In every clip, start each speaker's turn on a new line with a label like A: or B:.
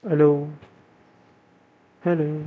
A: Hello, hello.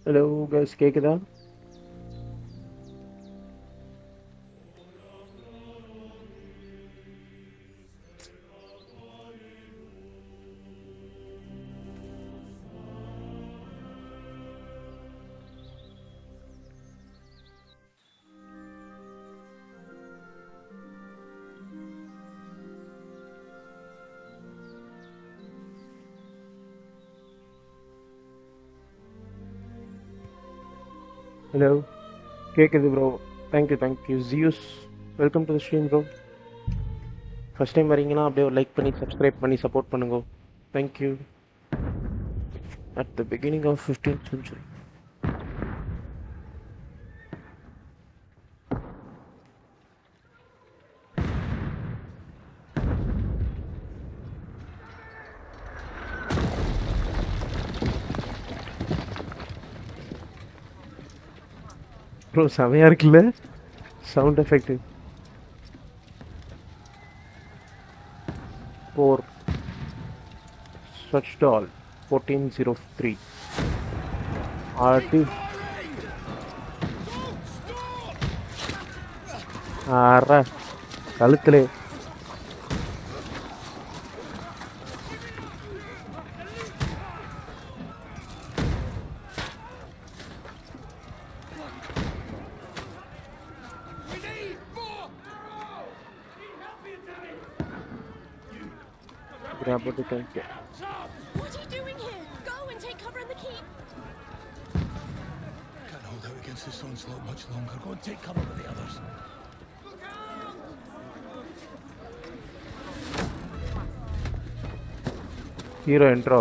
A: Hello guys, கேக்குதா? Hello, கேக்குது bro. Thank you. Zeus, welcome to the stream bro. First time வரீங்கன்னா அப்படியே ஒரு like பண்ணி subscribe பண்ணி support பண்ணுங்க. Thank you. At the beginning of 15th century. Bro, செமையா இருக்குல்ல sound effect. 4 such doll 1403 RT ஆறா கழுத்துலே grab the tank.
B: What are you doing here? Go and take cover in the keep.
C: Can't hold out against this onslaught much longer. Go and take cover with the others.
A: Hero intro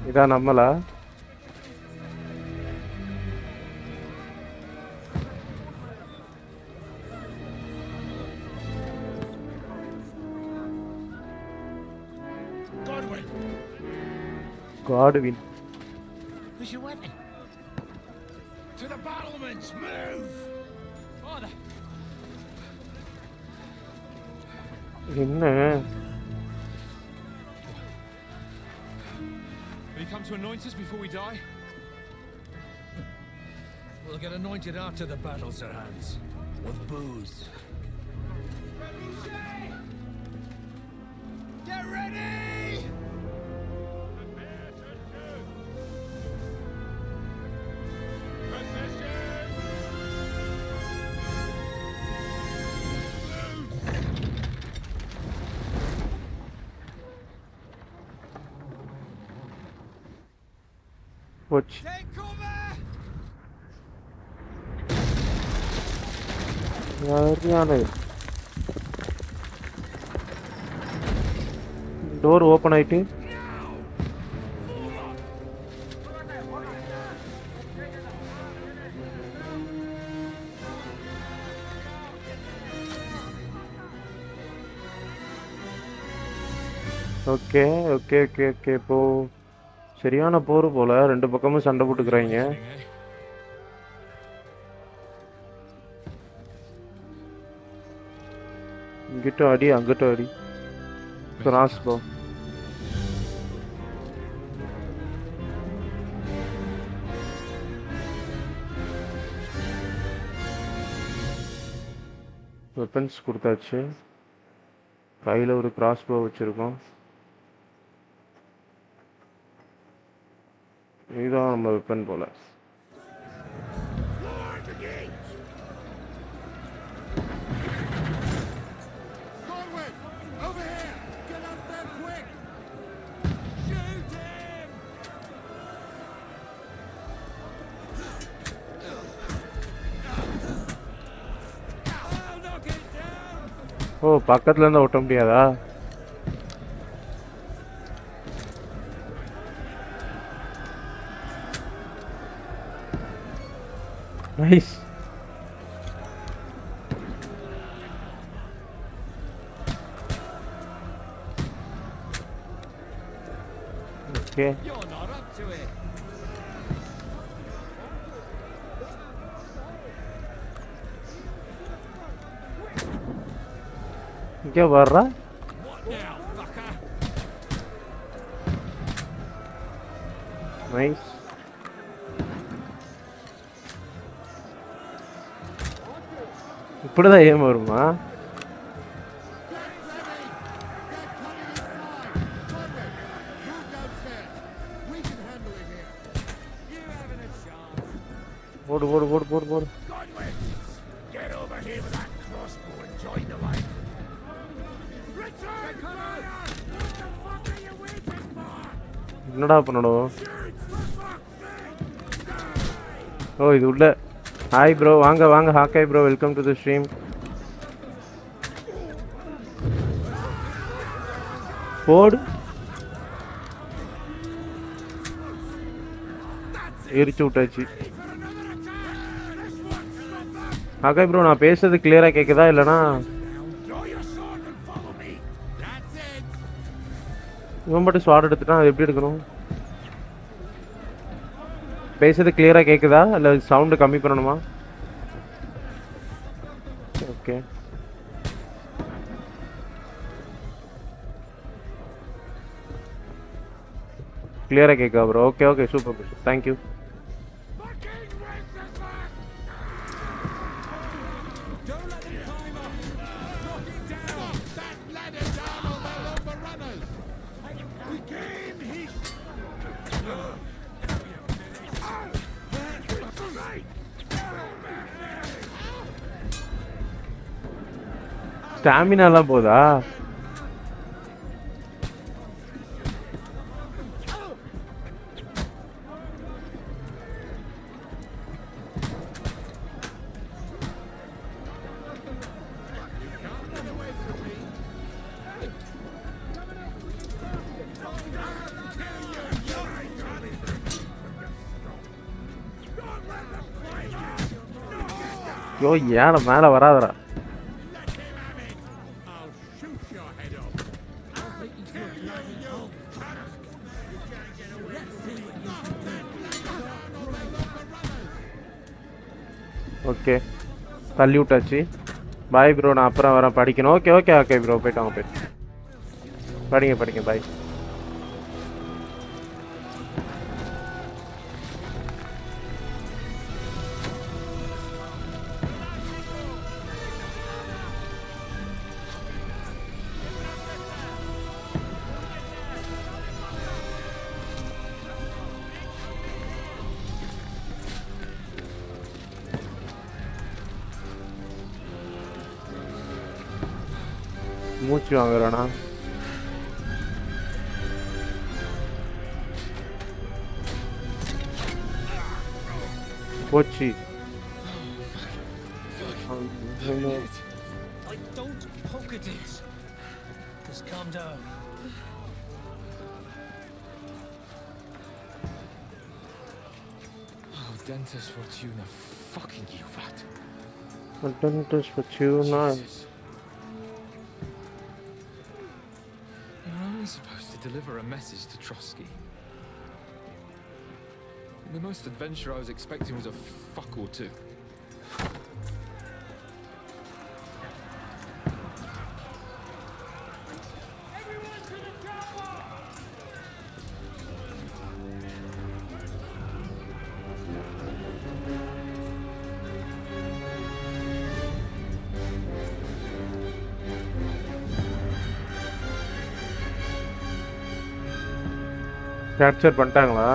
A: இதா நம்மளா Godwin.
C: Where's your weapon? To the battlements! Move! Father!
A: என்ன
C: Will you come to anoint us before we die? We'll get anointed after the battles are hands. With booze. Get ready!
A: போச்சு சரியான door open ஆயிட்டு okay okay okay okay இப்போ சரியான போர் போல ரெண்டு பக்கமும் சண்டை போட்டுக்கறாங்க இங்கிட்ட அடி அங்கிட்ட அடி கிராஸ் போ வெப்பன்ஸ் கொடுத்தாச்சு கையில ஒரு கிராஸ் போ வச்சிருக்கோம் இதுதான் நம்ம வெப்பன் போல ஓ பக்கத்துல இருந்தா ஓட்ட முடியாதா? Nice. Okay
C: You're not up to it.
A: இங்க வர்றா.
C: What now, fucker?
A: நைஸ். இப்படிதான் ஏம் வருமா? ஓடு ஓடு ஓடு ஓடு ஓடு.
C: Get over here with that crossbow and join the line. Return fire! What the fuck are you waiting for?
A: என்னடா பண்ணணும்? ஓ இது உள்ள. ஹாய் ப்ரோ, வாங்க வாங்க. ஹாக்காய் bro, welcome to the stream. போடு. எரிச்சு விட்டாச்சு. ஹாக்காய் ப்ரோ, நான் பேசுறது கிளியரா கேக்குதா இல்லனா? இவன் மட்டும் ஸ்வாட் எடுத்துட்டான், அது எப்படி எடுக்கணும்? பேசுறது கிளியரா கேக்குதா இல்ல சவுண்ட் கம்மி பண்ணணுமா? ஓகே கிளியரா கேக்குதா bro? Okay okay super bro, thank you. ஸ்டாமினாலாம் போதா? யோ ஏன மேல வராதடா. ஓகே தள்ளி விட்டாச்சு. பாய் ப்ரோ, நான் அப்புறம் வரேன், படிக்கணும். ஓகே ஓகே ஓகே ப்ரோ, போயிட்டு வாங்க, போயிட்டு படிங்க படிங்க, பாய். மூச்சு வாங்குறானா? போச்சு.
C: I don't pocket it. Just calm down. Oh, dentist Fortuna, fucking you, vat.
A: Dentist Fortuna.
C: You're only supposed to deliver a message to Trotsky. The most adventure I was expecting was a fuck or two.
A: Capture பண்ணிட்டாங்களா?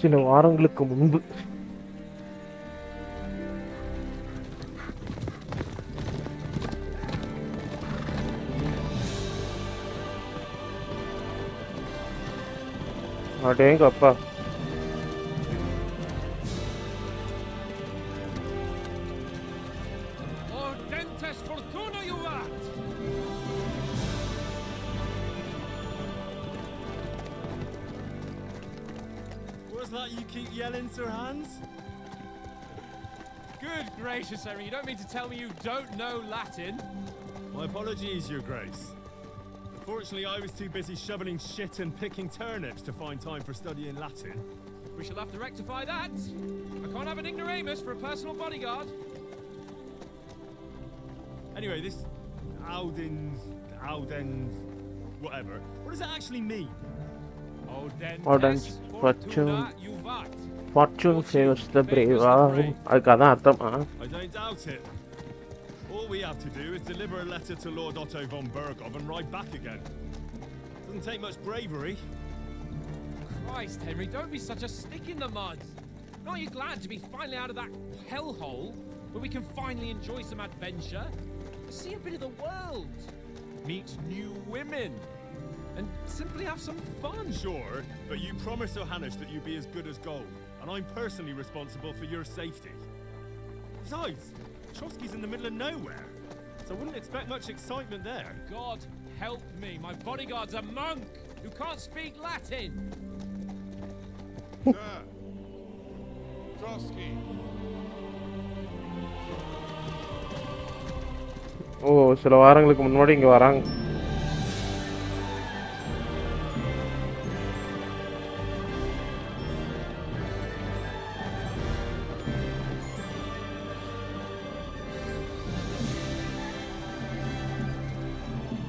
A: சில வாரங்களுக்கு முன்பு அடேங்க அப்பா
D: What's that you keep yelling, Sir Hans?
E: Good gracious, Henry, you don't mean to tell me you don't know Latin?
D: My apologies, Your Grace. Unfortunately, I was too busy shoveling shit and picking turnips to find time for studying Latin.
E: We shall have to rectify that. I can't have an ignoramus for a personal bodyguard.
D: Anyway, this Audens, whatever. What does it actually mean?
E: Audentes
A: fortune.
E: fortuna juvat.
A: Fortune favors the brave. அதுக்காதான் அர்த்தமா?
D: I don't doubt it. All we have to do is deliver a letter to Lord Otto von Bergov and ride back again. Doesn't take much bravery.
E: Christ, Henry, don't be such a stick in the mud. Aren't you glad to be finally out of that hellhole where we can finally enjoy some adventure? See a bit of the world, meet new women, and simply have some fun.
D: Sure, but you promised Johannes that you'd be as good as gold, and I'm personally responsible for your safety. Besides, Trotsky's in the middle of nowhere, so I wouldn't expect much excitement there.
E: God help me, my bodyguard's a monk who can't speak Latin.
F: Sir, Trotsky.
A: ஓ சில வாரங்களுக்கு முன்னாடி இங்க வராங்க.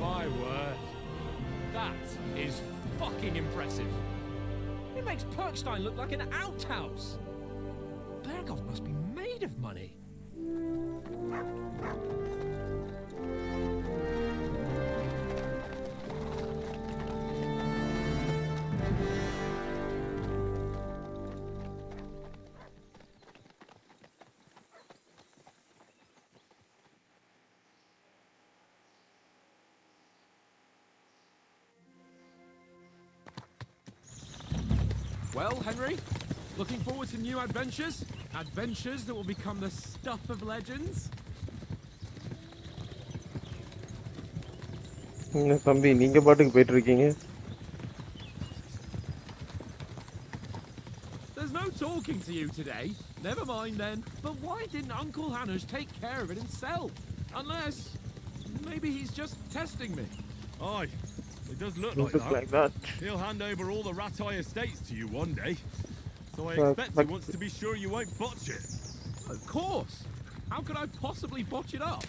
E: My word, that is fucking impressive. It makes Perkstein look like an outhouse. Bergov must be made of money. Well, Henry, looking forward to new adventures? Adventures that will become the stuff of legends?
A: தம்பி நீங்க பாட்டுக்கு போயிட்டு இருக்கீங்க.
E: There's no talking to you today. Never mind then. But why didn't Uncle Hanush take care of it himself? Unless maybe he's just testing me.
D: Aye, it does look
A: Like that.
D: He'll hand over all the Ratai estates to you one day. So I
A: But-
D: expect
A: but-
D: he wants to be sure you won't botch it.
E: Of course. How could I possibly botch it up?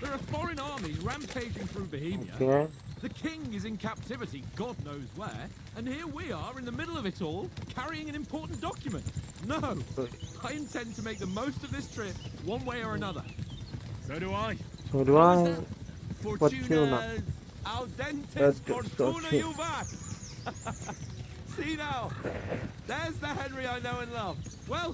E: There are foreign armies rampaging through Bohemia.
A: Okay.
E: The king is in captivity, God knows where, and here we are in the middle of it all, carrying an important document. No, I intend to make the most of this trip, one way or another.
D: So do I.
A: So do I.
E: Fortuna audentes
A: That's
E: fortuna
A: fortuna.
E: juvat. See now, there's the Henry I know and love. Well,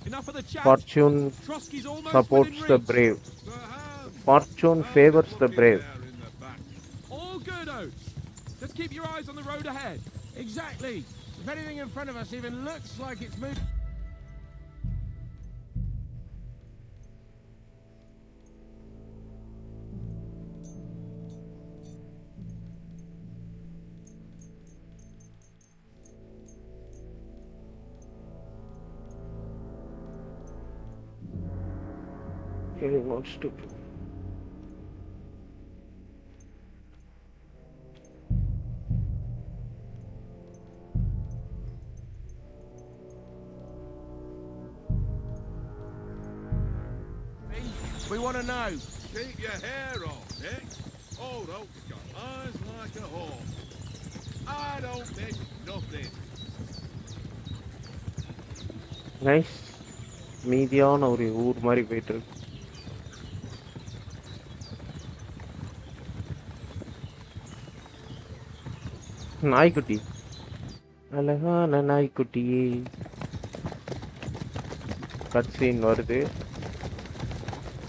E: enough of the chat.
A: Fortune
E: Trotsky's almost
A: supports
E: within
A: the
E: reach.
A: brave.
F: Sir Hans,
A: Fortune favors the brave.
F: there in the back.
E: All good, Oates. Just keep your eyes on the road ahead.
G: Exactly. If anything in front of us even looks like it's moving.
A: He wants to.
G: We want to know.
F: Keep your hair on, Nick. Old Oak's got eyes like a hawk. I don't miss nothing.
A: Nice மீதியான ஒரு ஊர் மாதிரி போயிட்டு இருக்கு. நாய்க்குட்டி அழகான நாய்க்குட்டியே cut scene வருது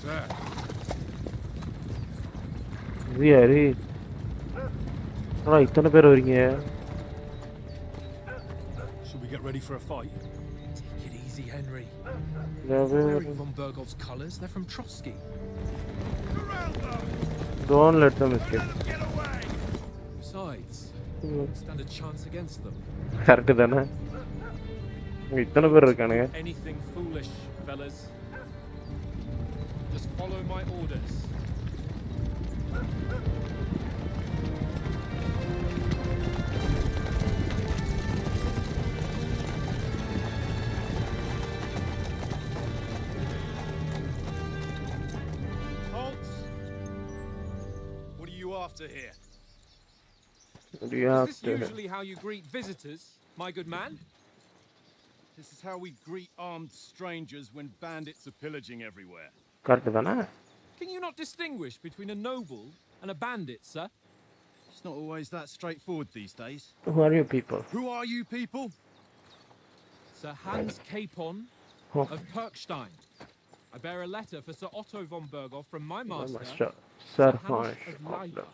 F: Sir,
A: இது யாரு இத்தனை பேர் வரீங்க
D: Should we get ready for a fight?
E: Take it easy, Henry.
A: யாரு?
E: Wearing von Bergov's colours, they're from Trotsky.
F: around them!
A: Don't let them escape.
F: Let them get away!
E: Besides, stand a chance against them.
A: Correct தானே இத்தனை பேர் இருக்கானுங்க
E: Anything foolish, fellas. Just follow my orders.
D: Halt! What are you after here?
A: Do you have
E: Is this
A: to
E: usually how you greet visitors, my good man?
D: This is how we greet armed strangers when bandits are pillaging everywhere.
A: Correct தானே
E: Can you not distinguish between a noble and a bandit, sir?
D: It's not always that straightforward these days.
A: Who are you people?
D: Who are you people?
E: Sir Hans Capon
A: Oh.
E: of Perkstein. I bear a letter for Sir Otto von Berghoff from my master,
A: Master
E: Sir
A: Sir
E: Hannes of Leida.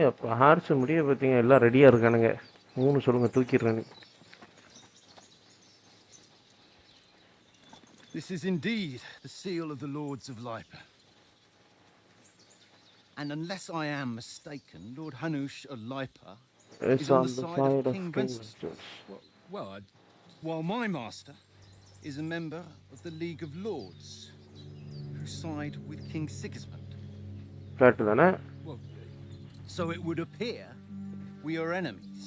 A: அப்போ hours முடிய பார்த்தீங்க எல்லாம் ரெடியாக இருக்கானுங்க மூணு சொல்லுங்க தூக்கிடுறேன்
D: This is indeed the seal of the Lords of Lipa. And unless I am mistaken, Lord Hanush of Lipa
A: It's
D: is on the side of King Wenceslas,
E: Well,
D: while my master is a member of the League of Lords, who side with King Sigismund.
A: Correct தானே
E: well,
D: So it would appear we are enemies.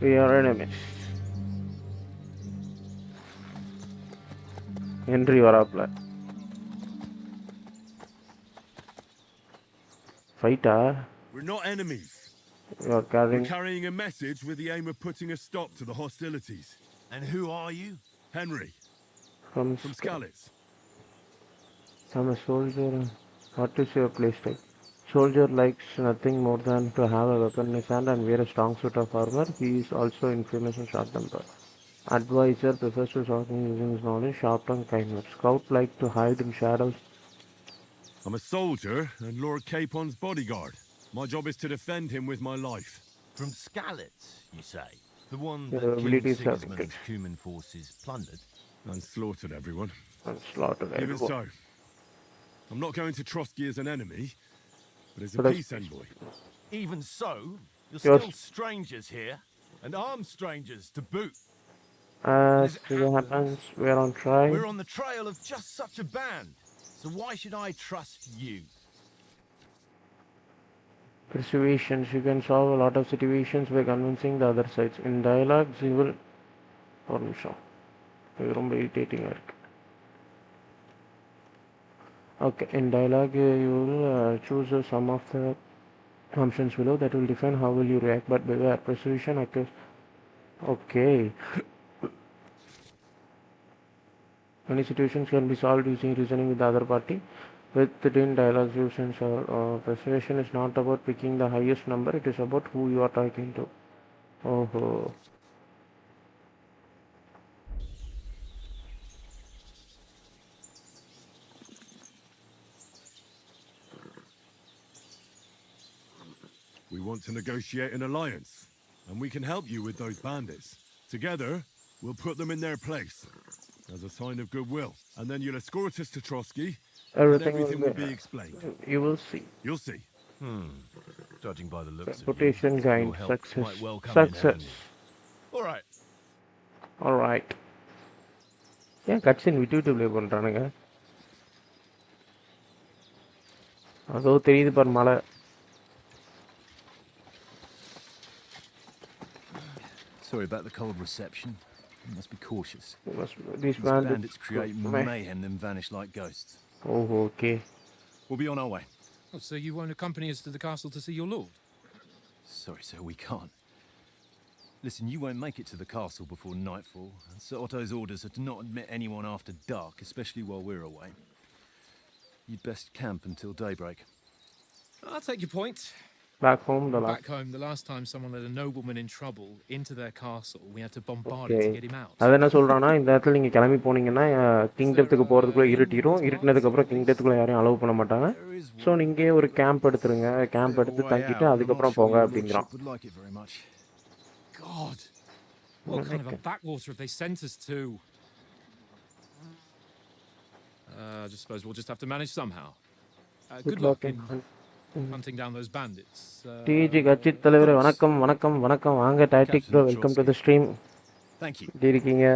A: We are enemies. Henry வராப்ல ஃபைட்டா
F: We're not enemies.
A: You are
F: We're
A: carrying
F: carrying a message with the aim of putting a stop to the hostilities.
D: And who are you?
F: Henry,
A: from
F: from Skalitz.
A: I'm a soldier. What is your place type? Soldier likes nothing more than to have a weapon in his hand and wear a strong suit of armor. He is also infamous and short temper. Advisor prefers to talking using his knowledge, sharp tongue, kindness. Scout like to hide in shadows.
F: I'm a soldier and Lord Capon's bodyguard. My job is to defend him with my life.
H: From Skalitz, you say? The one
A: Your
H: that King
A: abilities are
H: Sigismund's
A: good.
H: Cuman forces plundered?
F: And slaughtered everyone.
A: And slaughtered
F: Even
A: everyone.
F: so, I'm not going to Trotsky as an enemy, but as a
A: But as-
F: peace envoy.
H: Even so, you're
A: You're
H: still strangers here, and armed strangers to boot.
A: As it happens, we are on trial.
H: We're on the trail of just such a band, so why should I trust you?
A: Persuasions. You can solve a lot of situations by convincing the other sides. In dialogues, you will... ஒரு நிமிஷம் இது ரொம்ப இரிட்டேட்டிங்காக இருக்கு Okay, in dialogue, you will choose some of the options below that will define how will you react, but beware, persuasion occurs. Okay. Many situations can be solved using reasoning with the other party. Within dialogue solutions or persuasion is not about picking the highest number, it is about who you are talking to. Oh.
F: We want to negotiate an alliance, and we can help you with those bandits. Together, we'll put them in their place, as a sign of goodwill. And then you'll escort us to Trotsky, and everything will be explained.
A: You will see.
F: You'll see.
H: Judging by the looks
A: Reputation
H: of you,
A: gained,
H: your help
A: success.
H: might well come in
A: Success.
H: handy. All right.
A: Alright. ஏன் கட்சின் விட்டு விட்டு play பண்ணுறானுங்க அதோ தெரியுது பாரு மலை
H: Sorry about the cold reception. You must be cautious.
A: these
H: These
A: bandits
H: bandits create mayhem, then vanish like ghosts.
A: Oh, okay.
H: We'll be on our way.
E: oh, so you won't accompany us to the castle to see your lord?
H: Sorry, sir, we can't. Listen, you won't make it to the castle before nightfall. Sir Otto's orders are to not admit anyone after dark, especially while we're away. you'd best camp until daybreak.
E: I'll take your point.
A: Back home the last.
E: Back home, the last time someone let a nobleman in trouble into their castle, we had to bombard it
A: Okay.
E: to get him out.
A: அது என்ன சொல்றான்னா இந்த இடத்துல நீங்க கிளம்பி போனீங்கன்னா கிங்டத்துக்கு போறதுக்குள்ள இருட்டிடும். இருட்டினதுக்கு அப்புறம் கிங்டத்துக்குள்ள யாரையும் அலோவ் பண்ண மாட்டாங்க. ஸோ நீங்க ஒரு கேம்ப் எடுத்துருங்க. கேம்ப் எடுத்து தங்கிட்டு அதுக்கப்புறம் போங்க அப்படிங்கிறான்.
H: Would like it very much.
E: God, what kind of a backwater have they sent us to? I just suppose we'll just have to manage somehow. Good luck in hunting down those bandits.
A: டிஜி கட்சி தலைவர் வணக்கம் வணக்கம் வணக்கம் வாங்க tactic bro welcome to the stream.
H: Thank you.
A: எப்படி இருக்கீங்க?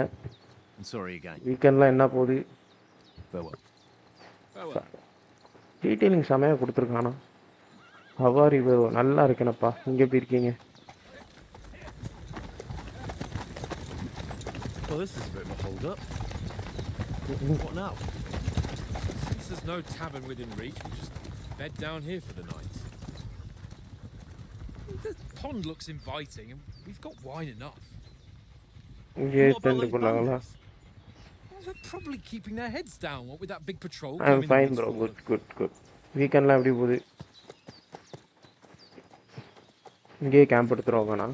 H: And sorry again.
A: வீக்கெண்ட்லாம் என்ன போகுது?
H: Farewell.
A: டீட்டெயிலிங் செமையாக கொடுத்துருக்கானா. ஹவாரி ப்ரோ நல்லா இருக்கேனப்பா. நீங்கள் எப்படி இருக்கீங்க?
H: Well, this is a bit of a hold up. What now?
E: Since there's no tavern within reach, we'll just bed down here for the night. The pond looks inviting, and we've got wine enough.
A: இங்கே spend பண்ணலாங்களா?
E: Well, they're probably keeping their heads down, what with that big patrol.
A: I am fine bro. Good good good. வீக்கெண்ட்லாம் எப்படி போகுது? இங்கேயே camp எடுத்துருவாங்கண்ணா.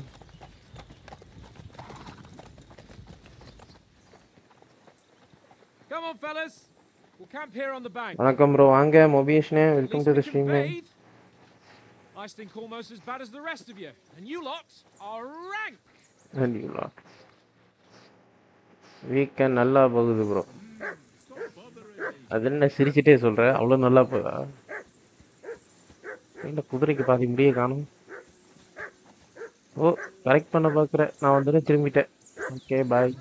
E: Come on, fellas. We'll camp here on the bank.
A: வணக்கம் bro வாங்க மொபியஸ்னே welcome to the
E: We can
A: stream.
E: bathe. I stink almost as bad as the rest of you, and you lot are rank.
A: And you lot. Weekend நல்லா போகுது bro. அது என்ன சிரிச்சிட்டே சொல்ற? அவ்வளோ நல்லா போதா? இல்லை குதிரைக்கு பாதி முடியே காணும். ஓ கரெக்ட் பண்ண பார்க்குறேன். நான் வந்துட்டு திரும்பிட்டேன். Okay bye.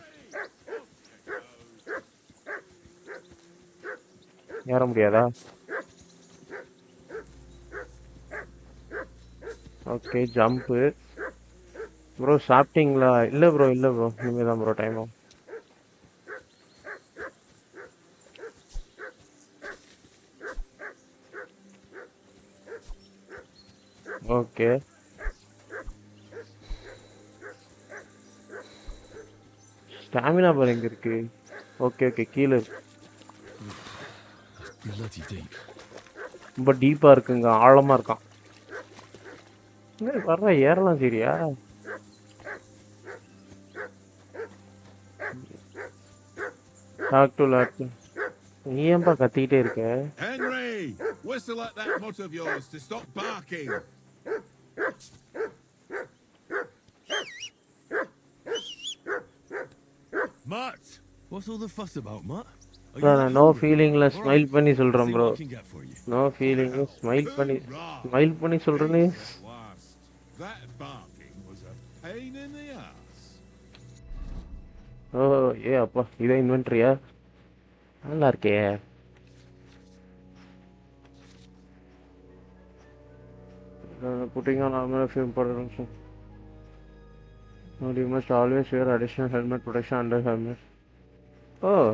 A: ஏற முடியாதா? Okay jump. ப்ரோ சாப்பிட்டீங்களா? இல்லை ப்ரோ இல்லை ப்ரோ இனிமேல் தான் ப்ரோ டைம் ஆகும். ஓகே ஸ்டாமினா பார் எங்கே இருக்கு? ஓகே ஓகே கீழே இருக்கு.
H: Bloody deep.
A: ரொம்ப டீப்பாக இருக்குங்க. ஆழமாக இருக்கான். வர்ற ஏறலாம் சரியா? நீ ஏன்பா கத்திக்கிட்டே இருக்க?
I: Henry, whistle at that mutt of yours to stop barking.
F: Mutt! What's all the fuss about, Mutt?
A: Bro நான் நோ ஃபீலிங்கில் ஸ்மைல் பண்ணி சொல்கிறேன் bro.
F: See what I can get for you.
A: No feeling smile பண்ணி சொல்கிறேன்னு.
I: Last, that barking was a pain in the ass.
A: ஓ ஏ அப்பா இதான் இன்வென்ட்ரியா? நல்லா இருக்கே. Putting on armor of important. No, you must always wear additional helmet protection under helmet. Oh.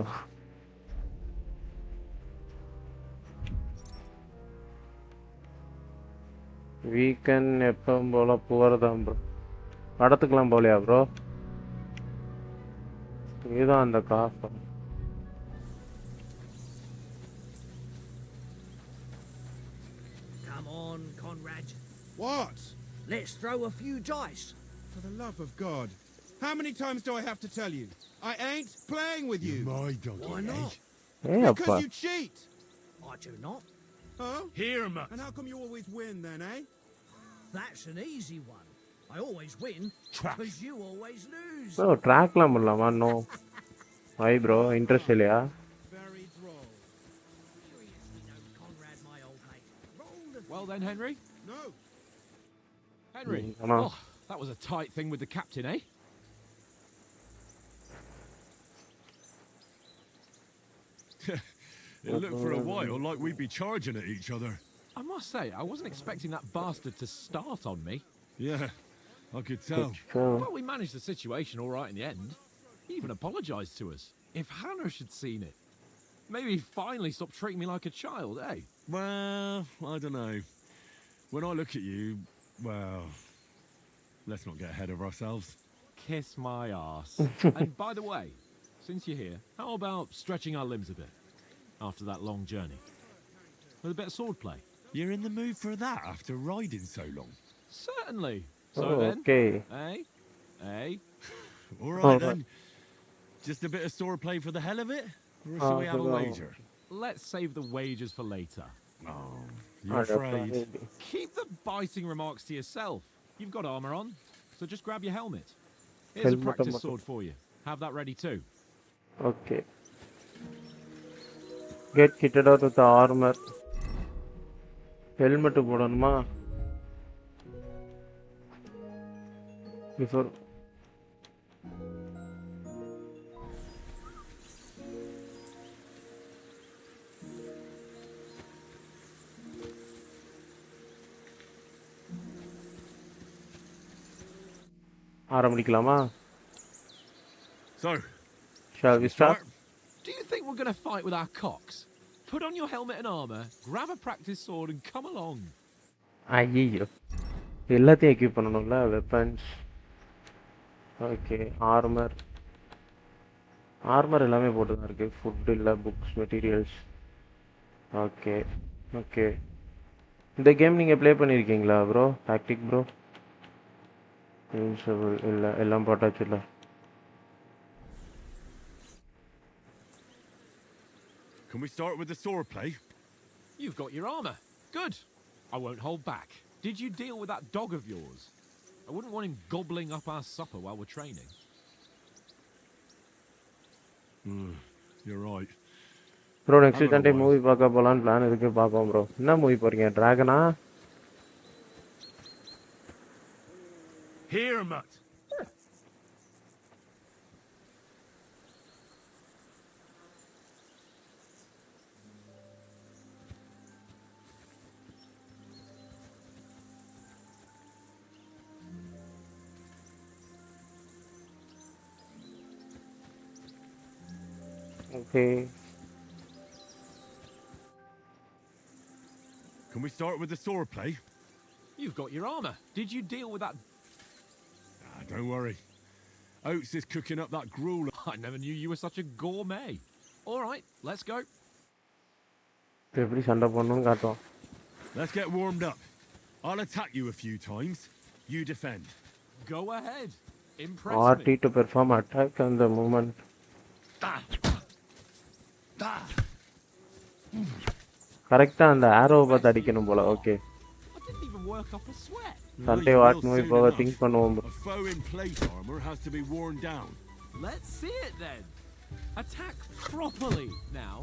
A: Weekend எப்பவும் போல போகிறதான் bro. படத்துக்கெல்லாம் போகலையா bro? இதுதான் அந்த காசு.
G: Come on, Conrad.
I: What?
G: Let's throw a few dice.
I: For the love of God. How many times do I have to tell you? I ain't playing with you.
F: My donkey.
G: Why not?
A: ஏ அப்பா
I: Because you cheat.
G: I do not.
I: Huh?
F: Here, Mutt.
I: And how come you always win then, eh?
G: That's an easy one. I always win
F: Track.
G: because you always lose.
A: Bro ட்ராக்லாம் பண்ணலாமா? No I bro interest இல்லையா?
I: Very droll.
G: Seriously, no, Conrad, my old mate. Roll the
E: Well then, Henry.
I: No.
E: Henry.
A: Come on.
E: Oh, that was a tight thing with the captain, eh?
F: It looked for a while like we'd be charging at each other.
E: I must say, I wasn't expecting that bastard to start on me.
F: Yeah, I could tell.
E: But we managed the situation all right in the end. He even apologized to us. If Hannah had seen it, maybe he'd finally stop treating me like a child, eh?
F: Well, I don't know. When I look at you, well, let's not get ahead of ourselves.
E: Kiss my arse. And by the way, since you're here, how about stretching our limbs a bit after that long journey? with a bit of swordplay?
F: You're in the mood for that after riding so long?
E: Certainly. So
A: Oh,
E: then,
A: okay.
F: All right
A: Alright.
F: then. Just a bit of swordplay for the hell of it? Or shall we have a wager?
E: Let's save the wagers for later.
F: Oh, you're afraid.
E: Keep the biting remarks to yourself. You've got armor on, so just grab your helmet. Here's
A: Helmet
E: a practice
A: மட்டும்.
E: sword for you. Have that ready too.
A: Okay. Get kitted out with the armor. Helmet போடணுமா? Before ஆரம்பிக்கலாமா?
F: So,
A: Shall we start?
E: Do you think we're going to fight with our cocks? Put on your helmet and armor, grab a practice sword and come along.
A: ஐயோ எல்லாத்தையும் equip பண்ணணும்ல weapons. Okay armour எல்லாமே போட்டு தான் இருக்கு. Food இல்லை, books, materials. Okay okay. இந்த game நீங்கள் ப்ளே பண்ணியிருக்கீங்களா ப்ரோ? டாக்டிக் ப்ரோ இல்லை, எல்லாம் போட்டாச்சு இல்லை?
F: can we start with the swordplay?
E: You've got your armor. Good. I won't hold back. Did you deal with that dog of yours? I wouldn't want him gobbling up our supper while we're training.
F: You're right.
A: Bro next Sunday movie பார்க்க போகலான்னு plan இருக்கு. பார்ப்போம் bro. என்ன movie போறீங்க? டிராகனா?
F: Here, mutt.
A: Okay.
F: Can we start with the swordplay?
E: You've got your armor. Did you deal with that?
F: Don't worry. Oates is cooking up that gruel.
E: I never knew you were such a gourmet. All right, let's go.
A: எப்படி சண்டை பண்ணணும்னு காட்டுவோம்.
F: Let's get warmed up. I'll attack you a few times. You defend.
E: Go ahead. Impress
A: RT
E: me.
A: to perform attack and the movement. கரெக்டா அந்த ஆரோவை பார்த்து அடிக்கணும் போல. Okay
E: I didn't even work up a sweat.
A: Sunday
F: you
A: what
F: will
A: movie
F: soon
A: போக
F: enough.
A: Think பண்ணுவோம்.
F: A foe in plate armor has to be worn down.
E: Let's see it then. Attack properly now.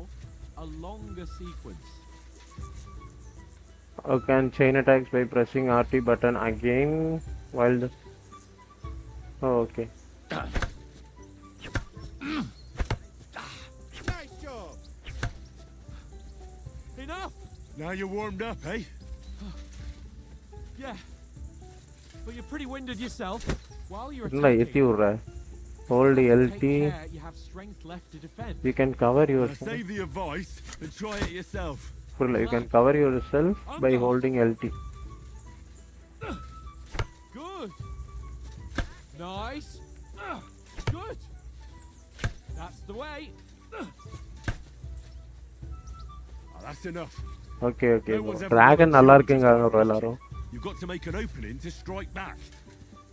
E: A longer sequence.
A: You can chain attacks by pressing RT button again while the... Oh, okay.
I: Nice job.
E: Enough.
F: Now you're warmed up, eh?
E: Yeah. But you're pretty winded yourself. While you're
A: இல்லை ஏற்றி
E: attacking,
A: விட்ற. Hold
E: take
A: LT.
E: care you have strength left to defend.
A: You can cover
F: Now
A: yourself.
F: save the advice and try it yourself.
A: You can cover yourself by holding LT.
E: Good. Nice. Good. That's the way.
F: That's enough.
A: Okay, okay.
F: No one's ever
A: Dragon
F: gonna
A: நல்லா
F: shoot
A: இருக்குங்க
F: just
A: bro
F: like
A: எல்லாரும்.
F: You've got to make an opening to strike back.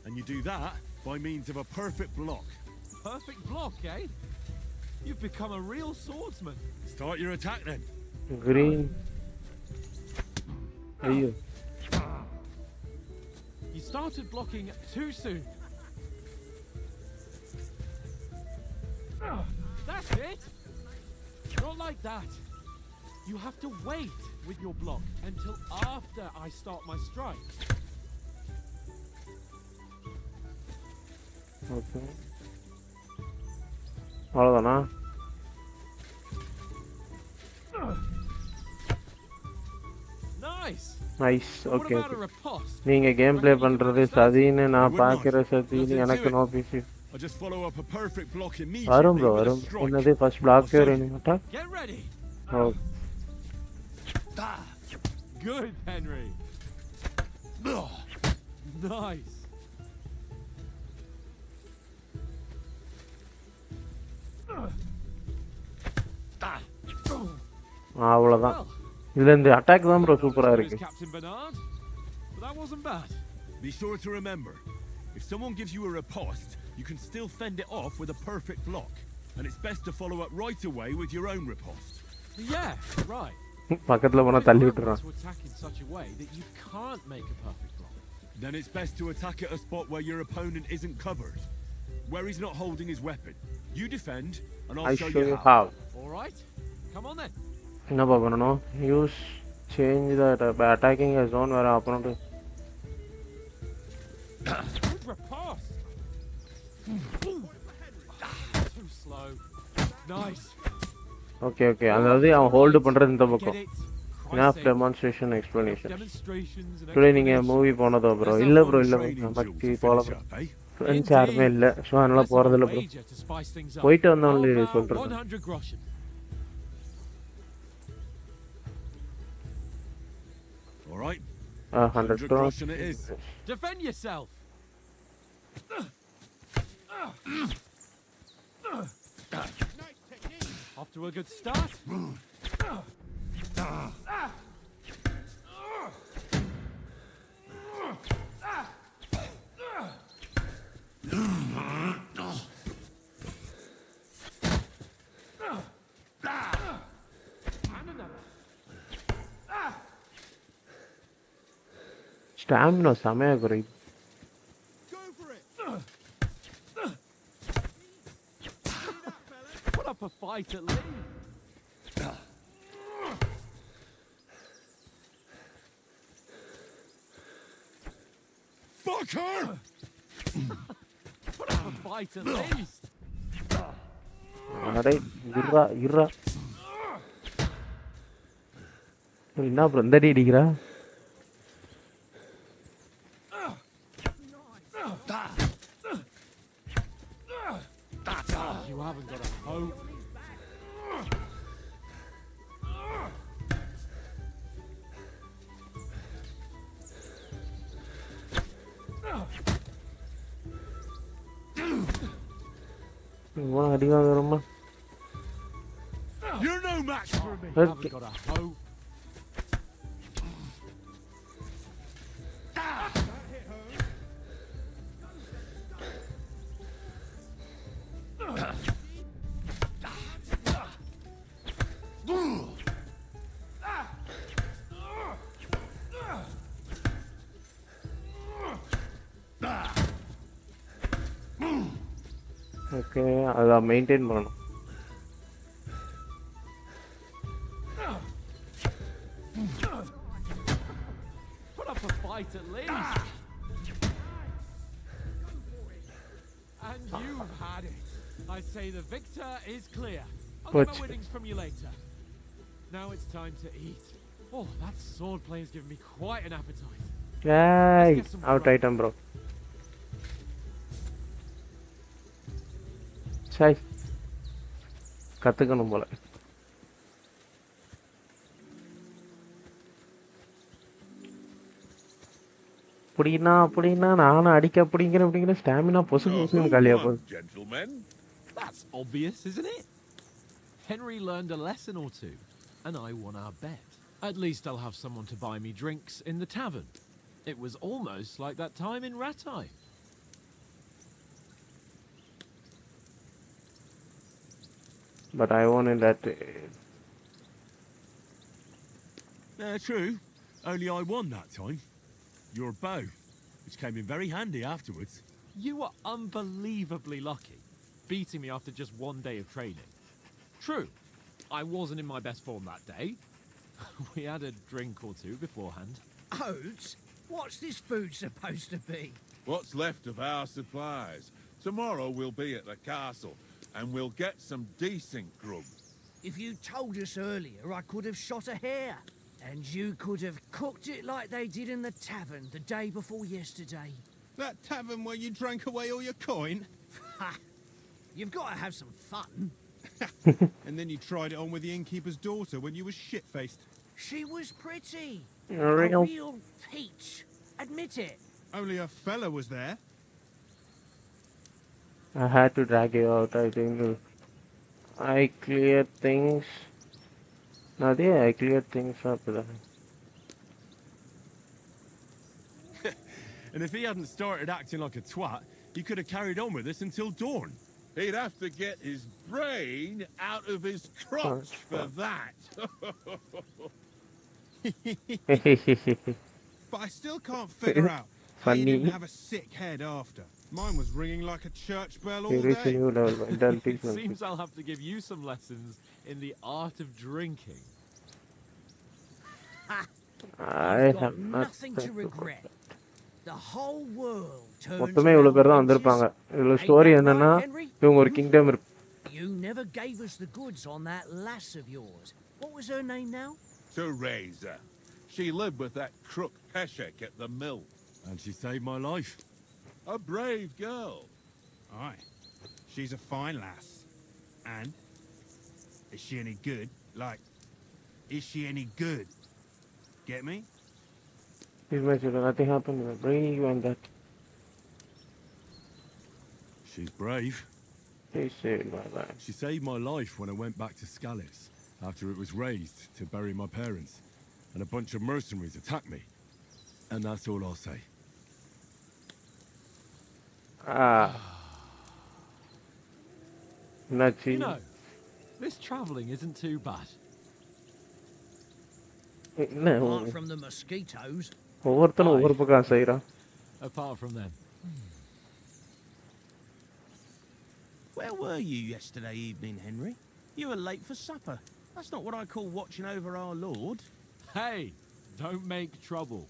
F: And you do that by means of a perfect block.
E: Perfect block, eh? You've become a real swordsman.
F: Start your attack then.
A: Green. ஐயோ
E: You started blocking too soon. That's it. Not like that. You have to wait with your block until after I start my strike.
A: Okay அவ்வளோதானா?
E: Nice.
A: Nice.
E: What
A: okay
E: about
A: okay.
E: a riposte?
A: நீங்கள் game play பண்ணுறது சதின்னு நான் பார்க்குற சதின்னு எனக்கு no busy.
F: I just follow up a perfect block
A: வரும்
F: immediately
A: bro
F: with a
A: வரும்.
F: strike.
A: என்னது first block your attack?
E: Get ready.
A: Oh
E: Good, Henry. Nice.
A: அவ்வளோதான்.
E: Well,
A: இதுல இந்த அட்டாக் தான் ப்ரோ சூப்பரா இருக்கு.
E: Captain Bernard, but that wasn't bad.
F: Be sure to remember, if someone gives you a riposte, you can still fend it off with a perfect block. And it's best to follow up right away with your own riposte.
E: Yeah, right.
A: பக்கத்துல போனா தள்ளி விட்டுறான்.
E: To attack in such a way that you can't make a perfect block.
F: Then it's best to attack at a spot where your opponent isn't covered, where he's not holding his weapon. You defend, and I'll show you how.
E: All right, come on then.
A: என்னப்பா பண்ணணும்? Use change the attacking a zone where opponent.
E: Good riposte. Too slow. Nice.
A: Okay அதாவது அவன் hold பண்றது இந்த பக்கம். Enough demonstration explanation. Today நீங்க movie போனதோ bro? இல்ல ப்ரோ நமக்கு போல ப்ரோ. ஃப்ரெண்ட்ஸ் யாருமே இல்ல. சோ அதனால போறது இல்ல ப்ரோ. போயிட்டு வந்தவங்க சொல்றேன்.
E: 100 groschen.
F: All right.
A: 100 groschen
F: it is.
E: Defend yourself. Off to a good start.
A: Stamina செமையா குறையுது.
E: Put up a fight at least.
F: Fuck her!
E: Put up a fight at least.
A: அடே இறா என்ன ப்ரோ இந்த அடி அடிக்கிறா?
E: You haven't got a hope.
A: இவன் அடி வாங்குறோமா?
F: You're no match for me.
E: You haven't got a hope.
A: Okay அத maintain பண்ணனும்.
E: Put up a fight at least. And you've had it. I say the victor is clear. I'll get my winnings from you later. Now it's time to eat. Oh, that sword play has given me quite an appetite.
A: Hey, out item bro. சை கத்துக்கணும் போல. அப்படின்னா நானும் அடிக்க அப்படிங்கிற stamina பொசுக்கு காலியா போகுது.
E: Gentlemen, that's obvious, isn't it? Henry learned a lesson or two, and I won our bet. At least I'll have someone to buy me drinks in the tavern. It was almost like that time in Ratai.
A: But I won in that.
F: True. Only I won that time. Your bow, which came in very handy afterwards.
E: You were unbelievably lucky, beating me after just one day of training. True, I wasn't in my best form that day. We had a drink or two beforehand.
G: Oats? What's this food supposed to be?
J: What's left of our supplies. Tomorrow we'll be at the castle, and we'll get some decent grub.
G: If you told us earlier, I could have shot a hare. And you could have cooked it like they did in the tavern the day before yesterday.
I: That tavern where you drank away all your coin?
G: Ha! You've got to have some fun.
I: And then you tried it on with the innkeeper's daughter when you were shit-faced.
G: She was pretty.
A: A real
G: peach. Admit it.
I: Only a fella was there.
A: I had to drag you out, I think. I clear things. I cleared things up.
F: And if he hadn't started acting like a twat, he could have carried on with us until dawn.
J: He'd have to get his brain out of his crotch for that.
I: But I still can't figure out how you didn't
A: Funny.
I: have a sick head after. Mine was ringing like a church bell all
A: You reach a
I: day.
A: new level. Dull
E: It
A: people.
E: seems I'll have to give you some lessons in the art of drinking.
A: I
G: You've got
A: have not.
G: nothing to regret. The whole world turns
A: மொத்தமே இவ்வளவு பேர் தான்
G: around
A: வந்திருப்பாங்க.
G: benches.
A: இதுல
G: Ain't
A: story
G: that
A: என்னன்னா
G: right, Henry?
A: இவங்க ஒரு kingdom இருக்கு.
G: You never gave us the goods on that lass of yours. What was her name now?
J: Teresa. She lived with that crook Peshek at the mill.
F: And she saved my life.
J: A brave girl.
I: Aye. She's a fine lass. And? Is she any good? Like, is she any good? Get me?
A: He's my children. Nothing happened. I'm bringing you and that.
F: She's brave.
A: He saved my life.
F: She saved my life when I went back to Scallis after it was razed to bury my parents, and a bunch of mercenaries attacked me. And that's all I'll say.
A: Nachi.
E: You know, this travelling isn't too bad.
A: No.
G: Apart from the mosquitoes.
A: ஒவ்வொருத்தனும் ஒவ்வொரு பக்கம் செய்யறான்.
E: Apart from them.
K: Where were you yesterday evening, Henry? You were late for supper. That's not what I call watching over our Lord.
E: Hey, don't make trouble.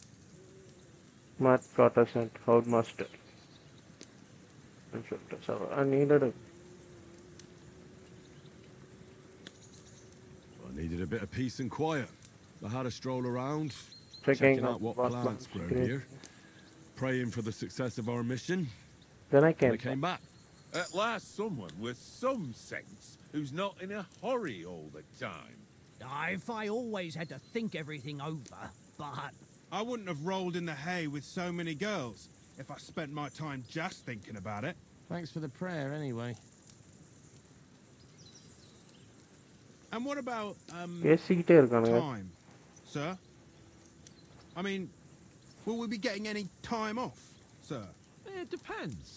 A: Matt Protestant Houndmaster. I needed a
F: I needed a bit of peace and quiet. I had a stroll around,
A: checking
F: out what plants grow here, praying for the success of our mission.
A: Then I
F: And I came back.
J: At last, someone with some sense who's not in a hurry all the time.
G: If I always had to think everything over, but...
I: I wouldn't have rolled in the hay with so many girls if I spent my time just thinking about it.
K: Thanks for the prayer, anyway.
I: And what about,
A: பேசிக்கிட்டே இருக்கானுங்க.
I: time, sir? I mean, will we be getting any time off, sir?
E: It depends.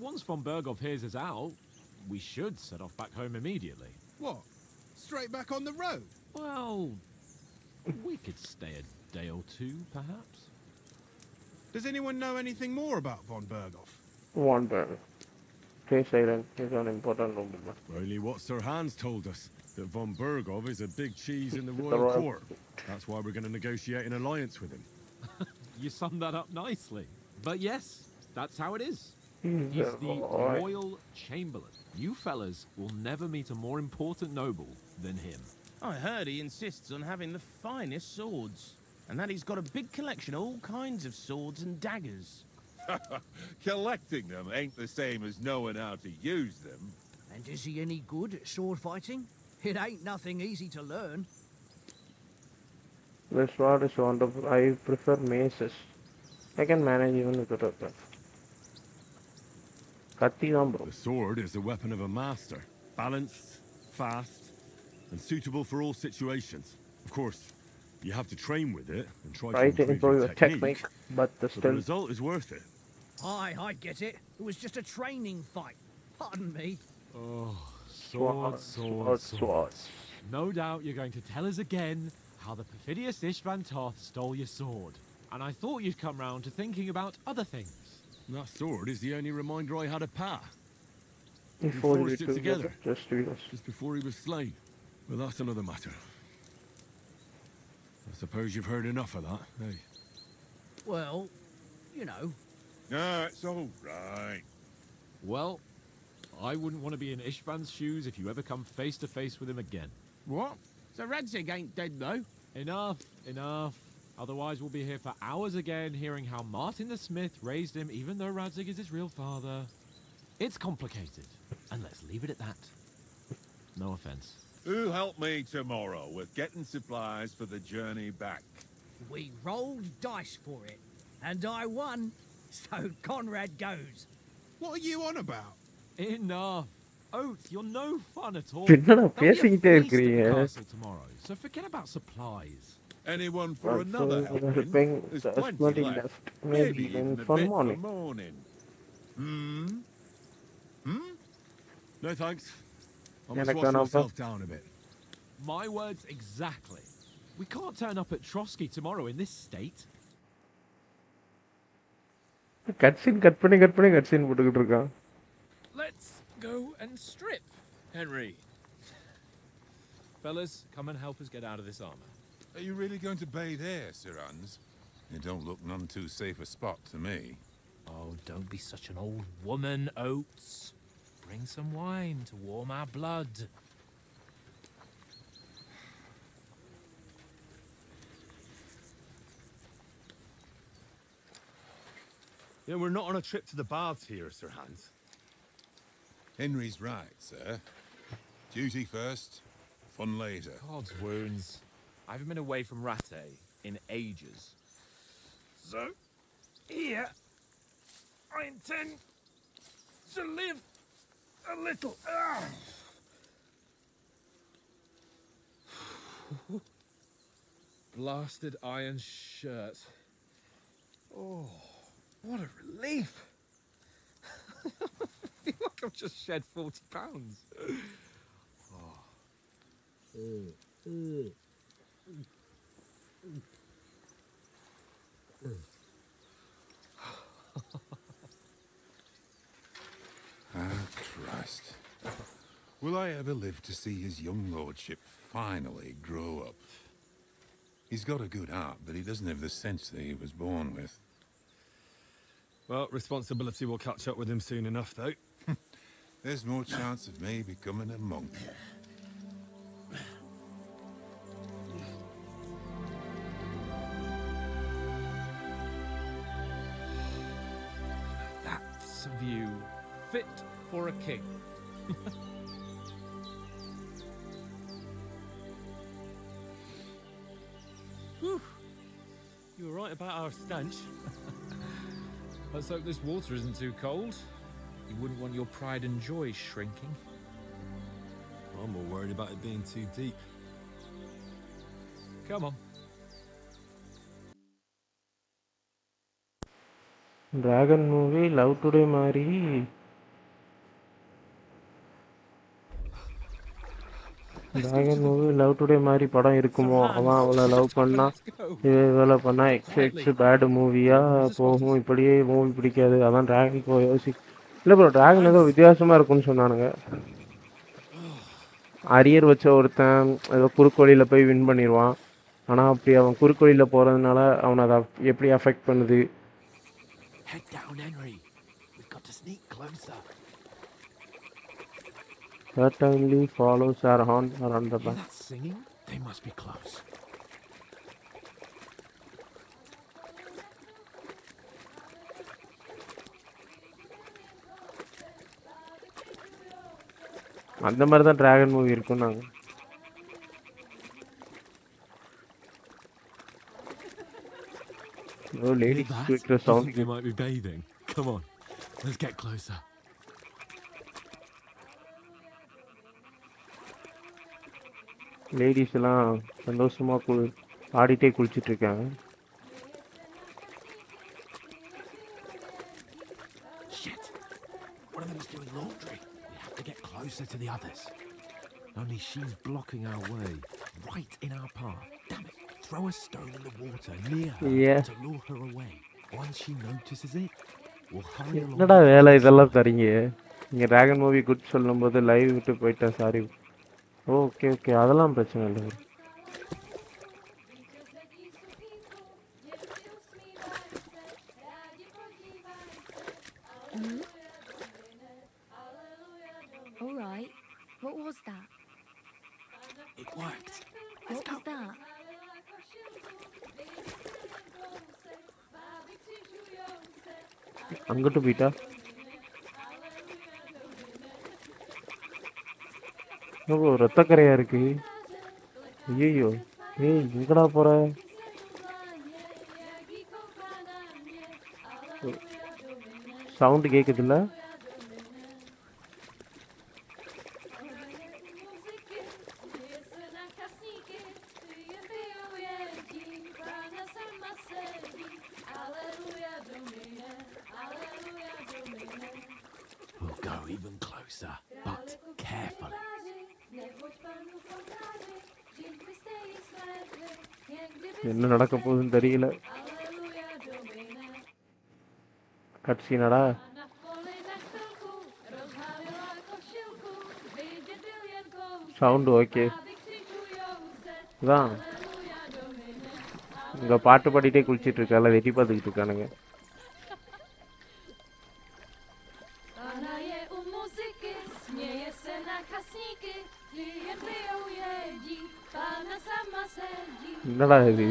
E: Once von Berghoff hears us out, we should set off back home immediately.
I: What? Straight back on the road?
E: Well, we could stay a day or two, perhaps.
I: Does anyone know anything more about von Berghoff?
A: Wonder. Stay silent. He's an important nobleman.
F: Only what Sir Hans told us, that von Berghoff is a big cheese in the
A: The
F: royal
A: royal
F: court. That's why we're going to negotiate an alliance with him.
E: You summed that up nicely. But yes, that's how it is.
A: He's
E: He's
A: a
E: the
A: royal.
E: Royal Chamberlain. You fellas will never meet a more important noble than him.
K: I heard he insists on having the finest swords, and that he's got a big collection of all kinds of swords and daggers.
J: Collecting them ain't the same as knowing how to use them.
G: And is he any good at sword fighting? It ain't nothing easy to learn.
A: The sword is wonderful. I prefer maces. I can manage even without a weapon. கத்தி தான் bro.
F: The sword is the weapon of a master, balanced, fast, and suitable for all situations. Of course, you have to train with it and try
A: Try
F: to
A: to improve your technique, but
F: but the
A: still.
F: result is worth it.
G: I get it. It was just a training fight. Pardon me.
E: Oh, swords, swords, swords. No doubt you're going to tell us again how the perfidious Ishvan Toth stole your sword. And I thought you'd come round to thinking about other things.
F: That sword is the only reminder I had of Pa.
A: He
F: We
A: forged
F: forged
A: it
F: it together,
A: together.
F: just before he was slain. But that's another matter. I suppose you've heard enough of that, eh?
G: Well, you know.
J: No, it's all right.
E: Well, I wouldn't want to be in Ishvan's shoes if you ever come face to face with him again.
K: What? So Radzig ain't dead, though?
E: Enough, enough. Otherwise we'll be here for hours again hearing how Martin the Smith raised him even though Radzig is his real father. It's complicated, and let's leave it at that. No offense.
J: Who'll help me tomorrow with getting supplies for the journey back?
G: We rolled dice for it, and I won, so Conrad goes.
I: What are you on about?
E: Enough. Oath, you're no fun at all.
A: என்னடா
E: There'll be a
A: பேசிக்கிட்டே
E: feast at
A: இருக்கிறீங்க?
E: the castle tomorrow, so forget about supplies.
J: Anyone for another helping?
A: helping?
J: There's
A: There's
J: plenty
A: plenty
J: left.
A: left.
J: Maybe
A: Maybe
J: even
A: then
J: a
A: for
J: bit
A: morning.
J: for morning. Hmm? Hmm?
F: No thanks. I
A: Yeah,
F: must
A: like
F: wash
A: that,
F: myself down a bit.
E: My words exactly. We can't turn up at Trotsky tomorrow in this state.
A: Cutscene cut பண்ணி cutscene போட்டுக்கிட்டு இருக்கான்.
E: Let's go and strip, Henry. Fellas, come and help us get out of this armor.
J: Are you really going to bathe here, Sir Hans? It don't look none too safe a spot to me.
E: Oh, don't be such an old woman, Oates. Bring some wine to warm our blood.
D: Yeah, we're not on a trip to the baths here, Sir Hans.
J: Henry's right, sir. Duty first, fun later.
E: God's wounds. I haven't been away from Rattay in ages. So, here, I intend to live a little. Blasted iron shirt. Oh, what a relief. I feel like I've just shed 40 pounds.
J: Christ. Will I ever live to see his young lordship finally grow up? He's got a good heart, but he doesn't have the sense that he was born with.
D: Well, responsibility will catch up with him soon enough, though.
J: There's more chance of me becoming a monk.
E: That's a view fit for a king.
D: Whew. You were right about our stench.
E: Let's hope this water isn't too cold. You wouldn't want your pride and joy shrinking.
D: I'm more worried about it being too deep.
E: Come on.
A: Dragon movie Love Today மாதிரி Dragon movie Love Today மாதிரி படம் இருக்குமோ? அவன் அவளை love பண்ணா இவளை பண்ணா X bad மூவியா போகும். இப்படியே மூவி பிடிக்காது. அதான் டிராகன் இல்லை ப்ரோ, டிராகன் ஏதோ வித்தியாசமா இருக்குன்னு சொன்னானுங்க. அரியர் வச்ச ஒருத்தன் ஏதோ குறுக்கோழியில் போய் வின் பண்ணிடுவான். ஆனால் அப்படி அவன் குறுக்கோழியில் போகிறதுனால அவனை அதை எப்படி அஃபெக்ட் பண்ணுது?
E: Head down, Henry. We've got to sneak closer.
A: Certainly follows our horn around the
E: Hear
A: back.
E: that singing? They must be close.
A: அந்த மாதிரி தான் டிராகன் மூவி இருக்கும். நாங்கள் oh, ladies quick the sound.
D: They might be bathing. Come on, let's get closer.
A: Ladies எல்லாம் சந்தோஷமா ஆடிட்டே குளிச்சுட்டு இருக்காங்க.
E: Shit! One of them is doing laundry. We have to get closer to the others. Only she's blocking our way, right in our path. Damn it! Throw a stone in the water near her to lure her away. Once she notices it, we'll hurry along.
A: என்னடா வேலை இதெல்லாம் தரீங்க? நீங்கள் dragon movie good சொல்லும்போது live விட்டு போயிட்டேன், sorry. Okay okay, அதெல்லாம் பிரச்சனை இல்லை.
B: All right. What was that?
E: It worked.
B: What was that?
A: அங்கிட்டு போயிட்டா? ஓ, ரத்தக்கரையா இருக்கு. ஐயோ, ஏய் எங்கடா போற? சவுண்டு கேக்குதுல்ல?
C: even closer, but carefully.
A: என்ன நடக்க போகுதுன்னு தெரியல. கட்சினடா. Sound okay. இதான் இங்க பாட்டு பாடிட்டே குளிச்சிட்டு இருக்கால, வெட்டி பார்த்துக்கிட்டு இருக்கானுங்க. என்னடா இது?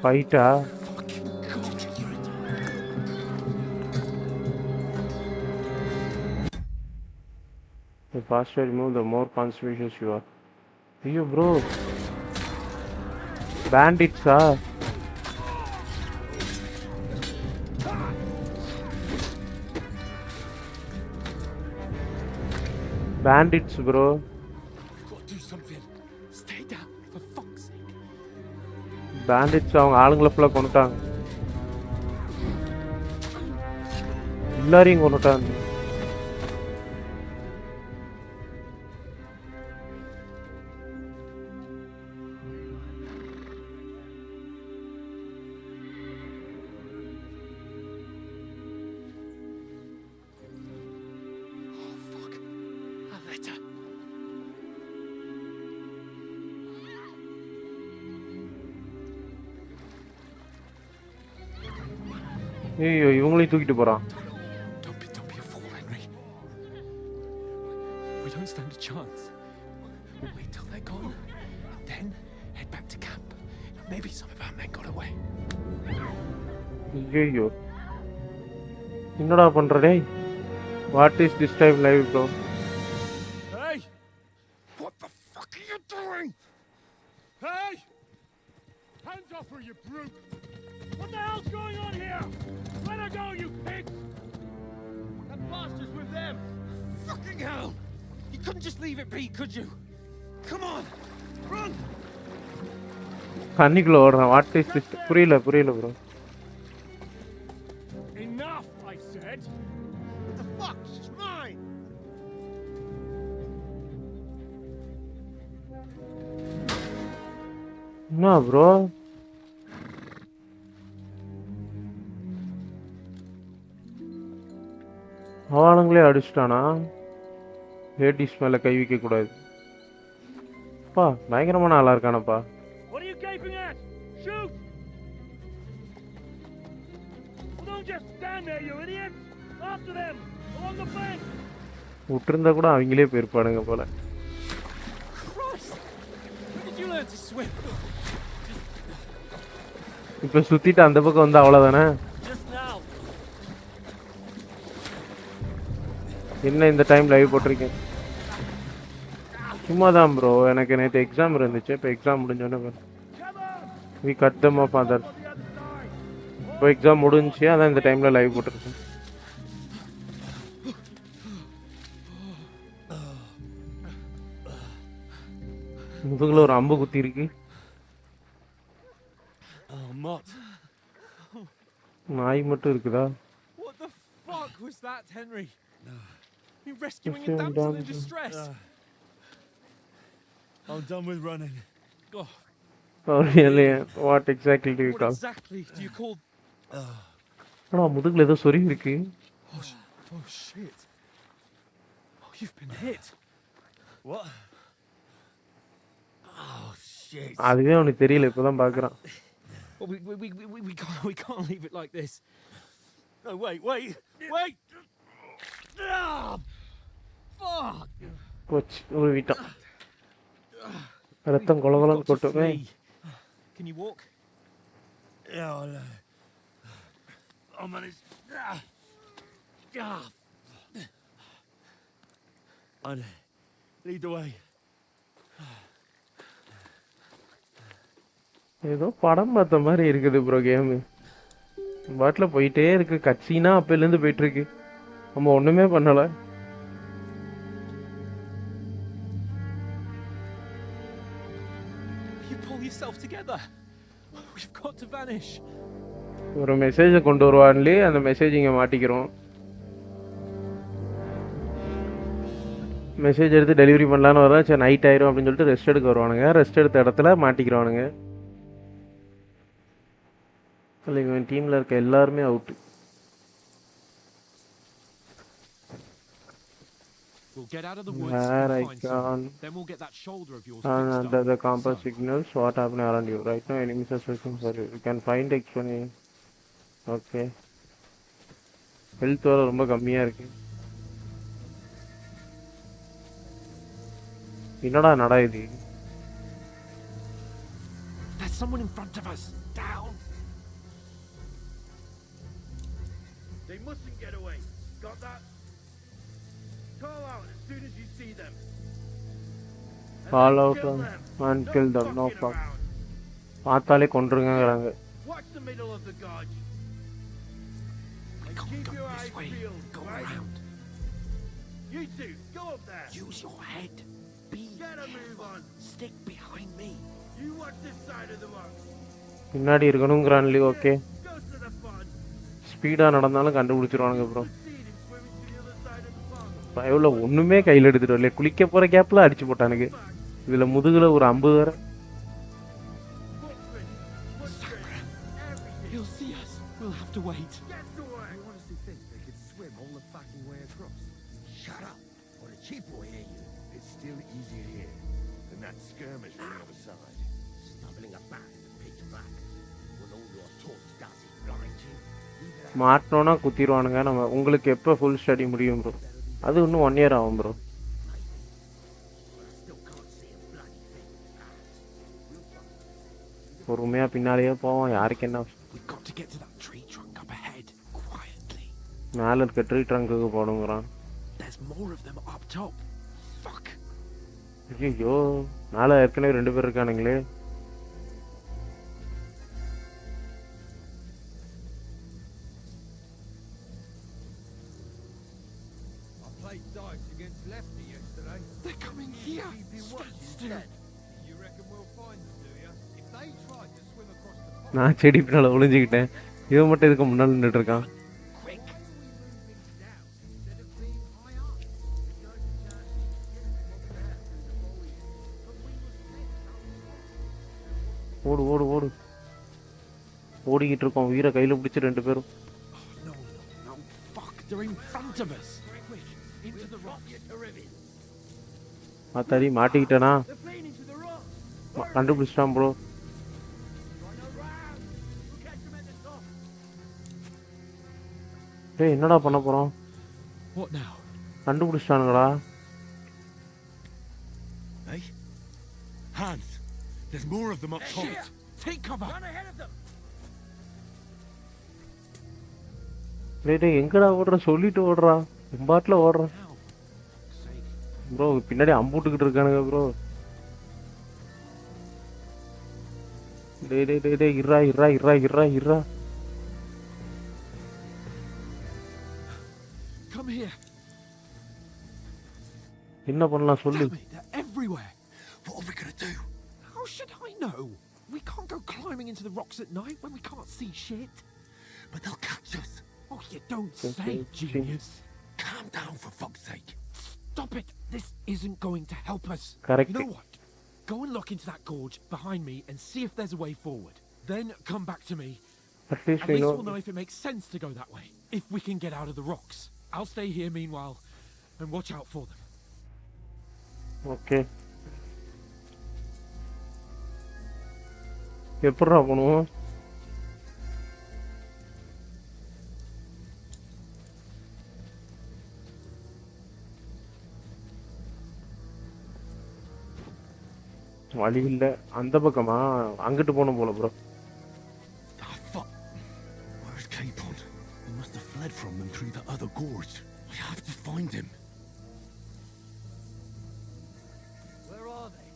A: ஃபைட்டா? The faster you move, the more conspicuous you are. Hey bro, bandits ah. Bandits bro.
C: Got to do something. Stay down for fuck's sake.
A: Bandits அவங்க ஆளுங்களை ஃபுல்லா கொன்னுட்டாங்க. எல்லாரையும் கொன்னுட்டாங்க. ஐயோ இவங்களையும் தூக்கிட்டு போறான்.
C: Don't be a fool, Henry. We don't stand a chance. We'll wait till they're gone, and then head back to camp. Maybe some of our men got away.
A: ஐயோ என்னடா பண்ற டேய்? What is this time live bro?
C: Hey! What the fuck are you doing? Hey! Hands off her, you brute! What the hell's going on here? Let her go, you pigs! That bastard's with them! Fucking hell! You couldn't just leave it be, could you? Come on! Run!
A: கண்ணிக்குள்ள ஓடுறான். What is this? புரியல bro.
C: Enough, I said! What the fuck? She's mine!
A: என்ன bro? அவனுங்களே அடிச்சிட்டானா? Ladies மேல கை வைக்க கூடாது. பா பயங்கரமான ஆளா இருக்கானப்பா.
C: What are you gaping at? Shoot! Well, don't just stand there, you idiots! After them! Along the bank!
A: விட்டுருந்தா கூட அவங்களே போயிருப்பானுங்க போல.
C: Christ! When did you learn to swim?
A: இப்ப சுத்திட்டு அந்த பக்கம் வந்து அவ்வளவுதானே? என்ன இந்த டைம் லைவ் போட்டிருக்கேன்? சும்மா தான் ப்ரோ. எனக்கு நேற்று எக்ஸாம் இருந்துச்சு. இப்போ எக்ஸாம் முடிஞ்சோன்னே we cut them off other. இப்போ எக்ஸாம் முடிஞ்சிச்சு, அதான் இந்த டைமில் லைவ் போட்டிருக்கேன். முதுகுல ஒரு அம்பு குத்தி இருக்கு. நாய் மட்டும் இருக்குதா?
E: What the fuck was that, Henry? You rescuing a damsel in distress?
D: I'm done with running.
A: Oh really? What exactly do you
E: What
A: call?
E: exactly do you call?
A: ஆனா முதுகுல ஏதோ சொறி இருக்கு.
E: Oh shit! Oh, you've been hit.
D: What? Oh shit!
A: அதுவே அவனுக்கு தெரியல, இப்பதான் பாக்குறான்.
E: Well, we can't leave it like this.
D: No, wait! Ah, fuck!
A: போச்சு, ஒரு விட்டான். ரத்தம் கொலகொலன்னு கொட்டுமே.
E: Can you walk?
D: Yeah, I'll manage. I'll lead the way.
A: ஏதோ படம் பார்த்த மாதிரி இருக்குது ப்ரோ கேம். பாட்டில் போயிட்டே இருக்கு. கட்சினா அப்பையிலேருந்து போயிட்டு இருக்கு. நம்ம ஒண்ணுமே பண்ணல.
E: vanish.
A: ஒரு மெசேஜ் கொண்டு வருவான்லி அந்த மெசேஜ் இங்க மாட்டிக்கிறோம். மெசேஜ் எடுத்து டெலிவரி பண்ணலான்னு வரா, சரி நைட் ஆயிரும் அப்படின்னு சொல்லிட்டு ரெஸ்ட் எடுக்க வருவானுங்க. ரெஸ்ட் எடுத்த இடத்துல மாட்டிக்கிறவானுங்க. இல்லை இவன் டீமில் இருக்க எல்லாருமே out.
E: We'll get out of the woods
A: Where I
E: and find someone.
A: can
E: Then we'll get that shoulder of yours
A: and
E: fixed
A: under
E: up.
A: the compass
E: So,
A: signals, what happened around you? Right now, enemies are searching for you. You can find explanation. Okay. Health வர ரொம்ப கம்மியாக இருக்கு. என்னடா நடா இது?
E: there's someone in front of us. Down.
K: They mustn't get away. Got that? Call out as soon as you see them.
A: Call out and kill them. No fuck. பார்த்தாலே கொன்றுங்கறாங்க.
K: Watch the middle of the gorge.
E: We can't go this way. Go around.
K: You two, go up there.
E: Use your head. Be
K: Get a move on.
E: Stick behind me.
K: You watch this side of the rocks.
A: பின்னாடி இருக்கணும்ங்கறான்லி. Okay.
K: Goes to the fun.
A: ஸ்பீடா நடந்தாலும் கண்டுபிடிச்சிருவானுங்க bro.
K: See him swimming to the other side of the pond.
A: பயவுல ஒண்ணுமே கையில எடுத்துட்டு வரல. குளிக்க போற கேப்ல அடிச்சு போட்டானுங்க. இதுல முதுகுல ஒரு 50 வர.
E: He'll see us. We'll have to wait.
K: Get to work.
L: You honestly think they could swim all the fucking way across?
K: Shut up, or the chief will hear you.
L: It's still easier here than that skirmish on the other side.
K: Stumbling about in the pitch black. When all your talk does is blind you.
A: மாட்டோம்னா குத்திடுவானுங்க. நம்ம உங்களுக்கு எப்போ full study முடியும் bro? அது இன்னும் 1 year ஆகும் bro. பொறுமையாக பின்னாலேயே போவோம். யாருக்கு என்ன?
E: We've got to get to that tree trunk up ahead quietly.
A: மேலே இருக்க tree ட்ரங்குக்கு போடுங்கிறான்.
E: There's more of them up top. Fuck.
A: ஐயோ மேலே ஏற்கனவே 2 பேர் இருக்கானுங்களே.
L: I played dice against Lefty yesterday.
E: They're coming here. Stand still.
L: You reckon we'll find them, do you? If they tried to swim across the pond,
A: நான் செடி பின்னால் ஒளிஞ்சிக்கிட்டேன். இவன் மட்டும் இதுக்கு முன்னால் நின்றுட்டு இருக்கான்.
E: Quick.
L: instead of being high up, there's no chance of getting them up there through the foliage. But we was meant to.
A: ஓடு ஓடு ஓடு. ஓடிக்கிட்டு இருக்கோம். வீரை கையில் பிடிச்சி 2 பேரும்.
E: No, no, fuck. They're in front of us. Quick. Into the rocks.
A: மாத்தாடி மாட்டிக்கிட்டேனா?
K: They're playing into the rocks.
A: கண்டுபிடிச்சிட்டான் bro.
K: Run around. We'll catch them at the top.
A: டேய் என்னடா பண்ண போகிறோம்?
E: What now?
A: கண்டுபிடிச்சிட்டானுங்கடா.
F: Hey? Hans! There's more of them up top.
E: Shit. Take cover.
K: Run ahead of them.
A: டேய் எங்கடா ஓடுற? சொல்லிட்டு ஓடுறா. பாட்டில் ஓடுறான்
E: Now. Fuck's sake.
A: ப்ரோ. பின்னாடி அம்புட்டுக்கிட்டு இருக்கானுங்க ப்ரோ. டேய் டேய் டேய் டேய் இர்ரா இர்ரா இர்ரா இர்ரா இர்ரா.
E: Come here.
A: என்ன பண்ணலாம் சொல்லு.
E: Damn it. They're everywhere.
F: What are we gonna do?
E: How should I know? We can't go climbing into the rocks at night when we can't see shit.
F: But they'll catch us.
E: Oh, you don't
A: Okay,
E: say, genius.
F: Calm down for fuck's sake.
E: Stop it. This isn't going to help us.
A: Correct.
E: You know what? Go and look into that gorge behind me and see if there's a way forward. Then come back to me.
A: At least
E: At
A: we
E: least
A: know.
E: we'll know if it makes sense to go that way. If we can get out of the rocks. I'll stay here meanwhile and watch out for them.
A: Okay. எப்படிடா போகணும்? வழி இல்லை. அந்த பக்கமா? அங்கிட்டு போகணும் போல bro.
F: Ah, fuck. Where's Capon? We must have fled from them through the other gorge. We have to find him.
K: Where are they?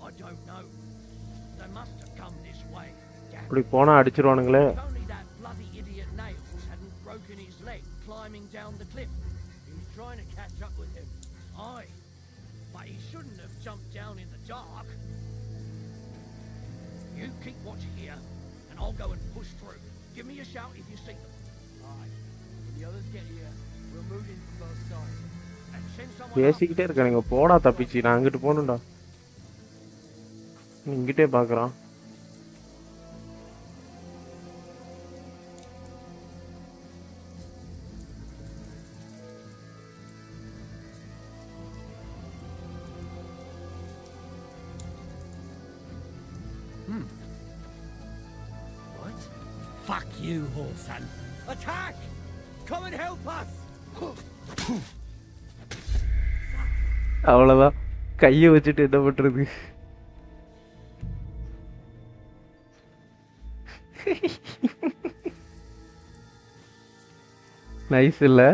K: I don't know. They must have come this way.
A: இப்படி போனால் அடிச்சிருவானுங்களே.
K: If only that bloody idiot Nails hadn't broken his leg climbing down the cliff. He was trying to catch up with him. Aye. But he shouldn't have jumped down in the dark. You keep watch here, and I'll go and push through. Give me a shout if you see them.
L: Aye. When the others get here, we'll move in from both sides.
K: And send someone
A: பேசிக்கிட்டே இருக்கானுங்க போடா தப்பிச்சு நான் அங்கிட்டு போகணும்டா இங்கிட்டே பார்க்குறான்
K: What? Fuck you, Horsan. Attack! Come and help us!
A: அவ்வளோதான் கையை வச்சுட்டு என்ன பண்ணுறது நைஸ் இல்லை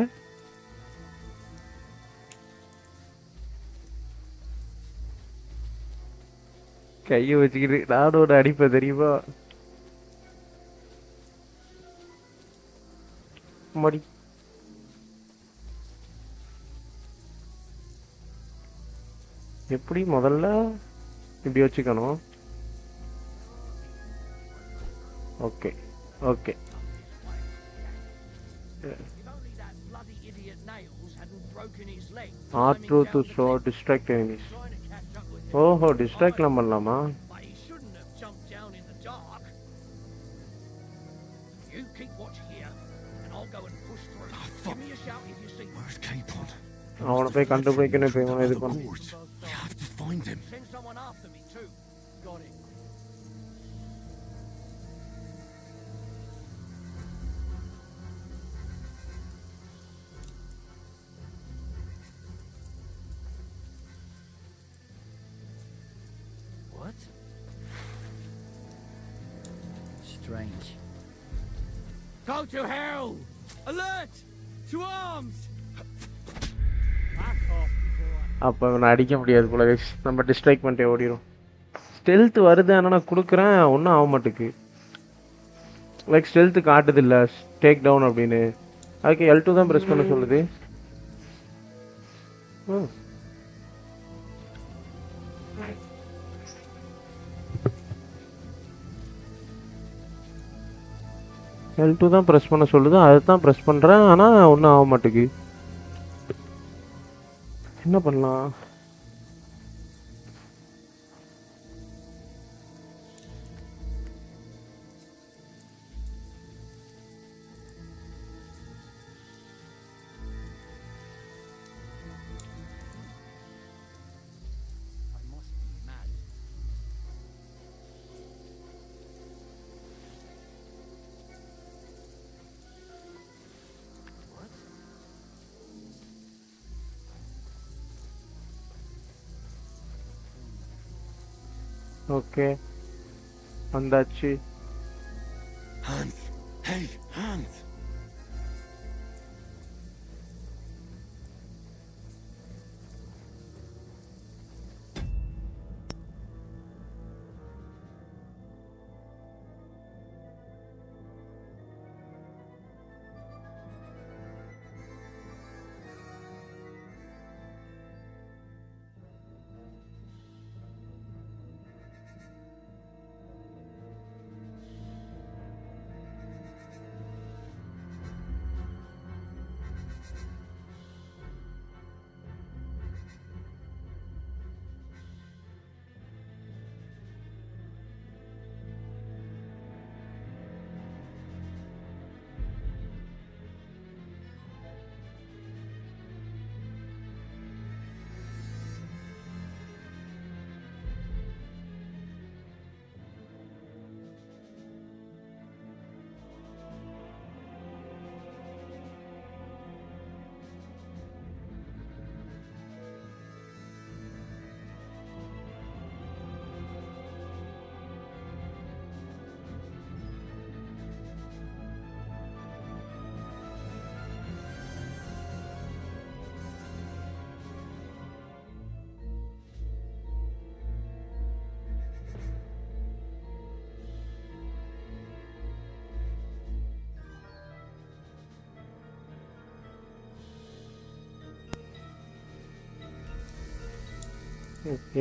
A: கையை வச்சுக்கிட்டு நானும் ஒரு அடிப்பேன் தெரியுமா மடி எப்படி முதல்ல இப்படி வச்சுக்கணும் okay okay R2 to show distract enemies ஓஹோ டிஸ்ட்ராக்ட்லாம் பண்ணலாமா
K: You keep watch here, and I'll go and push through. Give me a shout if you see.
F: Where's Capon?
A: அவனை போய் கண்டுபிடிக்கணும் இப்போ இவனை இது பண்ண
F: We have to find him.
K: Send someone after me too. Got it.
L: What? Strange.
K: Go to hell! Alert! To arms! Back off before I...
A: அப்போ இவனை அடிக்க முடியாது போல நம்ம டிஸ்ட்ராக்ட் பண்ணிட்டே ஓடிடும் ஸ்டெல்த் வருது ஆனால் நான் கொடுக்குறேன் ஒன்றும் ஆக மாட்டேக்கு லைக் ஸ்டெல்த்து காட்டுது இல்லை டேக் டவுன் அப்படின்னு அதுக்கு L2 தான் ப்ரெஸ் பண்ண சொல்லுது L2 தான் ப்ரெஸ் பண்ண சொல்லுது அதை தான் ப்ரெஸ் பண்ணுறேன் ஆனால் ஒன்றும் ஆக மாட்டேக்கு என்ன பண்ணலாம்
K: I must be mad. What?
A: Okay வந்தாச்சு
F: Hans! Hey, Hans!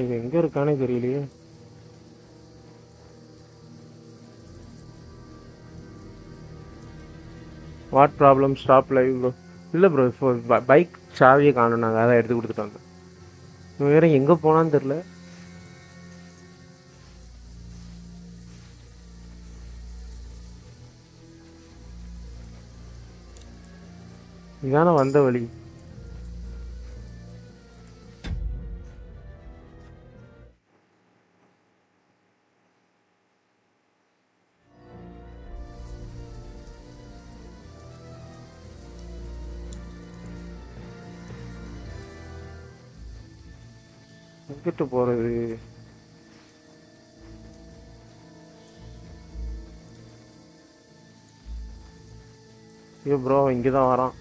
A: எங்கே இருக்கானே தெரியலையே what problem stop live bro. இல்லை ப்ரோ, இப்போ பைக் சாவியை காணும், நாங்கள் அதை எடுத்து கொடுத்துட்டு வந்தோம். இவன் வேற எங்கே போனான்னு தெரில. இதான வந்த வழி. எங்கிட்டு போறது? ஐயோ ப்ரோ, இங்கே தான் வரான்.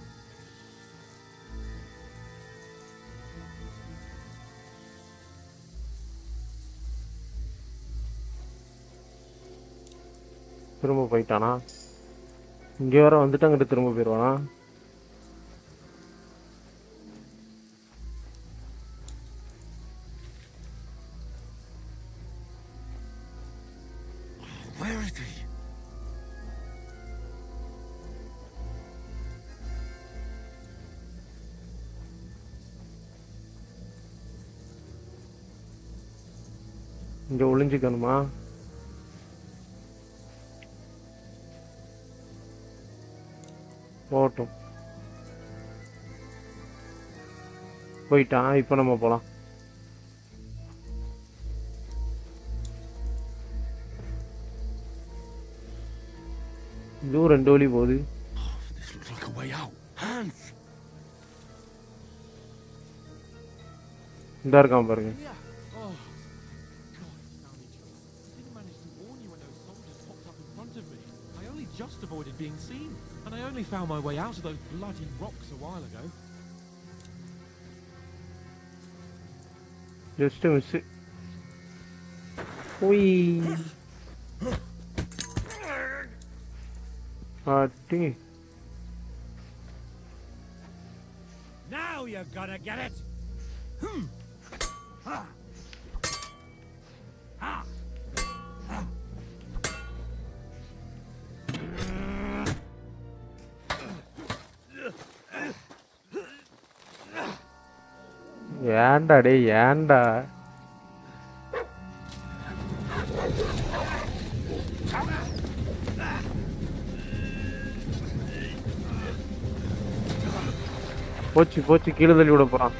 A: திரும்ப போயிட்டானா? இங்கே வர வந்துட்டு அங்கிட்டு திரும்ப போயிடுவானா?
I: Where is he?
A: இங்கே ஒளிஞ்சிக்கணுமா? போகட்டும். போயிட்டான். இப்போ நம்ம போகலாம். இதுவும் 2 வழி போகுது.
I: This looks like a way out. Hands!
A: இந்த இருக்கான் பாருங்க.
E: Yeah. Oh, God, found each other. Didn't manage to warn you when those soldiers popped up in front of me. I only just avoided being seen, and I only found my way out of those bloody rocks a while ago.
A: Just a miss. Oi.
I: Now you're gonna get it!
A: ஏன்டா டேய், ஏன்டா? போச்சு போச்சு, கீழே தள்ளி விட போறான்.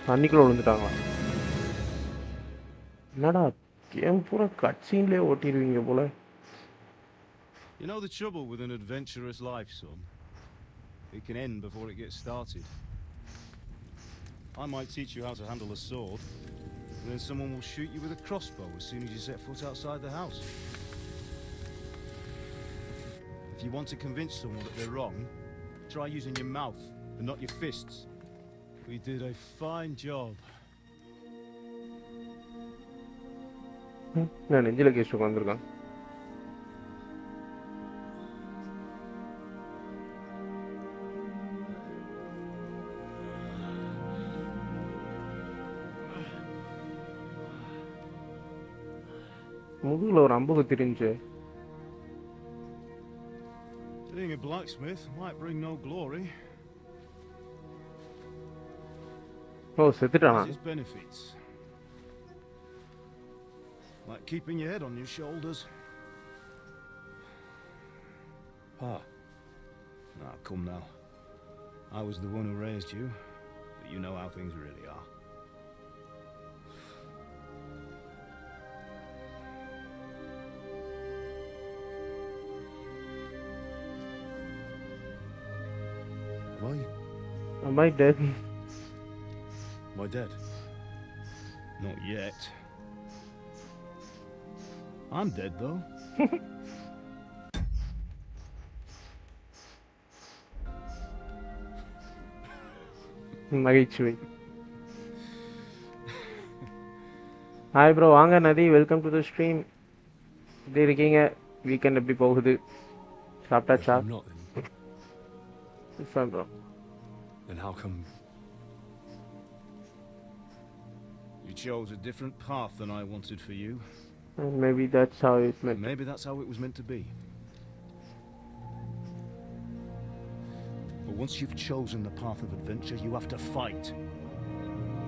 A: தண்ணிக்குள்ள விழுந்துட்டாங்களா? என்னடா கேம் பூரா கட்சீன்லயே ஓட்டிடுவீங்க போல.
D: You know the trouble with an adventurous life, son? It can end before it gets started. I might teach you how to handle a sword, and then someone will shoot you with a crossbow as soon as you set foot outside the house. If you want to convince someone that they're wrong, try using your mouth and not your fists. We did a fine job.
A: நான் நெஞ்சில case உட்காந்துருக்கான். முதுகுல ஒரு அம்பு குத்திருந்துச்சு.
D: Being a blacksmith might bring no glory.
A: ஓ, செத்துட்டானா?
D: Has its benefits. Like keeping your head on your shoulders. Ah. Now, come now. I was the one who raised you, but you know how things really are.
A: Am I dead?
D: Am I dead? Not yet. I'm dead though.
A: நகைச்சுவை. Hi bro, வாங்க நதி, welcome to the stream. எப்படி இருக்கீங்க? Weekend எப்படி போகுது? சாப்பிட்டாச்சா? Fine, bro.
H: Then how come
D: You chose a different path than I wanted for you.
A: And maybe that's how it meant.
D: Maybe that's how it was meant to be.
M: But once you've chosen the path of adventure, you have to fight.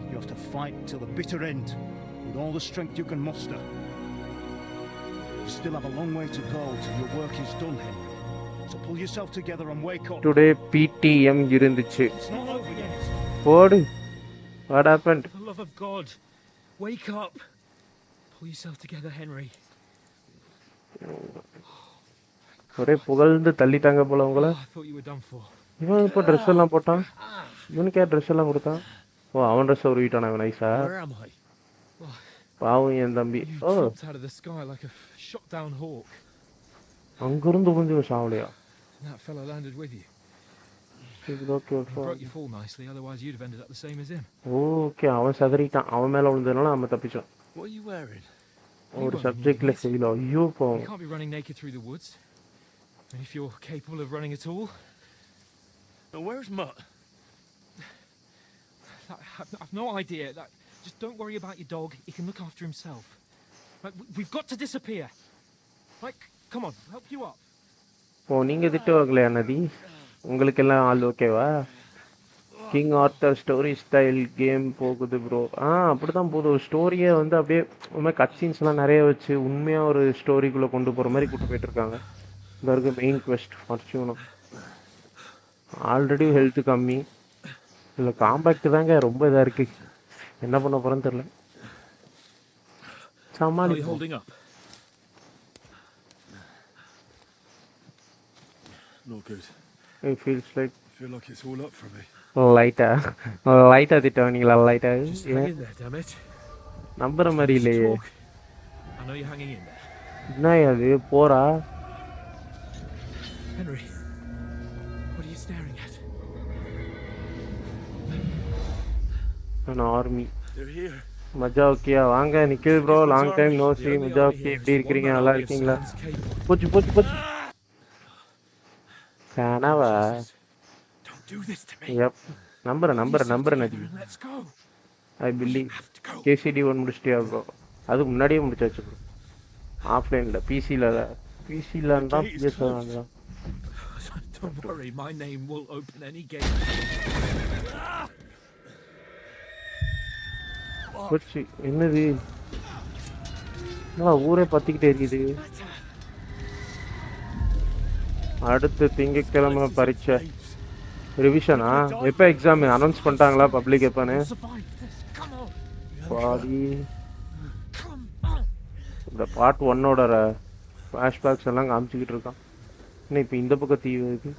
M: You have to fight till the bitter end, with all the strength you can muster. You still have a long way to go till your work is done, Henry. So pull yourself together and wake up.
A: Today PTM இருந்துச்சு.
M: It's not over yet.
A: What? What happened?
E: For the love of God, wake up. Pull yourself together, Henry.
A: ஒரே புகழ்ந்து தள்ளிட்டாங்க போல உங்களை.
E: I thought you were done for.
A: இவன் இப்போ dress எல்லாம் போட்டான். இவனுக்கே dress எல்லாம் கொடுத்தான். ஓ அவன் ட்ரெஸ் உருவிட்டானா இவன் நைஸா.
E: Where am I?
A: பாவம் என் தம்பி.
E: You dropped out of the sky like a shot down hawk.
A: அங்கிருந்து புரிஞ்சு சாவலையா?
E: That fellow landed with you.
A: Okay.
E: Broke your fall nicely, otherwise you'd have ended up the same as him.
A: Okay, அவன் சதறிட்டான். அவன் மேல விழுந்ததனால நம்ம தப்பிச்சோம்.
E: What are you wearing?
A: ஒரு சப்ஜெக்ட்ல fail ஐயோ போ.
E: You can't be running naked through the woods. And if you're capable of running at all.
D: Now where's Mutt?
E: I've no idea. Just don't worry about your dog. He can look after himself. Like, we've got to disappear. Like, come on, help you up.
A: ஓ நீங்க திட்டு வாங்கலையா நதி? உங்களுக்கு எல்லாம் all ஓகேவா? King author story style game போகுது bro. அப்படிதான் போகுது. ஒரு ஸ்டோரியை வந்து அப்படியே கட் சீன்ஸ்லாம் நிறைய வச்சு உண்மையாக ஒரு ஸ்டோரிக்குள்ளே கொண்டு போகிற மாதிரி கூட்டு போயிட்டு இருக்காங்க. இந்த இருக்க மெயின் குவெஸ்ட் ஃபர்ஸ்ட்யூனும் ஆல்ரெடி ஹெல்த்து கம்மி. இல்லை காம்பேக்ட் தாங்க ரொம்ப இதாக இருக்குது. என்ன பண்ண போகிறேன்னு தெரில. சமாளி.
F: Not good.
A: It feels like.
F: I feel like it's all up for me.
A: லைட்டா திட்டவனீங்களா? லைட்டா நம்புற மாதிரி இல்லையே. என்ன அது போறா?
E: Henry, what are you staring at?
A: An army.
F: They're here.
A: மஜா ஓகேயா? வாங்க நிக்கிது ப்ரோ. லாங் டைம் நோ சீ. மஜா ஓகே. எப்படி இருக்கீங்க? நல்லா இருக்கீங்களா? போச்சு. கனவா? யப். நம்புறேன் நதி. I believe. KCD 1 முடிச்சிட்டியா ப்ரோ? அது முன்னாடியே முடிச்சாச்சு ப்ரோ. ஆஃப்லைன்ல பிசில தான் PS வாங்குறேன்.
E: Don't worry, my name will open any gate.
A: போச்சு. என்னது? ஊரே பத்திக்கிட்டே இருக்குது. அடுத்து திங்கட்கிழமை பரீட்சை. ரிவிஷனா? எப்போ எக்ஸாம் அனௌன்ஸ் பண்ணிட்டாங்களா பப்ளிக் எப்போன்னு? பாதி இந்த பார்ட் 1ஓட ஃப்ளாஷ்பேக்ஸ் எல்லாம் காமிச்சிக்கிட்டு இருக்கான். இன்னும் இப்போ இந்த பக்கம் தீ வருது.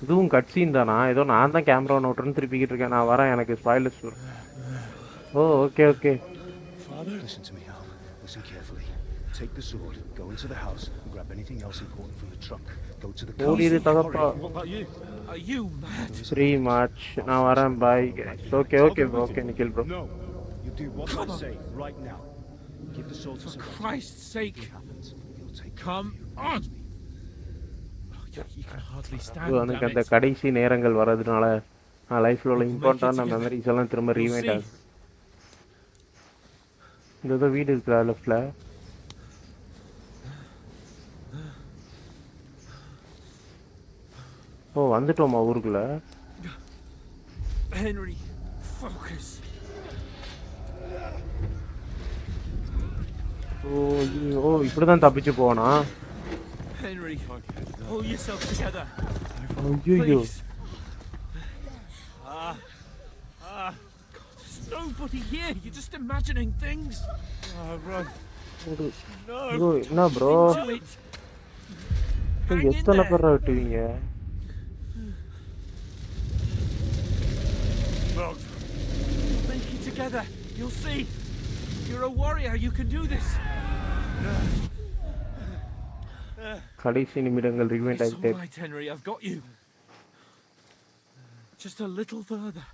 A: இதுவும் கட் சீன் தானா? ஏதோ நான் தான் கேமரா நோட்டுன்னு திருப்பிக்கிட்டு இருக்கேன். நான் வரேன், எனக்கு ஸ்பாயிலர்ஸ் வரும். ஓ okay.
M: Listen to me now. Listen carefully. Take the sword, go into the house, and grab anything else important from the trunk. Go to the car.
E: What about you? Are you mad?
A: 3 March. நான் வரேன். Bye. Okay, Nikhil bro.
M: No. You do what I say right now. Give the sword to
E: For Christ's sake. Come on. You can hardly stand.
A: எனக்கு அந்த கடைசி நேரங்கள் வரதுனால நான் லைஃப்ல உள்ள இம்பார்ட்டன்டான மெமரிஸ் எல்லாம் திரும்ப ரீவைண்ட் ஆகுது. இந்த வீடு இருக்குடா லெஃப்ட்ல. ஓ வந்துட்டோமா ஊருக்குள்ள?
E: Henry, focus.
A: ஓ இப்படிதான் தப்பிச்சு போனா?
E: Henry, pull yourself together.
A: ஐயோ.
E: There's nobody here. You're just imagining things.
F: Run.
A: No. என்ன bro? எத்தனை பேரை விட்டுவீங்க?
E: Link it together. You'll see. You're a warrior. You can do this.
A: கடைசி நிமிடங்கள் ரிவைண்ட் ஆயிட்டே.
E: Right, Henry, I've got you. Just a little further.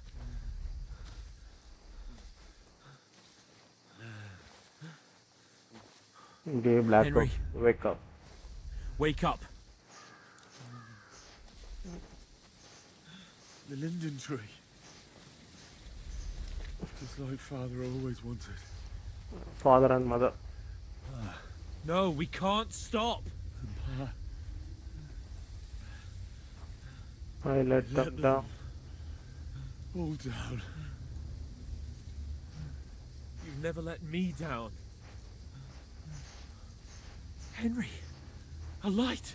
A: Okay, Black
E: Henry,
A: wake up.
E: Wake up.
F: The linden tree. Just like Father always wanted.
A: Father and Mother.
E: No, we can't stop.
A: I let them down.
C: All down.
E: You've never let me down. Henry, a light.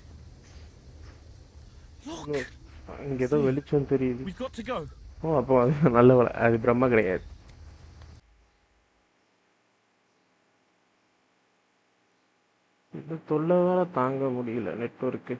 E: Look.
A: இங்க ஏதோ வெளிச்சம் தெரியுது.
E: We've got to go.
A: ஓ அப்போ அது நல்ல அது பிரம்ம கிடையாது. இது தொல்லை வேற தாங்க முடியல நெட்வொர்க்கு.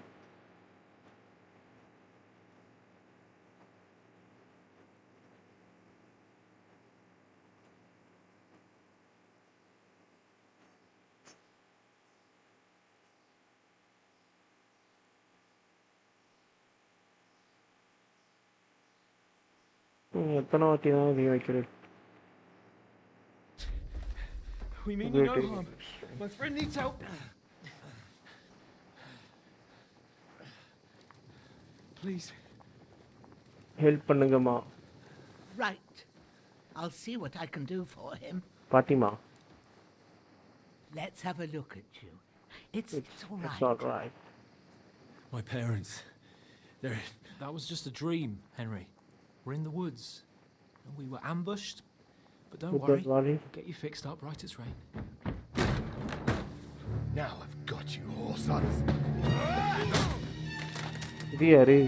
A: எத்தனை வாட்டி தான் இது வைக்கிறது?
E: We mean you no harm. My friend needs help. Please.
A: Help பண்ணுங்கம்மா.
K: Right. I'll see what I can do for him.
A: பாட்டிமா.
K: Let's have a look at you. It's all right.
A: It's all right.
E: My parents. That was just a dream, Henry. We're in the woods. And we were ambushed. But don't worry. We'll get you fixed up right as rain.
C: Now I've got you all, sons.
A: இது யாரு?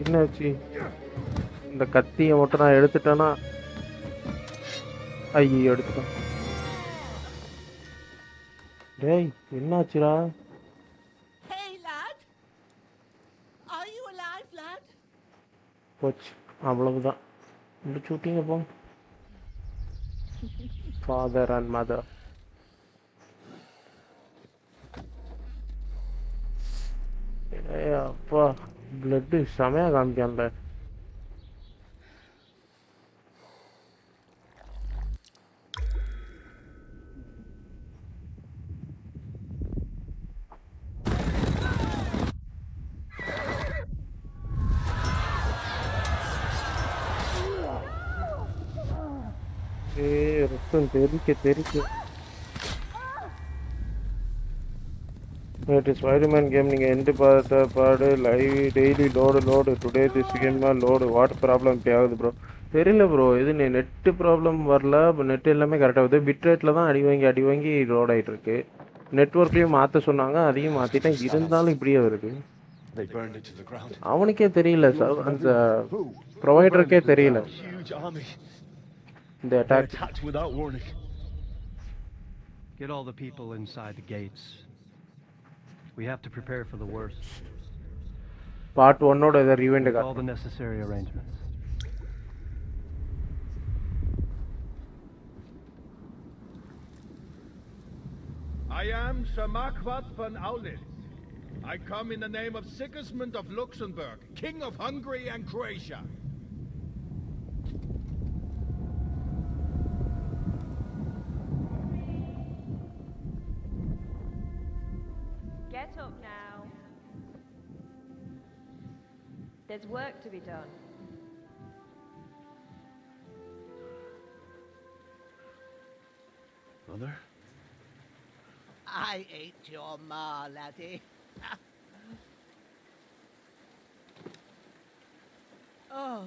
A: என்னாச்சு? இந்த கத்தியை மட்டும் நான் எடுத்துட்டேன்னா ஐயோ எடுத்துட்டேன். டேய் என்னாச்சுடா?
K: Hey lad. Are you alive, lad?
A: போச்சு அவ்வளவுதான். முடிச்சு விட்டீங்க போ. Father and mother. அப்பா பிளட்டு செமையா காமிக்கான்ல. ரத்தம் தெரிக்க It is Spider-Man game. நீங்க எந்த பாடு live daily load today this game load what problem ஆகுது ப்ரோ? தெரியல ப்ரோ. இது நெட் ப்ராப்ளம் வரல. நெட் எல்லாமே கரெக்டாக வருது. பிட் ரேட்டில் தான் அடி வாங்கி லோட் ஆகிட்டு இருக்கு. நெட்ஒர்க்லேயும் மாற்ற சொன்னாங்க, அதையும் மாற்றிட்டேன். இருந்தாலும் இப்படியே வருது. அவனுக்கே தெரியல சார், அந்த ப்ரொவைடருக்கே தெரியல இந்த attack.
N: Get all the people inside the gates. We have to prepare for the worst.
A: Part 1 ஓட இத rewind
N: all the necessary arrangements.
L: I am Sir Marquardt von Aulitz. I come in the name of Sigismund of Luxembourg, King of Hungary and Croatia.
O: Get up now. There's work to be done.
H: Mother?
K: I ain't your ma, laddie. Oh,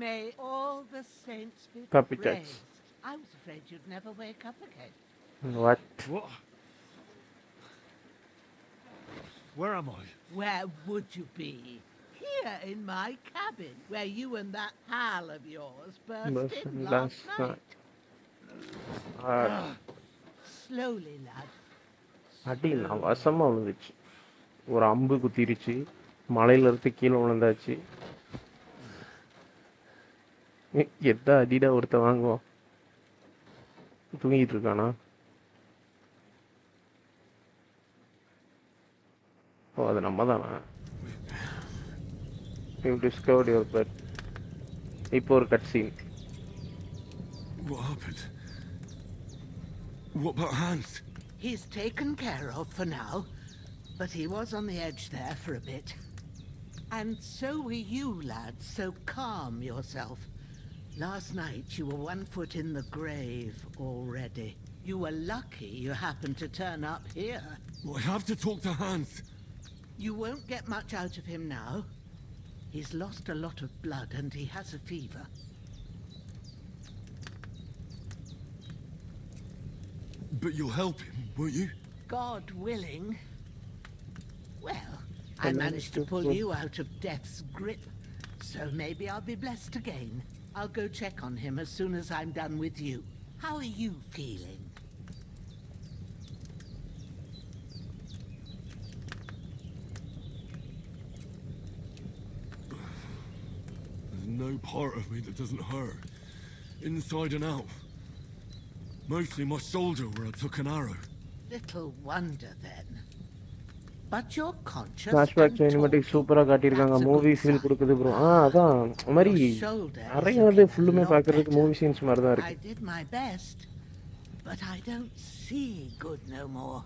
K: may all the saints be praised. I was afraid you'd never wake up again.
A: What?
C: Where am I?
K: Where would you be? Here in my cabin, where you and that pal of yours burst in last night. Slowly, lad.
A: அடி நான் வசமாக விழுந்துச்சு. ஒரு அம்பு குத்திருச்சு. மலையில இருந்து கீழே விழுந்தாச்சு. எந்த அடிடா ஒருத்த வாங்குவோம். தூங்கிட்டு இருக்கானா? ஓ அது நம்ம தானா? You discovered your bed. இப்போ ஒரு cut scene.
F: What happened? What about Hans?
K: He's taken care of for now, but he was on the edge there for a bit. And so were you, lad, so calm yourself. Last night you were 1 foot in the grave already. You were lucky you happened to turn up here.
F: Well, I have to talk to Hans.
K: You won't get much out of him now. He's lost a lot of blood and he has a fever.
F: But you'll help him, won't you?
K: God willing. Well, I managed to pull you out of death's grip, so maybe I'll be blessed again. I'll go check on him as soon as I'm done with you. How are you feeling?
F: There's no part of me that doesn't hurt. Inside and out. Mostly my shoulder where I took an arrow.
K: Little wonder then. But you're conscious.
A: Flashback cinematic சூப்பரா காட்டிருக்காங்க. Movie feel கொடுக்குது bro. அதான் மாதிரி நிறைய வந்து ஃபுல்லுமே பார்க்கிறதுக்கு movie scenes மாதிரி தான் இருக்கு.
K: I did my best, but I don't see good no more,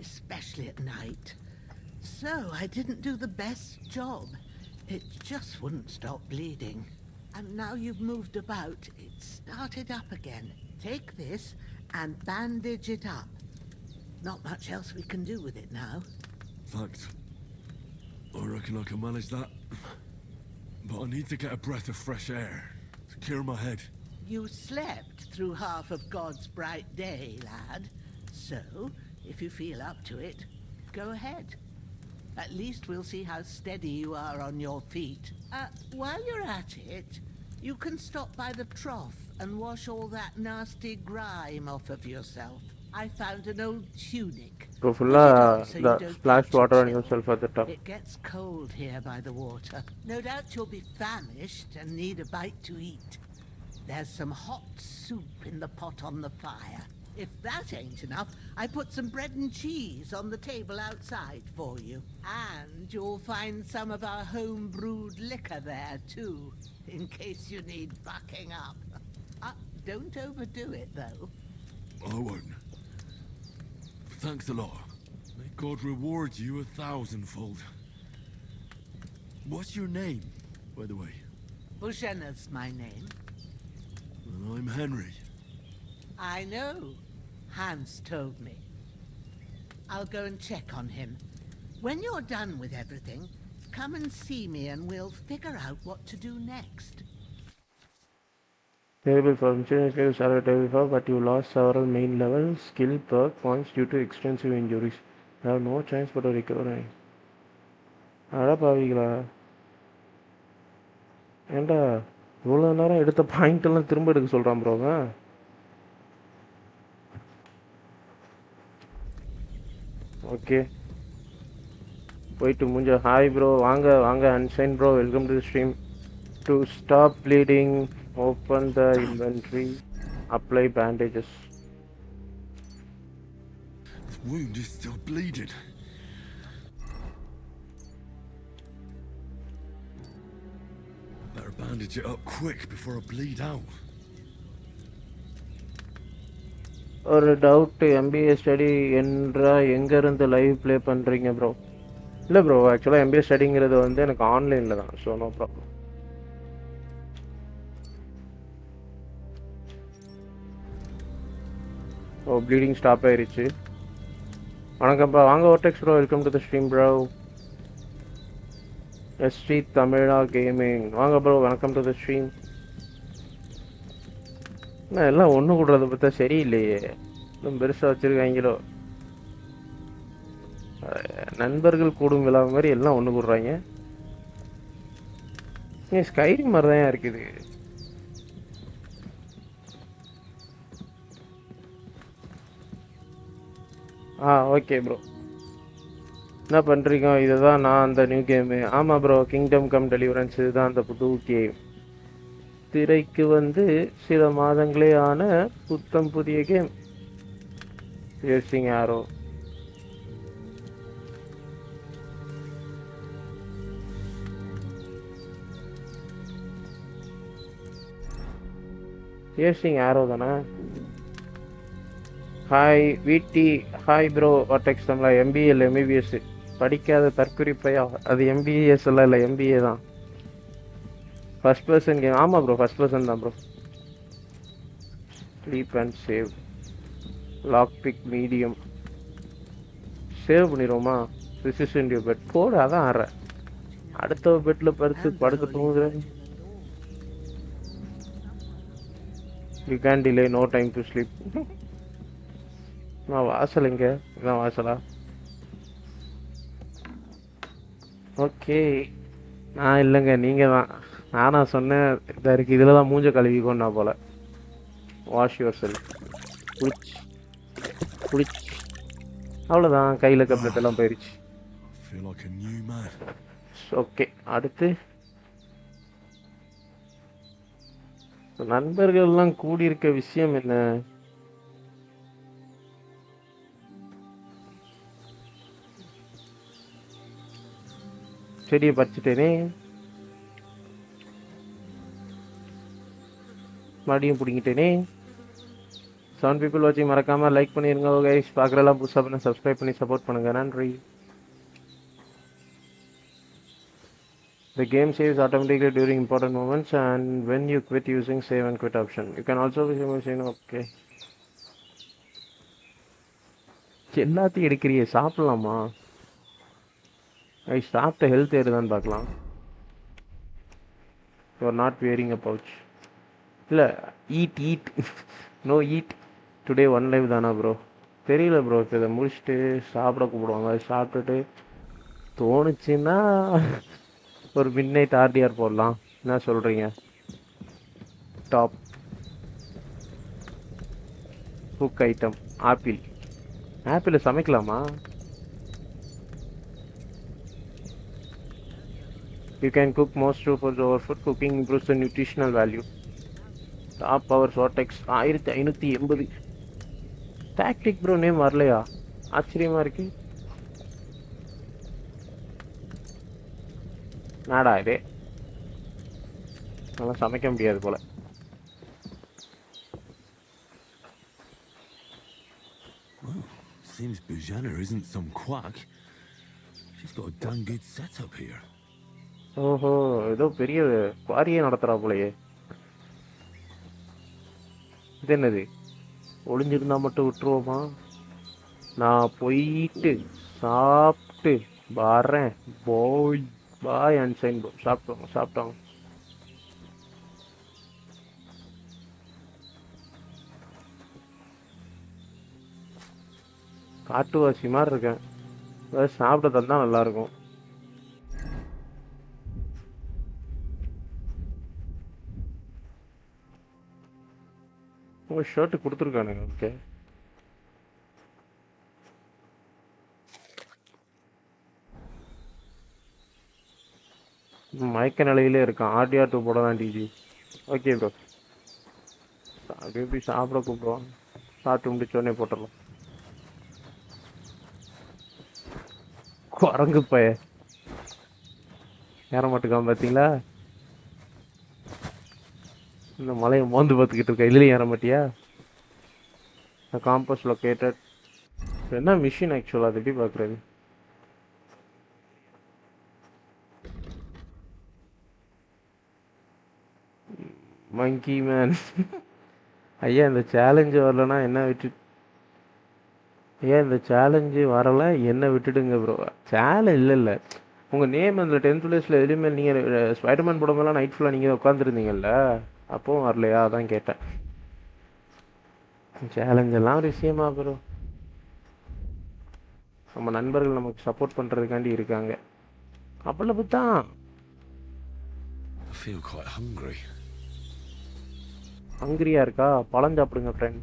K: especially at night. So I didn't do the best job. It just wouldn't stop bleeding. And now you've moved about, it started up again. Take this and bandage it up. Not much else we can do with it now.
F: Thanks. I reckon I can manage that. But I need to get a breath of fresh air to clear my head.
K: You slept through half of God's bright day, lad. So, if you feel up to it, go ahead. At least we'll see how steady you are on your feet. While you're at it, you can stop by the trough and wash all that nasty grime off of yourself. I found an old tunic.
A: Go full splash water on yourself at the top.
K: It gets cold here by the water. No doubt you'll be famished and need a bite to eat. There's some hot soup in the pot on the fire. If that ain't enough, I put some bread and cheese on the table outside for you. And you'll find some of our home-brewed liquor there too, in case you need bucking up. Don't overdo it though.
F: I won't. Thanks a lot. May God reward you 1,000-fold. What's your name, by the way?
K: Bushena's my name.
F: And I'm Henry.
K: I know. Hans told me. I'll go and check on him. When you're done with everything, come and see me and we'll figure out what to do next.
A: Terrible for insurance you started before, but you lost several main level skill perk points due to extensive injuries. You have no chance but to recover. அட பாவிங்களா, ஏண்டா இவ்வளோ நேரம் எடுத்த point எல்லாம் திரும்ப எடுக்க சொல்கிறான் ப்ரோங்க. ஓகே போயிட்டு முடிஞ்ச. ஹாய் ப்ரோ, வாங்க வாங்க அன்சைன் bro, welcome to the stream. To stop bleeding, open the inventory, apply bandages.
F: This wound is still bleeding. Better bandage it up quick before I bleed out.
A: ஒரு டவுட், எம்பிஏ ஸ்டடி என்றா எங்கேருந்து live play பண்ணுறீங்க bro? இல்லை bro, ஆக்சுவலாக MBA ஸ்டடிங்கிறது வந்து எனக்கு ஆன்லைனில் தான், ஸோ நோ ப்ராப்ளம். ஓ, ப்ளீடிங் ஸ்டாப் ஆயிடுச்சு. வணக்கம்ப்பா, வாங்க ஓர்டெக்ஸ் bro, welcome to the stream bro. எஸ்டி தமிழா கேமிங், வாங்க bro, welcome to the stream. எல்லாம் ஒன்று கூடுறத பார்த்தா சரியில்லையே, இன்னும் பெருசாக வச்சுருக்காங்களோ. நண்பர்கள் கூடும் விழா மாதிரி எல்லாம் ஒன்று கூடுறாங்க. ஸ்கைரிங் மாதிரி தான் இருக்குது. ஓகே ப்ரோ, என்ன பண்ணுறீங்க? இதுதான் நான் அந்த நியூ கேமு. ஆமாம் ப்ரோ, கிங்டம் கம் டெலிவரன்ஸ் இதுதான் அந்த புது கேம். திரைக்கு வந்து சில மாதங்களே ஆன புத்தம் புதிய கேம். சேசிங் ஆரோ. சேசிங் ஆரோ தானே? ஹாய் விடி, ஹாய் ப்ரோ. வாட்டெக்ஸ் தமிழா, எம்பிஏ இல்லை எம்பிபிஎஸ். படிக்காத தற்குறிப்பையா? அது எம்பிஎஸ் எல்லாம் இல்லை, எம்பிஏ தான். First person game. ஆமாம் ப்ரோ, ஃபர்ஸ்ட் பர்சன் தான் bro. Sleep and save. Lockpick medium. Save பண்ணிடுவோமா? This is in your bed. போடு, அதான் ஆடுறேன். அடுத்த பெட்ல படுக்க தூங்குறேன். You can't delay, no time to sleep. நான் வாசல் எங்க? இதான் வாசலா? ஓகே. நான் இல்லைங்க, நீங்க தான். நானா சொன்னேன் இதாக இருக்கு, இதில் தான் மூஞ்ச கழுவிக்கோன்னா போல. Wash your self. குளிச் அவ்வளோதான், கையில் கப்லெட் எல்லாம் போயிடுச்சு. ஓகே, அடுத்து நண்பர்கள்லாம் கூடியிருக்க விஷயம் என்ன? செடியை பறிச்சுட்டேனே, மறுபடியும் பிடிங்கிட்டேனே. 7 people வாட்சிங், மறக்காம லைக் பண்ணிருங்க கைஸ். பார்க்குறலாம் புதுசாக பண்ண சப்ஸ்கிரைப் பண்ணி சப்போர்ட் பண்ணுங்க. நன்றி. The game saves automatically during important moments and when you quit using save and quit option. You can also be using okay. எல்லாத்தையும் எடுக்கிறியே, சாப்பிடலாமா? ஐ சாப்பிட்ட ஹெல்த் ஏறுதான்னு பார்க்கலாம். You are not wearing a pouch. இல்லை, eat no eat today one life தானா bro? தெரியல bro. இப்போ இதை முடிச்சுட்டு சாப்பிட கூப்பிடுவாங்க. சாப்பிட்டுட்டு தோணுச்சுன்னா ஒரு மிட் நைட் ஆர்டிஆர் போடலாம். என்ன சொல்கிறீங்க? டாப் குக் ஐட்டம் ஆப்பிள் சமைக்கலாமா? You can cook most foods over food. Cooking improves the nutritional value. Top power vortex 1580. Tactic bro name வரலையா? ஆச்சரியமா இருக்கு. நாடா இது, நல்லா சமைக்க முடியாது போல.
F: Seems Bujana isn't some quack. She's got a damn good setup here.
A: ஓஹோ, ஏதோ பெரிய குவாரியே நடத்துறா போலயே. இது என்னது? ஒளிஞ்சிருந்தா மட்டும் விட்டுருவோமா? நான் போயிட்டு சாப்பிட்டு வரேன். பாய் அண்ட் சைன் ப்ரோ. சாப்பிட்டோம். காட்டுவாசி மாதிரி இருக்கேன். ஏதாவது சாப்பிட தந்தா நல்லா இருக்கும். உங்க ஷர்ட் கொடுத்துருக்கானுங்க. ஓகே, மயக்க நிலையிலே இருக்கான். ஆர்டிஆர் 2 போடலாம் டிஜி. ஓகே ப்ரோ, அப்படி எப்படி சாப்பிட கூப்பிடுவான்? சாப்பிட்டு முடிச்சோடனே போட்டுடலாம். குரங்கு பய ஏற மாட்டுக்கான் பார்த்தீங்களா? இந்த மலையை மோந்து பார்த்துக்கிட்டு இருக்க. இதுலேயும் ஏற மாட்டியா? Compass located. என்ன மிஷின் ஆக்சுவலாக அது எப்படி பார்க்குறது? மங்கி மேன். ஐயா இந்த சேலஞ்சு வரலன்னா என்ன என்ன விட்டுடுங்க ப்ரோ. சேலஞ்ச் இல்லை உங்கள் நேம் அந்த 10th பிளேஸில் எதுலேயுமே நீங்கள் ஸ்பைடர்மேன் போடும்போதெல்லாம் நைட் ஃபுல்லாக நீங்கள் உட்காந்துருந்தீங்கல்ல, அப்போவும் வரலையா? அதான் கேட்டேன். சேலஞ்செல்லாம் ஒரு விஷயமா ப்ரோ? நம்ம நண்பர்கள் நமக்கு சப்போர்ட் பண்ணுறதுக்காண்டி இருக்காங்க. அவ்வளவு தான். ஹங்கரியா இருக்கா? பழம் சாப்பிடுங்க friend.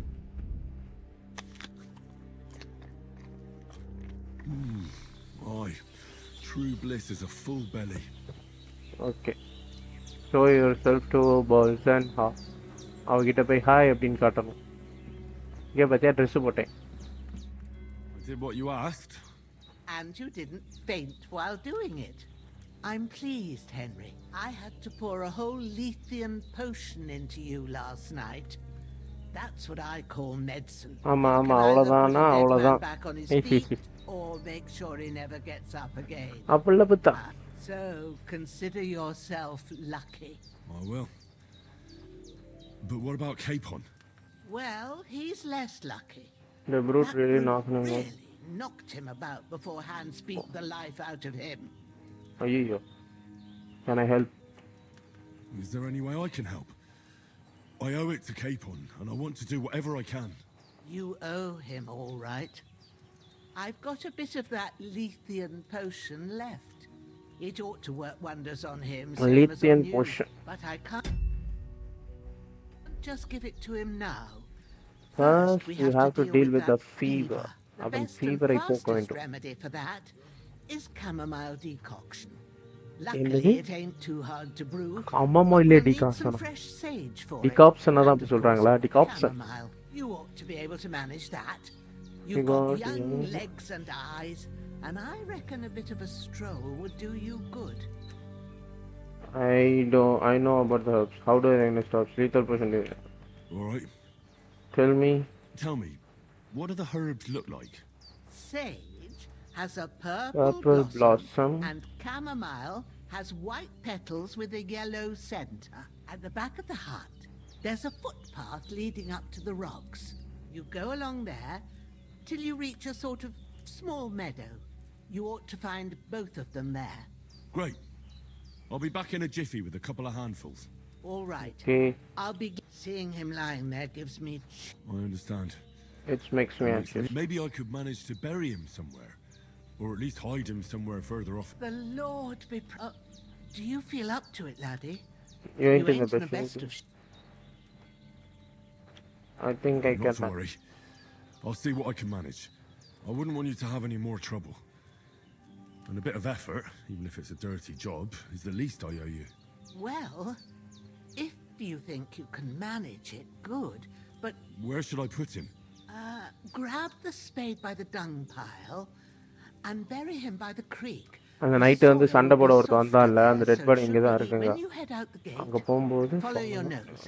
F: True bliss is a full belly.
A: Okay. Show yourself to balls and ha. அவகிட்ட போய் ஹாய் அப்படின்னு காட்டணும். இங்கே பார்த்தியா ட்ரெஸ் போட்டேன்.
F: I did what you asked.
K: And you didn't faint while doing it. I'm pleased, Henry. I had to pour a whole Lethean potion into you last night. That's what I call medicine.
A: ஆமா அவ்வளவுதானா? அவ்வளவுதான்.
K: Back on his feet, or make sure he never gets up again.
A: அப்பல்ல புத்தா.
K: So consider yourself lucky.
F: I will. But what about Capon?
K: Well, he's less lucky.
A: The brute
K: That
A: really
K: brute
A: knocked him out.
K: really knocked him about before Hans beat the life out of him.
A: Ayyo. Can I help?
F: Is there any way I can help? I owe it to Capon, and I want to do whatever I can.
K: You owe him, all right. I've got a bit of that Lethean potion left. It ought to work wonders on him, same as
A: Lethean
K: on you,
A: potion.
K: but I can't just give it to him now.
A: First, we have to deal with the
K: that
A: fever.
K: The
A: Abang
K: best
A: fever
K: and
A: I poke
K: fastest
A: into.
K: remedy for that is chamomile decoction.
A: என்னது?
K: Luckily, it ain't too hard to brew.
A: Chamomile
K: We'll need
A: decoction.
K: some fresh sage for
A: Decoption
K: it.
A: தான்
K: And
A: அப்படி
K: of
A: சொல்றாங்களா?
K: course,
A: Decoption.
K: chamomile. You ought to be able to manage that.
A: You
K: You've got
A: got
K: young
A: young-
K: legs and eyes, and I reckon a bit of a stroll would do you good.
A: I know about the herbs. How do I recognize herbs? Lethal potion.
F: All right.
A: Tell me.
F: Tell me, what do the herbs look like?
K: Sage has a purple
A: Purple blossom.
K: and chamomile has white petals with a yellow center. At the back of the hut, there's a footpath leading up to the rocks. You go along there till you reach a sort of small meadow. You ought to find both of them there.
F: Great. I'll be back in a jiffy with a couple of handfuls.
K: All right.
A: Okay.
K: I'll be seeing him lying there gives me.
F: I understand.
A: It makes me anxious.
F: Maybe I could manage to bury him somewhere. Or at least hide him somewhere further off.
K: The Lord be. Do you feel up to it, laddie?
A: You ain't in the
K: the
A: best
K: best
A: mood.
K: of.
A: I think I
F: Not to
A: can.
F: worry. I'll see what I can manage. I wouldn't want you to have any more trouble. And a bit of effort, even if it's a dirty job, is the least I owe you.
K: Well, if you think you can manage it, good. But
F: Where should I put him?
K: grab the spade by the dung pile and bury him by the creek.
A: அந்த night வந்து சண்டை போட ஒருத்தன் வந்தான்ல அந்த dead body இங்கே தான் இருக்குங்க
K: When you head out the gate,
A: அங்கே போகும்போது
K: follow your nose.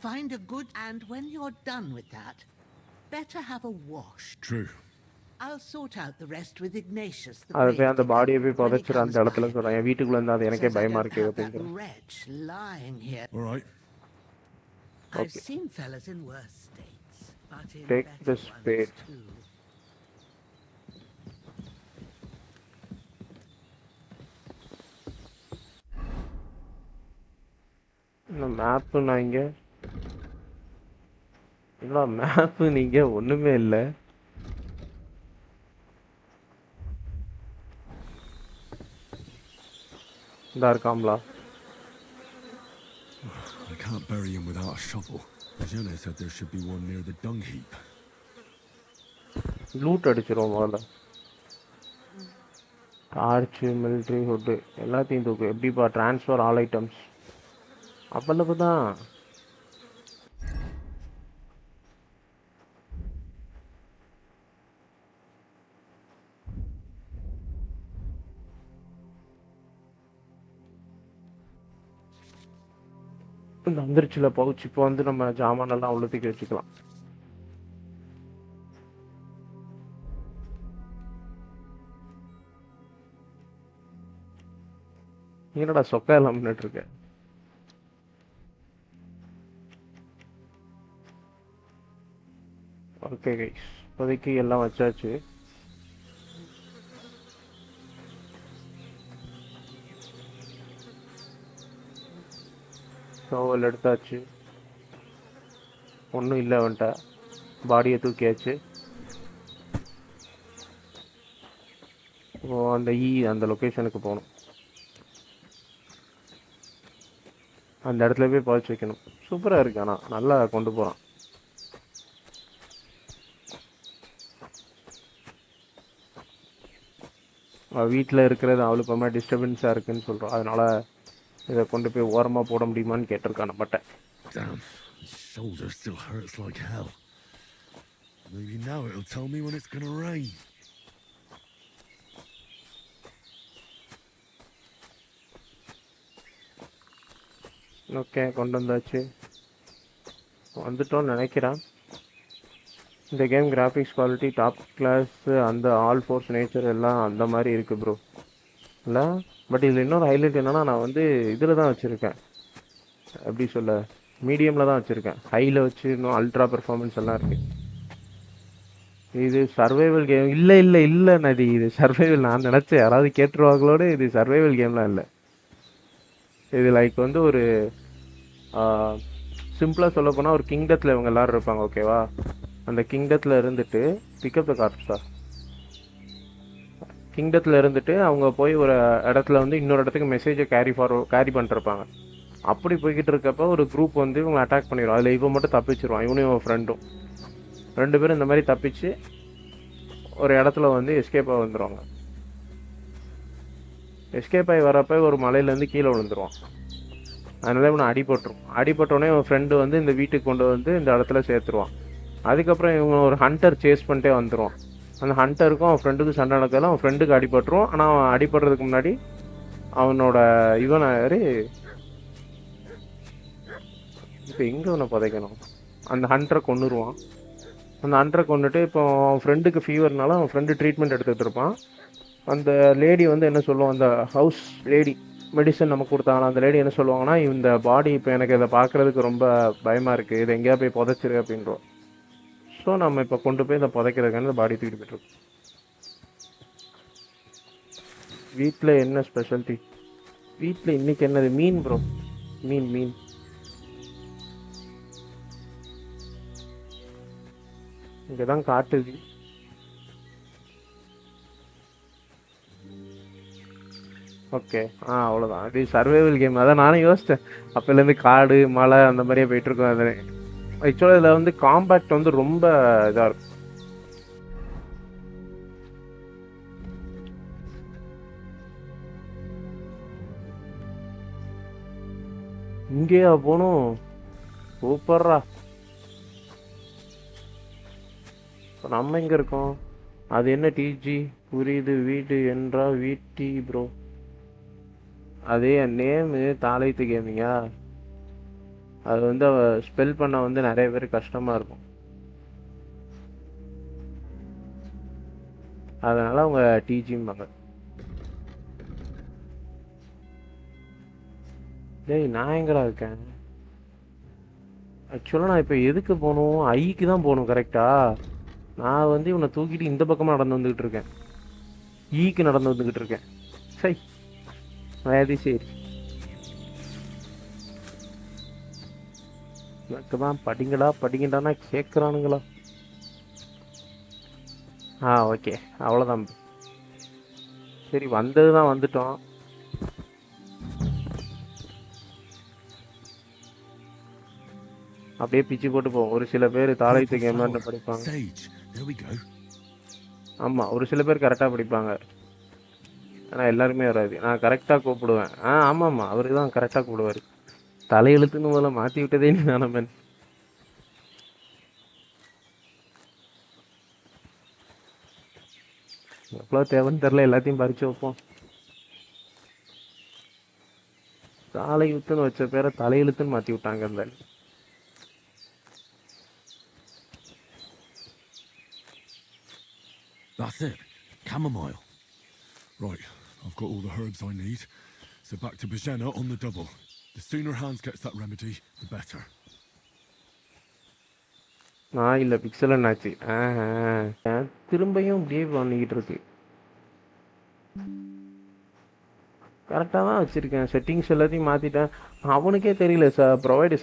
K: Find a good, and when you're done with that, better have a wash.
F: True.
K: I'll sort out the rest with Ignatius. The
A: அதை போய் அந்த
K: grave
A: பாடியை போய்
K: digger, when he
A: புதைச்சிட்டு அந்த
K: comes
A: இடத்துல
K: by.
A: சொல்கிறேன் என் வீட்டுக்குள்ளே இருந்தால் அது எனக்கே
K: Says I
A: பயமாக
K: don't
A: இருக்கு
K: have that
A: அப்படிங்கிறேன்
K: wretch lying here.
F: All right.
K: I've
A: Okay.
K: seen fellas in worse states, but in
A: Take
K: better
A: the
K: ones
A: spade.
K: too.
A: இந்த மேப்பு நான் இங்கே இல்லை மேப்பு நீங்கள் ஒன்றுமே இல்லை இதா இருக்காம்லா
F: I can't bury him without a shovel. Jenna said there should be one near the dung heap.
A: Loot அடிச்சிருவோம் முதல்ல டார்ச்சு மிலிட்ரி ஹுட்டு எல்லாத்தையும் தூக்கு எப்படிப்பா ட்ரான்ஸ்ஃபர் ஆல் ஐட்டம்ஸ் அவ்வளவு தான் இந்த வந்துருச்சுல பவுச் இப்போ வந்து நம்ம ஜாமானெல்லாம் உள்ளத்துக்கு வச்சுக்கலாம் என்னடா சொக்கா எல்லாம் முன்னிட்டு இருக்க ஓகே கைஸ் இப்போதைக்கு எல்லாம் வச்சாச்சு டவல் எடுத்தாச்சு ஒன்றும் இல்லை வந்துட்டா பாடியை தூக்கியாச்சு இப்போ அந்த அந்த லொக்கேஷனுக்கு போகணும் அந்த இடத்துல போய் புதைச்சி வைக்கணும் சூப்பராக இருக்கு ஆனால் நல்லா கொண்டு போகிறான் வீட்டில் இருக்கிறது அவளுக்கு ரொம்ப டிஸ்டர்பன்ஸாக இருக்குன்னு சொல்கிறோம் அதனால இதை கொண்டு போய் ஓரமாக போட முடியுமான்னு கேட்டிருக்கான் நம்மகிட்ட
F: Damn, his shoulder still hurts like hell. Maybe now it'll tell me when it's gonna rain.
A: Okay கொண்டு வந்தாச்சு வந்துட்டோன்னு நினைக்கிறேன் இந்த game graphics quality top class அந்த ஆல் ஃபோர்ஸ் நேச்சர் எல்லாம் அந்த மாதிரி இருக்குது ப்ரோ இல்லை பட் இதில் இன்னொரு ஹைலைட் என்னென்னா நான் வந்து இதில் தான் வச்சுருக்கேன் எப்படி சொல்ல மீடியமில் தான் வச்சுருக்கேன். ஹையில் வச்சு இன்னும் அல்ட்ரா பெர்ஃபார்மன்ஸ் எல்லாம் இருக்குது. இது சர்வைவல் கேம் இல்லை நதி. இது சர்வைவல். நான் நினச்சேன் யாராவது கேட்டுருவாங்களோடு. இது சர்வைவல் கேம்லாம் இல்லை. இது லைக் வந்து ஒரு சிம்பிளாக சொல்ல போனால் ஒரு கிங்டத்தில் இவங்க எல்லோரும் இருப்பாங்க. ஓகேவா? அந்த கிங்டத்தில் இருந்துட்டு பிக்கப் த கார்ப்ஸா கிங்டத்தில் இருந்துட்டு அவங்க போய் ஒரு இடத்துல வந்து இன்னொரு இடத்துக்கு மெசேஜை கேரி பண்ணிருப்பாங்க. அப்படி போய்கிட்டு இருக்கப்போ ஒரு குரூப் வந்து இவங்களை அட்டாக் பண்ணிடும். அதில் இவன் மட்டும் தப்பிச்சிருவான். இவனும் இவன் ஃப்ரெண்டும் 2 பேரும் இந்த மாதிரி தப்பிச்சு ஒரு இடத்துல வந்து எஸ்கேப் ஆகி வந்துடுவாங்க. எஸ்கேப் ஆகி வரப்போ ஒரு மலையிலேருந்து கீழே விழுந்துருவான். அதனால இவனை அடிபட்டோடனே இவன் ஃப்ரெண்டு வந்து இந்த வீட்டுக்கு கொண்டு வந்து இந்த இடத்துல சேர்த்துருவான். அதுக்கப்புறம் இவங்க ஒரு ஹண்டர் சேஸ் பண்ணிட்டே வந்துடுவான். அந்த ஹண்டருக்கும் அவன் ஃப்ரெண்டுக்கும் சண்டை நடக்கிறதுல அவன் ஃப்ரெண்டுக்கு அடிபட்டுருவான். ஆனால் அவன் அடிபடுறதுக்கு முன்னாடி அவனோட யாரு இப்போ எங்கே அவனை புதைக்கணும், அந்த ஹண்டரை கொன்னுருவான். அந்த ஹண்டரை கொண்டுட்டு இப்போ அவன் ஃப்ரெண்டுக்கு ஃபீவர்னால அவன் ஃப்ரெண்டு ட்ரீட்மெண்ட் எடுத்துகிட்டு இருப்பான். அந்த லேடி வந்து என்ன சொல்லுவான், அந்த ஹவுஸ் லேடி மெடிசன் நமக்கு கொடுத்தாங்கன்னா அந்த லேடி என்ன சொல்லுவாங்கன்னா, இந்த பாடி இப்போ எனக்கு இதை பார்க்குறதுக்கு ரொம்ப பயமாக இருக்குது, இதை எங்கேயா போய் புதைச்சிரு அப்படின்றோம். ஸோ நம்ம இப்போ கொண்டு போய் இதை புதைக்கிறதுக்கான இந்த பாடி தூக்கிட்டு போயிட்டுருக்கோம். வீட்டில் என்ன ஸ்பெஷாலிட்டி? வீட்டில் இன்னைக்கு என்னது? மீன் ப்ரோ. மீன் இங்கே தான் காட்டுது. ஓகே. அவ்வளோதான். இது சர்வைவல் கேம். அதான் நானும் யோசித்தேன். அப்போலேருந்து காடு மலை அந்த மாதிரியே போயிட்டுருக்கோம். அது ஆக்சுவலாக இதில் வந்து காம்பேக்ட் வந்து ரொம்ப இதாக இருக்கும். இங்கேயா போகணும்? சூப்பர்ரா. இப்போ நம்ம எங்கே இருக்கோம்? அது என்ன டிஜி? புரியுது. வீடு என்றா வீட்டி ப்ரோ. அதே நேமு தாளைத்து கேமிங்கா? அது வந்து ஸ்பெல் பண்ண வந்து நிறைய பேர் கஷ்டமாக இருக்கும். அதனால் அவங்க டிஜிம்பாங்க. டேய் நான் எங்கடா இருக்கேன்? ஆக்சுவலாக நான் இப்போ எதுக்கு போகணும்? ஐக்கு தான் போகணும். கரெக்டா? நான் வந்து இவனை தூக்கிட்டு இந்த பக்கமாக நடந்து வந்துக்கிட்டு இருக்கேன். ஈக்கு நடந்து வந்துக்கிட்டு இருக்கேன். சரி, அது சரி. எனக்கு தான் படிங்கடான்னா கேட்குறானுங்களா? ஓகே, அவ்வளோதான். சரி, வந்தது தான் வந்துட்டோம். அப்படியே பிச்சு போட்டு போவோம். ஒரு சில பேர் தாளைத்து கேமர்னு படிப்பாங்க. ஆமாம், ஒரு சில பேர் கரெக்டாக படிப்பாங்க. ஆனால் எல்லாருமே வராது. நான் கரெக்டாக கூப்பிடுவேன். ஆமாம், அவரு தான் கரெக்டாக கூப்பிடுவார். தலையெழுத்துன்னு முதல்ல மாற்றி விட்டதே நீ தானமன். எவ்வளோ தேவைன்னு தெரில, எல்லாத்தையும் பறிச்சு வைப்போம். தாளையுத்துன்னு வச்ச பேரை தலையெழுத்துன்னு மாற்றி விட்டாங்க. இருந்தாலும்
F: That's it. Chamomile. Right, I've got all the herbs I need. So back to Bajena on the double. The sooner Hans gets that remedy, the better.
A: இல்லை பிக்சல் என்னாச்சு? திரும்பியும் இப்படியே பண்ணிக்கிட்டு இருக்கு. கரெக்டாக தான் வச்சுருக்கேன். செட்டிங்ஸ் எல்லாத்தையும் மாற்றிட்டேன். அவனுக்கே தெரியல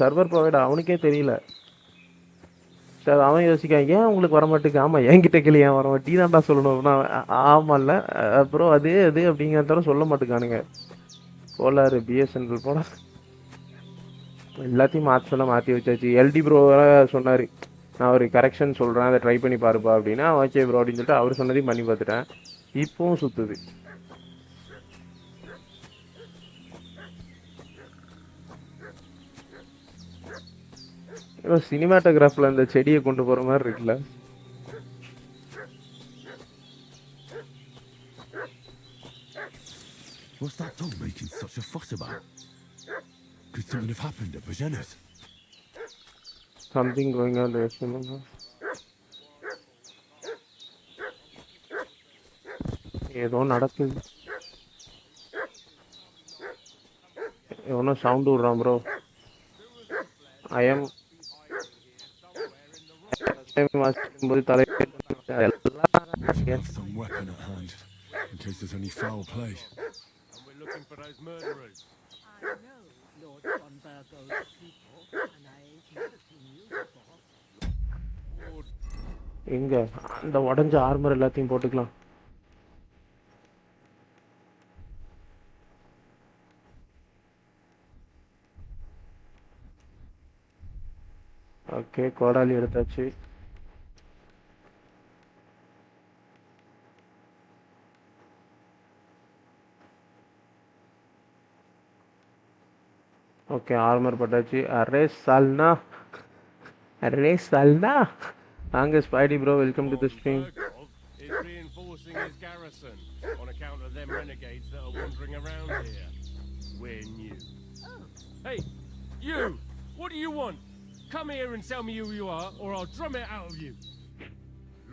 A: சர்வர் ப்ரொவைடர் அவனுக்கே தெரியல சார். அவன் யோசிக்கான், ஏன் உங்களுக்கு வரமாட்டுக்கு? ஆமாம், என்கிட்ட கிளி ஏன் வரமாட்டீ தான்டா சொல்லணும். ஆமாம்ல அப்புறம் அது அப்படிங்கிறத சொல்ல மாட்டேக்கானுங்க. போலாரு பிஎஸ்என்எல் போல எல்லாத்தையும் மாற்றி வச்சாச்சு. எல்டி ப்ரோ சொன்னார், நான் ஒரு கரெக்ஷன் சொல்கிறேன், அதை ட்ரை பண்ணி பாருப்பா அப்படின்னா. ஓகே ப்ரோ அப்படின்னு சொல்லிட்டு அவர் சொன்னதையும் பண்ணி பார்த்துட்டேன். இப்போவும் சுற்றுது. சினிமாட்டோகிராஃபில் அந்த செடியை கொண்டு போகிற மாதிரி இருக்குல்ல.
F: What's that dog making such a fuss about? Could something have happened at Bajena's?
A: Something going on there. ஏதோ நடக்குது. எவனோ சவுண்ட் விடுறான் ப்ரோ. I am வாசிக்கும்போது தலை
F: Should have some weapon at hand, in case there's any foul play.
D: And we're looking for those murderers.
K: I know Lord von Burgo's people, and I ain't never seen you before.
A: எங்க அந்த உடஞ்ச armour எல்லாத்தையும் போட்டுக்கலாம். Okay கோடாலி எடுத்தாச்சு. Okay armour போட்டாச்சு. Array சால்னா வாங்க Spidey bro, welcome to the stream.
D: Is reinforcing his garrison on account of them renegades that are wandering around here. We're new. Hey, you! What do you want? Come here and tell me who you are, or I'll drum it out of you.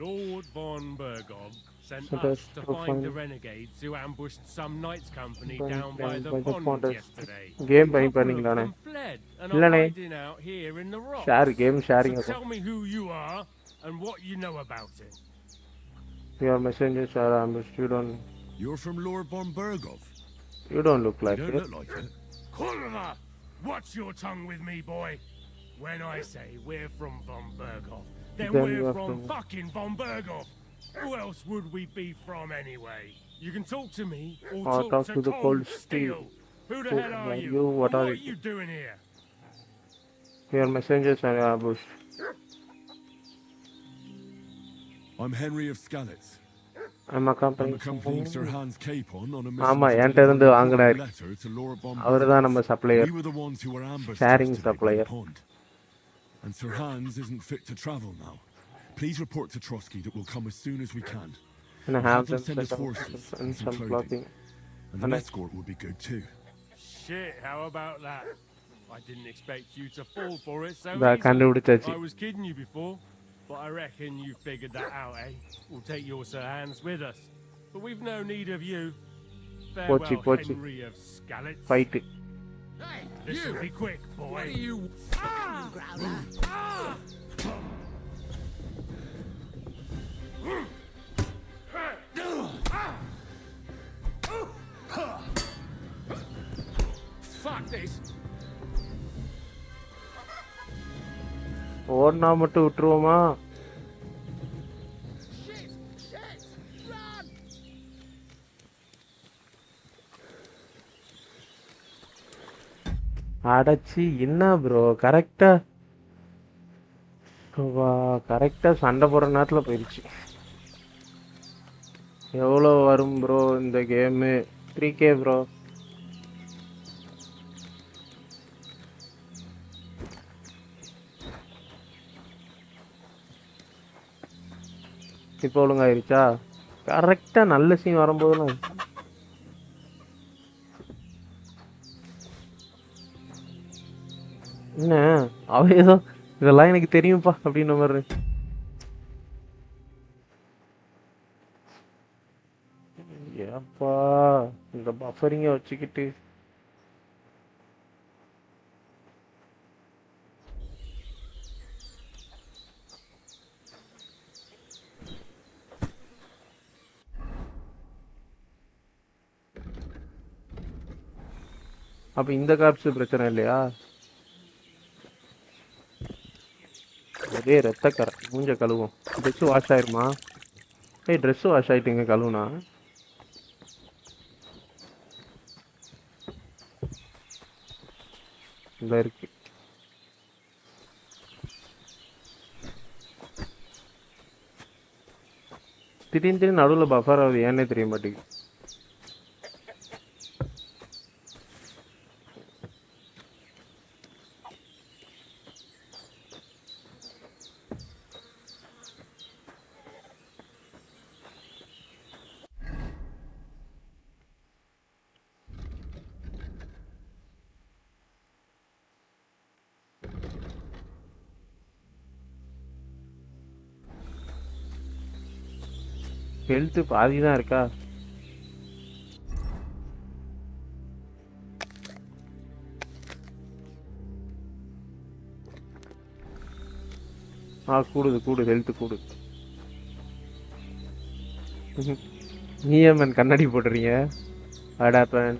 D: Lord von Burgov sent us to find the renegades who ambushed some knights company down by the pond yesterday.
A: Game பண்ணீங்களானே? இல்லனே. Share game sharing.
D: Tell me who you are and what you know about it.
A: Your messengers are ambushed.
F: You're from Lord von Burgov.
A: You don't look like
F: you
A: it.
F: Don't look like it.
C: Kurva! Watch your tongue with me, boy. When I say we're from von Burgov, then we're from fucking von Burgov. Who else would we be from anyway? You can talk to me or talk to
A: the cold steel.
C: Who the hell are you?
A: What are
C: you doing here?
A: Your messengers are ambushed.
F: I'm Henry of Skalitz.
A: I'm
F: accompanying Sir Hans Capon on a
A: ஆமா என்கிட்ட இருந்து வாங்குனார். அவர்தான் நம்ம supplier.
F: We were the ones who were ambushed
A: sharing supplier.
F: And Sir Hans isn't fit to travel now. Please report to Trotsky that we'll come as soon as we can.
A: And I have
F: them send us horses and some clothing. And an escort would be good too.
C: Shit, how about that? I didn't expect you to fall for it so
A: easily.
C: I was kidding you before, but I reckon you figured that out, eh? We'll take your Sir Hans with us, but we've no need of you. Farewell, Henry of Skalitz.
A: Fight it.
C: Hey, this'll be quick, boy. What are you? Fuck this.
A: ஓடுனா மட்டும் விட்டுருவோமா? அடச்சி என்ன bro கரெக்டா சண்டை போடுற நேரத்தில் போயிடுச்சு. எவ்வளோ வரும் ப்ரோ இந்த கேமு? 3K bro. இப்போ ஒழுங்காயிருச்சா? கரெக்டா நல்ல சீன் வரும்போதுலாம் என்ன அவ ஏதோ இதெல்லாம் எனக்கு தெரியும்ப்பா அப்படின்ற மாதிரி. ஏப்பா இந்த பஃபரிங்க வச்சுக்கிட்டு அப்ப இந்த காப்ஸ் பிரச்சனை இல்லையா? ஒரே ரத்தக்கரை மூஞ்ச கழுவும். ட்ரெஸ் வாஷ் ஆயிருமா? ட்ரெஸ் வாஷ் ஆயிட்டுங்க கழுவுனா. இந்த இருக்கு. திடீர்னு நடுவில் பஃபர் ஆகுது, ஏன்னே தெரிய மாட்டேங்குது. ஹெல்த் பாதி தான் இருக்கா? கூடுது ஹெல்த் கூடுது. நீ ஏன் கண்ணாடி போட்டுறீங்க? அடாப்பன்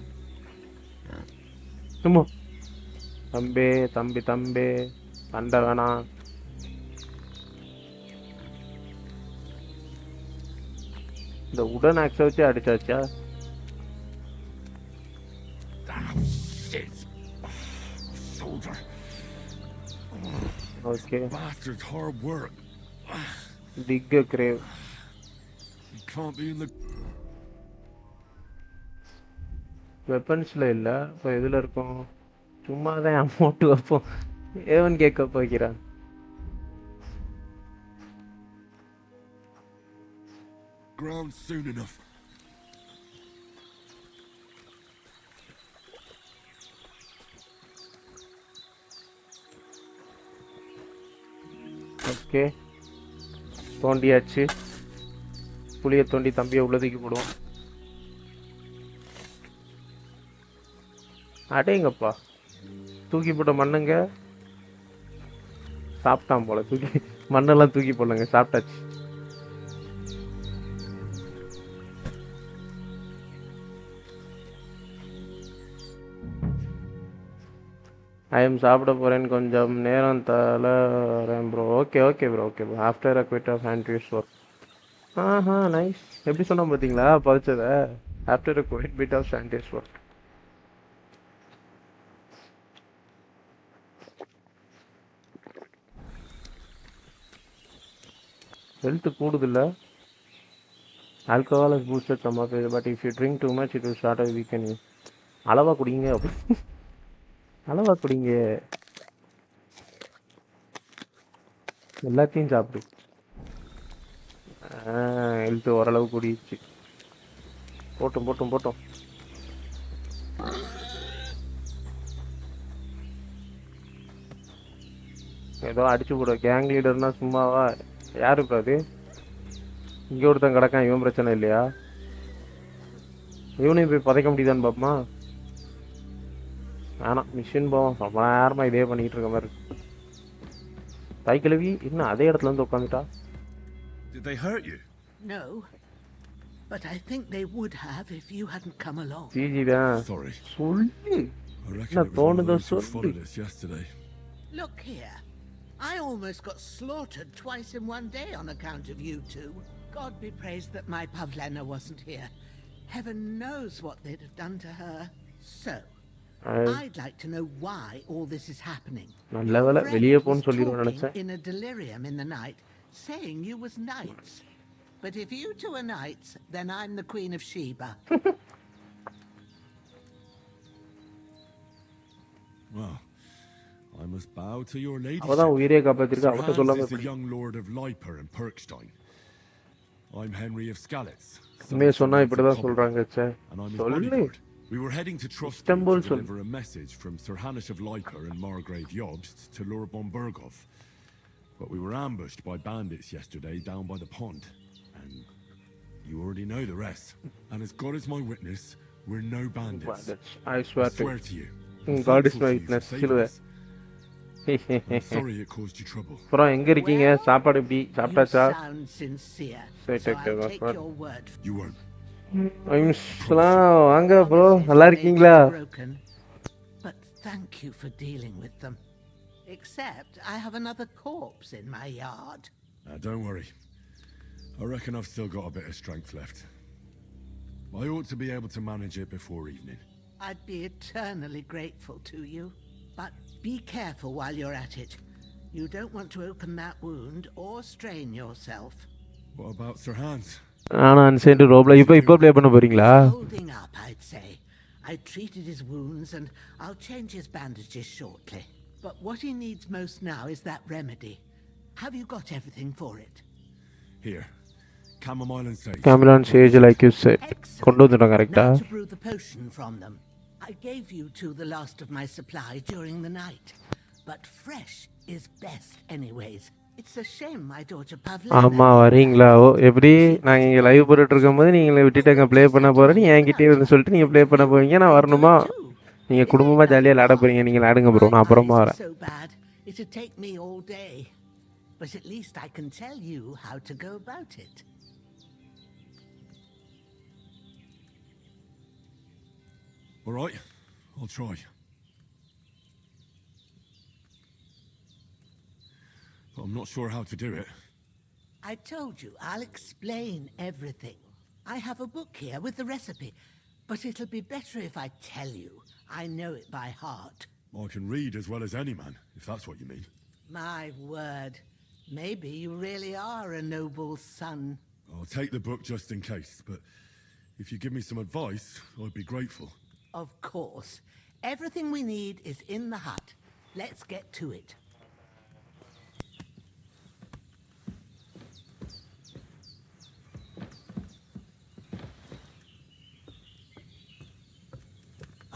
A: சும்மா தம்பி சண்டை வேணாம். இந்த உடன் ஆக்ஸை வச்சு அடிச்சாச்சா? Okay
F: Bastard's hard work.
A: dig a grave.
F: You can't be in the
A: வெப்பன்ஸ்ல இல்ல. இப்போ எதுல இருக்கும்? சும்மா தான் அமௌண்ட் வைப்போம். ஏவன் கேட்க போகிறான்.
F: ground soon enough.
A: ஓகே தோண்டியாச்சு. புளியை தோண்டி தம்பியை உள்ள தூக்கி போடுவோம். அடேங்கப்பா தூக்கி போட்ட மண்ணுங்க சாப்பிட்டான் போல. தூக்கி மண்ணெல்லாம் தூக்கி போடலங்க, சாப்பிட்டாச்சு. சாப்பிட போறேன், கொஞ்சம் நேரம் தரேன் bro. Okay bro after a quick of hand use work. Nice. எப்படி சொன்னா பார்த்தீங்களா பதிச்சத? After a quick bit of hand use work. Health கூடுதில்ல. Alcohol has boosted some of it, but if you drink too much it will start a weakening. அளவா குடிங்க. அளவா குடிங்க. எல்லாத்தையும் சாப்பிடு. ஹெல்த் ஓரளவு கூடிடுச்சு. போட்டும் ஏதோ அடிச்சு போட. கேங் லீடர்னா சும்மாவா? யாரு இப்போ அது? இங்கே ஒருத்தன் கிடக்கான். இவன் பிரச்சனை இல்லையா? இவனையும் போய் பதைக்க முடியுதான்னு பாப்பமா? வேணாம், மிஷின் போவோம். ரொம்ப நேரமா இதே பண்ணிட்டு இருக்க மாதிரி இருக்கு. தைக்கிழவி இன்னும் அதே இடத்துல வந்து உட்காந்துட்டா.
F: Did they hurt you?
K: No, but I think they would have if you hadn't come along.
A: GG தான்.
F: Sorry.
A: சொல்லு.
F: I reckon
A: என்ன
F: it was one of
A: தோணுதோ
F: those who
A: சொல்லு.
F: followed us yesterday.
K: Look here. I almost got slaughtered twice in one day on account of you two. God be praised that my Pavlena wasn't here. Heaven knows what they'd have done to her. So, I'd like to know why all this is happening.
A: நல்ல வேளை வெளியே போன்னு சொல்லிடுவேன் நினைச்சேன்.
K: In a delirium in the night, saying you was knights. But if you two are knights, then I'm the Queen of Sheba.
F: Well, I must bow to your ladyship.
A: அவதான் உயிரே காப்பாத்திருக்கா. அவட்ட சொல்லாம
F: Sir Hans is the young lord of Leiper and Perkstein. I'm Henry of Skalitz.
A: உண்மையை சொன்னா இப்படிதான் சொல்றாங்க.
F: And I'm his
A: சொல்லு.
F: bodyguard. We were heading to Trotsky to deliver a message from Sir Hanish of Leiper and Margrave Jobst to Lord Bombergov. But we were ambushed by bandits yesterday down by the pond. And you already know the rest. And as God is my witness, we're no bandits.
A: I swear
F: to you.
A: God is my witness.
F: I'm sorry it caused you trouble.
A: அப்புறம் எங்க இருக்கீங்க? சாப்பாடு எப்படி சாப்பிட்டாச்சா?
K: Sound sincere.
A: Say
K: So
A: take care.
K: I'll take your word.
F: You won't.
A: வாங்க bro, நல்லா இருக்கீங்களா?
K: But thank you for dealing with them. Except I have another corpse in my yard.
F: Don't worry. I reckon I've still got a bit of strength left. I ought to be able to manage it before evening.
K: I'd be eternally grateful to you. But be careful while you're at it. You don't want to open that wound or strain yourself.
F: What about Sir Hans?
A: ஆனா unsent ரோப்ல இப்போ play பண்ண போறீங்களா?
K: Holding up, I'd say. I treated his wounds and I'll change his bandages shortly. But what he needs most now is that remedy. Have you got everything for it?
F: Here. Chamomile and sage.
A: Chamomile and sage like you said. கொண்டு வந்துட்டோம் கரெக்ட்டா?
K: To brew the potion from them. I gave you two the last of my supply during the night. But fresh is best anyways. It's a shame my daughter Pavlena.
A: ஆமா வரீங்களா? எப்படி நான் இங்க live போட்டுட்டு இருக்கும்போது நீங்களே விட்டுட்டு அங்க ப்ளே பண்ண போறேன்னு என்கிட்டயே வந்து சொல்லிட்டு நீங்க ப்ளே பண்ண போவீங்க. நான் வரணுமா? நீங்க குடும்பமா ஜாலியா விளையாட போறீங்க. நீங்க விளையாடுங்க ப்ரோ, நான் அப்புறமா வரேன்.
K: So bad. It'd take me all day. but at least I can tell you how to go about it.
F: All right, I'll try. But I'm not sure how to do it.
K: I told you, I'll explain everything. I have a book here with the recipe, but it'll be better if I tell you. I know it by heart.
F: I can read as well as any man, if that's what you mean.
K: My word. Maybe you really are a noble son.
F: I'll take the book just in case, but if you give me some advice, I'd be grateful.
K: Of course. Everything we need is in the hut. Let's get to it.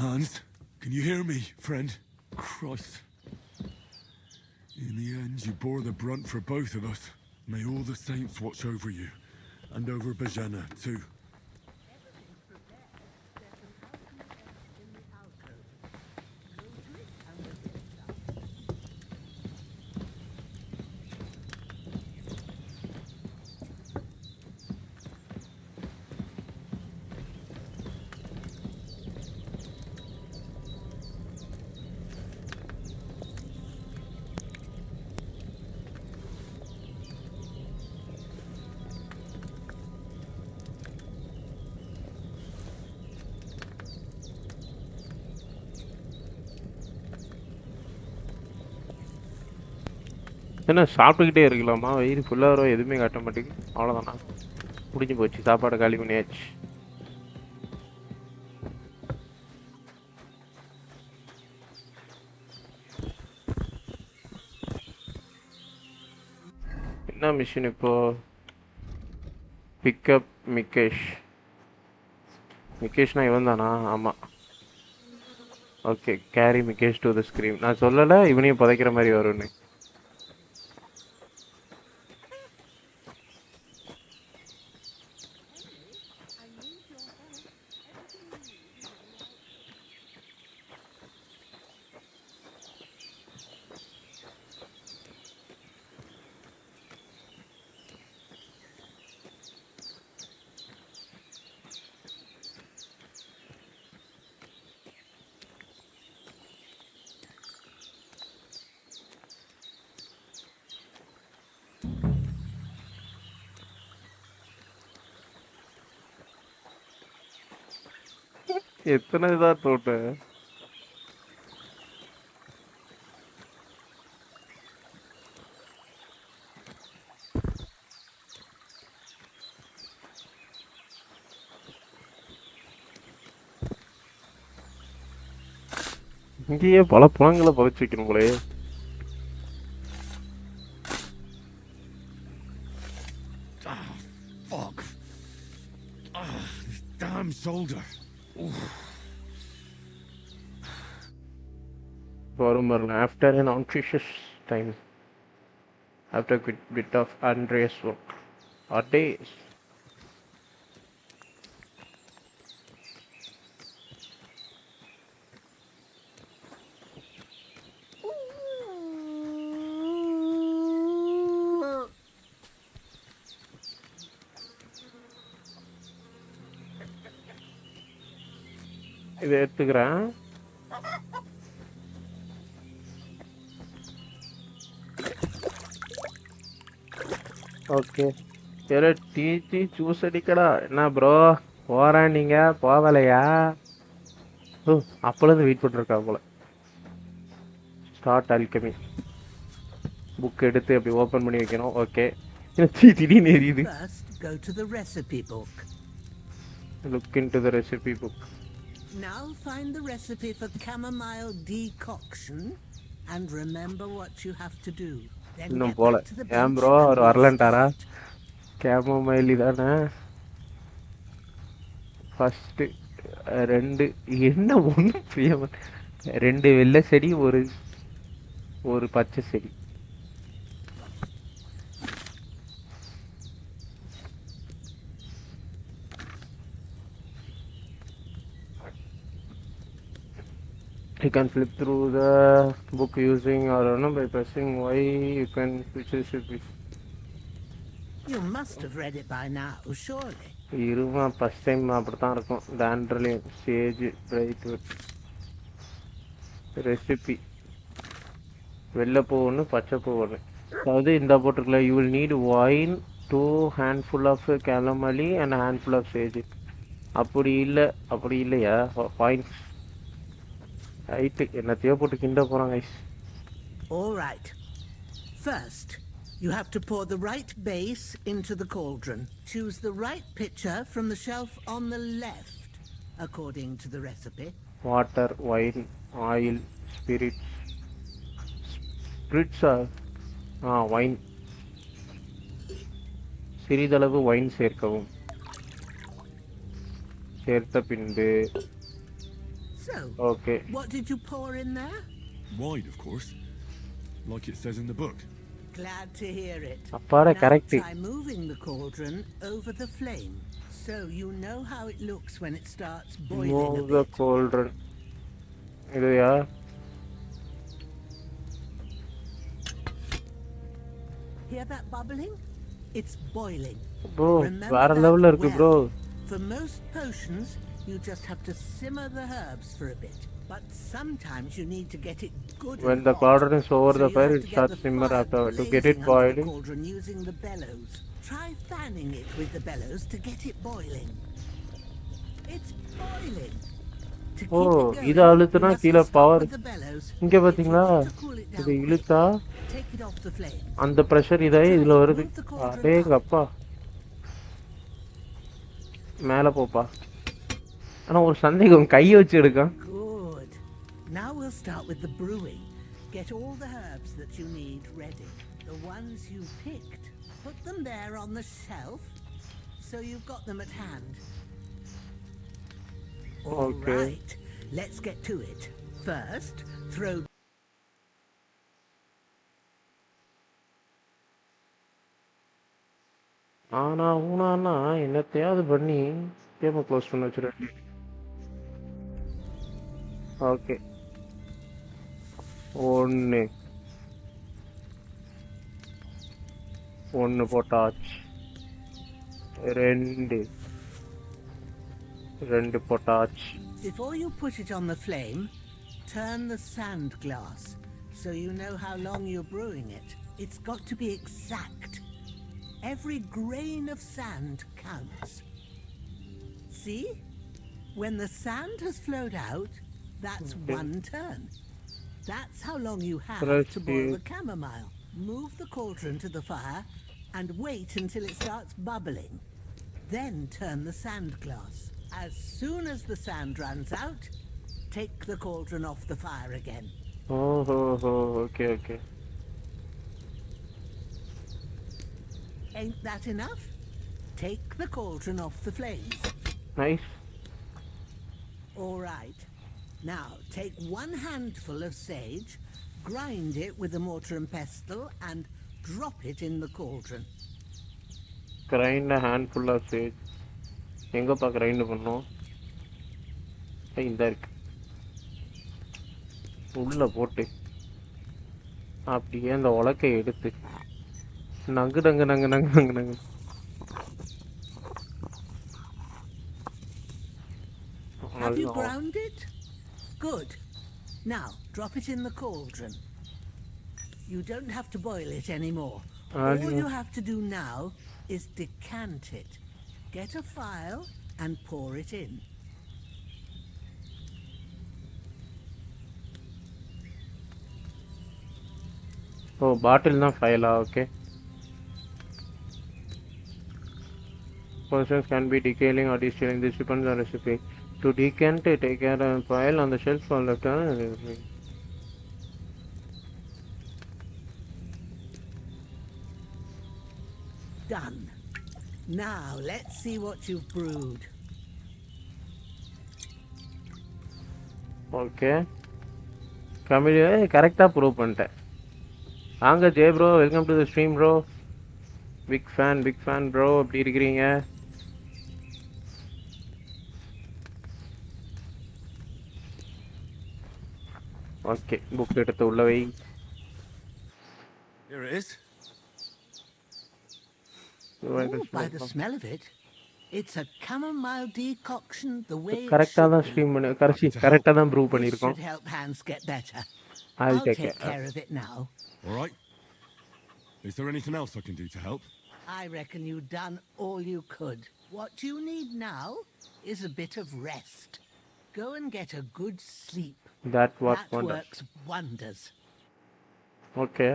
F: Hans, can you hear me, friend? Christ. In the end, you bore the brunt for both of us. May all the saints watch over you, and over Bojana, too.
A: என்ன சாப்பிட்டுக்கிட்டே இருக்கலாமா? வயிறு ஃபுல்லாக வரும், எதுவுமே காட்ட மாட்டேங்குது. அவ்வளோதானா? முடிஞ்சு போச்சு, சாப்பாடை காலி பண்ணியாச்சு. என்ன மிஷின் இப்போ? பிக்கப் மிகேஷ். மிகேஷ்னா இவன் தானா? ஆமாம். Okay, carry Mikesh to the scream. நான் சொல்லலை இவனையும் புதைக்கிற மாதிரி வரும்னு. எத்தனை இதாக தோட்ட இங்கேயே பல பழங்களை புதைச்சி வைக்கணும் போலே.
F: Fuck. This damn shoulder.
A: After an anxious time, after a bit of Andreas work, or days. இதை எடுத்துக்கிறேன். ஓகே, சரி டீச்சி ஜூஸ் அடிக்கடா. என்ன ப்ரோ போகிறேன், நீங்கள் போகலையா? ஓ, அப்போலேருந்து வெயிட் பண்ணிருக்கா போல. Start alchemy. புக் எடுத்து அப்படி ஓப்பன் பண்ணி வைக்கணும். ஓகே, திடீர்னு எரியுது. Look into the recipe book.
K: Now find the recipe for chamomile decoction and remember what you have to do.
A: இன்னும் போல. ஏன் ப்ரோ அவர் வரலன்ட்டாரா? கேமோமைல் இதானே ஃபஸ்ட்டு 2 என்ன ஒன்று பிரியமா 2 வெள்ளை செடி, ஒரு பச்சை செடி. You can flip through the book using or by pressing Y. You can switch recipes.
K: You must have read it by now, surely.
A: இருமா ஃபர்ஸ்ட் டைம் அப்படித்தான் இருக்கும். டேண்ட்ரலின் சேஜ் பிரைட்வுட் ரெசிபி வெள்ளைப்பூ ஒன்று பச்சைப்பூ ஒன்று. அதாவது இந்த போட்டிருக்கல you will need wine 2 handful of calamali and a handful of sage. அப்படி இல்லையா பாயிண்ட்ஸ் ரைட்டு என்னத்தையோ போட்டு கிண்ட போகிறாங்க.
K: All right. First, you have to pour the right base into the cauldron. Choose the right pitcher from the shelf on the left, according to the recipe.
A: Water, wine, oil, spirits. Wine. சிறிதளவு wine சேர்க்கவும். சேர்த்த பின்பு
K: So,
A: okay.
K: What did you pour in there?
F: Wine, of course. Like it says in the book.
K: Glad to hear it.
A: Appada correct.
K: Now try moving the cauldron over the flame, so you know how it looks when it starts boiling.
A: Move the cauldron. Iduya.
K: Hear that bubbling? It's boiling.
A: Bro, வேற லெவல்ல இருக்கு bro.
K: For most potions, you just have to simmer the herbs for a bit. But sometimes you need to get it good.
A: When the cauldron is over the fire, it starts simmer after to get it boiling.
K: Cauldron using the bellows. Try fanning it with the bellows to get it boiling. It's boiling.
A: இது அழுத்துனா கீழே power. இங்க பாத்தீங்களா? இது இழுத்தா அந்த pressure இதாயே இதுல வருது. அடேங்கப்பா. மேல போப்பா. ஆனா ஒரு சந்தேகம் கையை வச்சு எடுக்க.
K: Good. Now we'll start with the brewing. Get all the herbs that you need ready. The ones you picked. Put them there on the shelf so you've got them at hand. All right. Let's get to it. First, throw
A: ஆனா என்னத்தையாவது பண்ணி கேமை close பண்ண வச்சுருக்கேன். Okay ஒன்று போட்டாச்சு. ரெண்டு போட்டாச்சு.
K: Before you put it on the flame, turn the sand glass so you know how long you're brewing it. It's got to be exact. Every grain of sand counts. See? When the sand has flowed out, that's one turn. That's how long you have to boil the chamomile. Move the cauldron to the fire and wait until it starts bubbling. Then turn the sand glass. As soon as the sand runs out, take the cauldron off the fire again.
A: Okay.
K: Ain't that enough? Take the cauldron off the flames.
A: Nice.
K: All right. Now, take 1 handful of sage, grind it with a mortar and pestle, and drop it in the cauldron.
A: Grind a handful of sage. எங்கப்பா grind பண்ணோம்? இந்த இருக்கு. உள்ள போட்டு அப்படியே அந்த உலக்கை எடுத்து நங்கு.
K: Have you ground it? Good. Now, drop it in the cauldron. You don't have to boil it anymore. All you have to do now is decant it. Get a file and pour it in.
A: Bottle na file, okay. Persons can be decaling or distilling. This depends on recipe. To decant, take care of a file on the shelf on left hand.
K: Done. Now, let's see what you've brewed.
A: Okay. Camille, correcta prove பண்ணிட்டேன். வாங்க Jai bro, welcome to the stream bro. Big fan bro. எப்படி இருக்கீங்க? Okay book எடுத்து உள்ள வை.
F: Here it is.
K: Oh, by the smell of it, it's a chamomile decoction the way it
A: கரெக்ட்டா தான்
K: should
A: stream
K: be.
A: பண்ணி கரெக்ட்டா தான் ப்ரூவ்
K: This
A: பண்ணிருக்கோம்.
K: should help hands get better.
A: I'll
K: I'll
A: take
K: take
A: it.
K: care of it now.
F: All right. Is there anything else I can do to help?
K: I reckon you've done all you could. What you need now is a bit of rest. Go and get a good sleep.
A: That
K: works wonders.
A: Okay.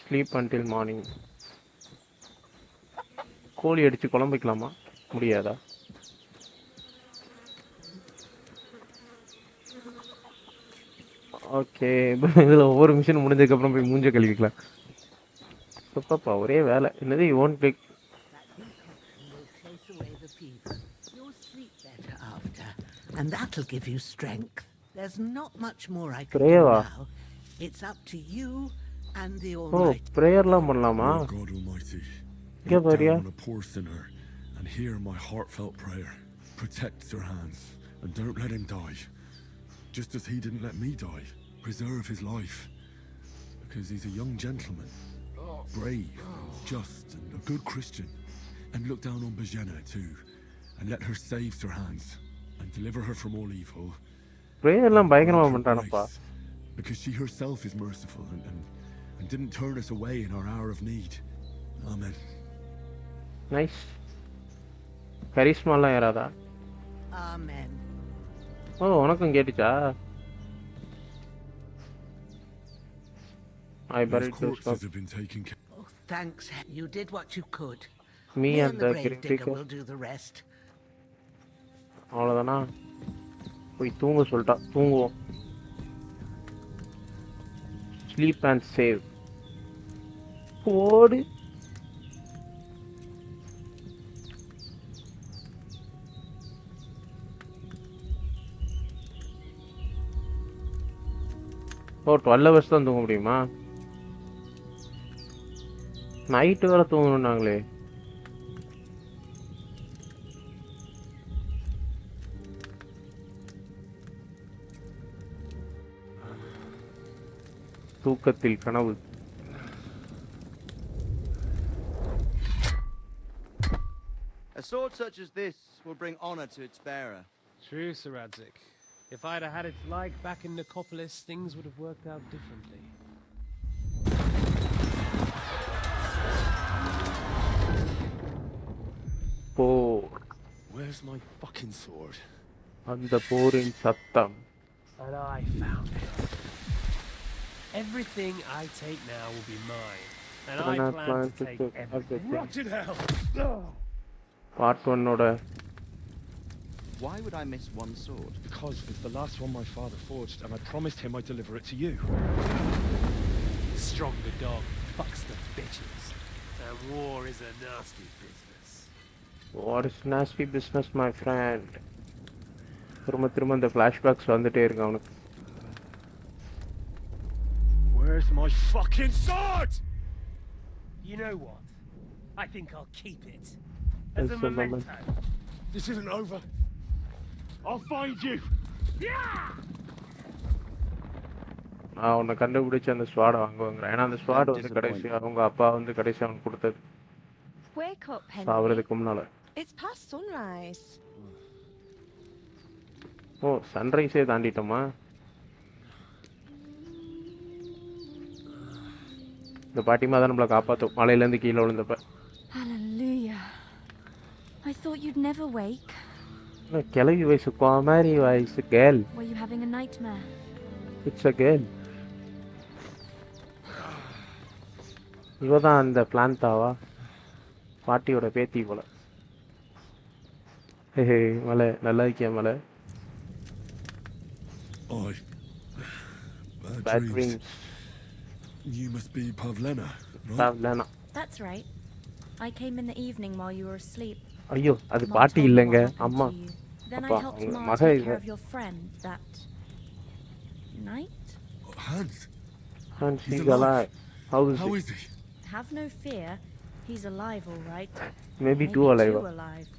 A: Sleep until morning. கோழி அடிச்சு குழம்பு வைக்கலாமா? முடியாதா? Okay இதுல ஒவ்வொரு mission முடிஞ்சதுக்கு அப்புறம் போய் மூஞ்ச கழுவிக்கலாம். சூப்பர்ப்பா ஒரே வேலை. என்னது you won't click.
K: You'll sleep better after, and that'll give you strength. There's not much more I can do now. It's up to you and the Almighty.
A: பிரேயர்லாம் பண்ணலாமா?
F: God Almighty.
A: Look
F: down on a poor sinner and hear my heartfelt prayer. Protect Sir Hans and don't let him die. Just as he didn't let me die. Preserve his life. Because he's a young gentleman. Brave and just and a good Christian. And look down on Bojena too. And let her save Sir Hans. And deliver her from all evil.
A: பிரேயர்லாம் பயங்கரமா பண்றானப்பா.
F: Because she herself is merciful and didn't turn us away in our hour of need. Amen.
A: Nice. கரிஸ்மாலாம் ஏறாதா?
K: Amen.
A: ஓ உனக்கும் கேட்டுச்சா? I buried those corpses
F: have been taken care.
K: Oh, thanks. You did what you could.
A: Me and
K: the
A: the
K: grave digger
A: caretaker
K: will do the rest.
A: அவ்வளவுதானா? போய் தூங்க சொல்லிட்டா. தூங்குவோம். Sleep and save. போடு. ஓ 12 hours தான் தூங்க முடியுமா? நைட்டு வரை தூங்கணும்னாங்களே. தூக்கத்தில் கனவு.
P: A sword such as this will bring honor to its bearer.
Q: True, Sir Radzik. If I'd have had its like back in Nicopolis, things would have worked out differently.
A: Bore.
D: Where's my fucking sword?
A: அந்த போரின் சத்தம்.
Q: And I found it. Everything I take now will be mine. And I plan to take everything.
C: Rotted hell!
A: Part 1 oda.
P: Why would I miss one sword?
C: Because it's the last one my father forged, and I promised him I'd deliver it to you.
Q: Stronger dog fucks the bitches. And war is a nasty business.
A: War is nasty business, my friend. திரும்ப இந்த flashbacks வந்துட்டே இருக்கு அவனுக்கு.
C: Where's my fucking sword?
Q: You know what? I think I'll keep it. As a memento.
C: This isn't over. I'll find you.
A: அவனை கண்டுபிடிச்சு அந்த ஸ்வாடை வாங்குவாங்க. ஏன்னா அந்த ஸ்வாட் வந்து கடைசி அவங்க அப்பா வந்து கடைசி அவனுக்கு கொடுத்தது.
B: Wake up, Henry.
A: சாவறதுக்கு முன்னால.
B: It's past sunrise.
A: ஓ சன்ரைஸே தாண்டிட்டோமா? இந்த பாட்டிமா தான் நம்மளை காப்பாற்றும் மலையில இருந்து கீழே விழுந்தப்ப.
B: Hallelujah. I thought you'd never wake.
A: கிளவி வயசு குமாரி வயசு girl.
B: Were you having a nightmare?
A: It's a girl. இவதான் அந்த பிளான்தாவா? பாட்டியோட பேத்தி போல. ஹே மலை நல்லா இருக்கியா மலை?
F: Bad dreams. You must be Pavlena, right?
A: Pavlena.
B: That's right. I came in the evening while you were asleep.
A: ஐயோ அது பாட்டி இல்லங்க அம்மா.
B: Then I helped Ma
A: மக
B: take
A: இது.
B: care of your friend that night.
F: Hans.
A: Hans is alive. How is
F: he?
B: Have no fear. He's alive, all right.
A: Maybe too alive.
B: alive.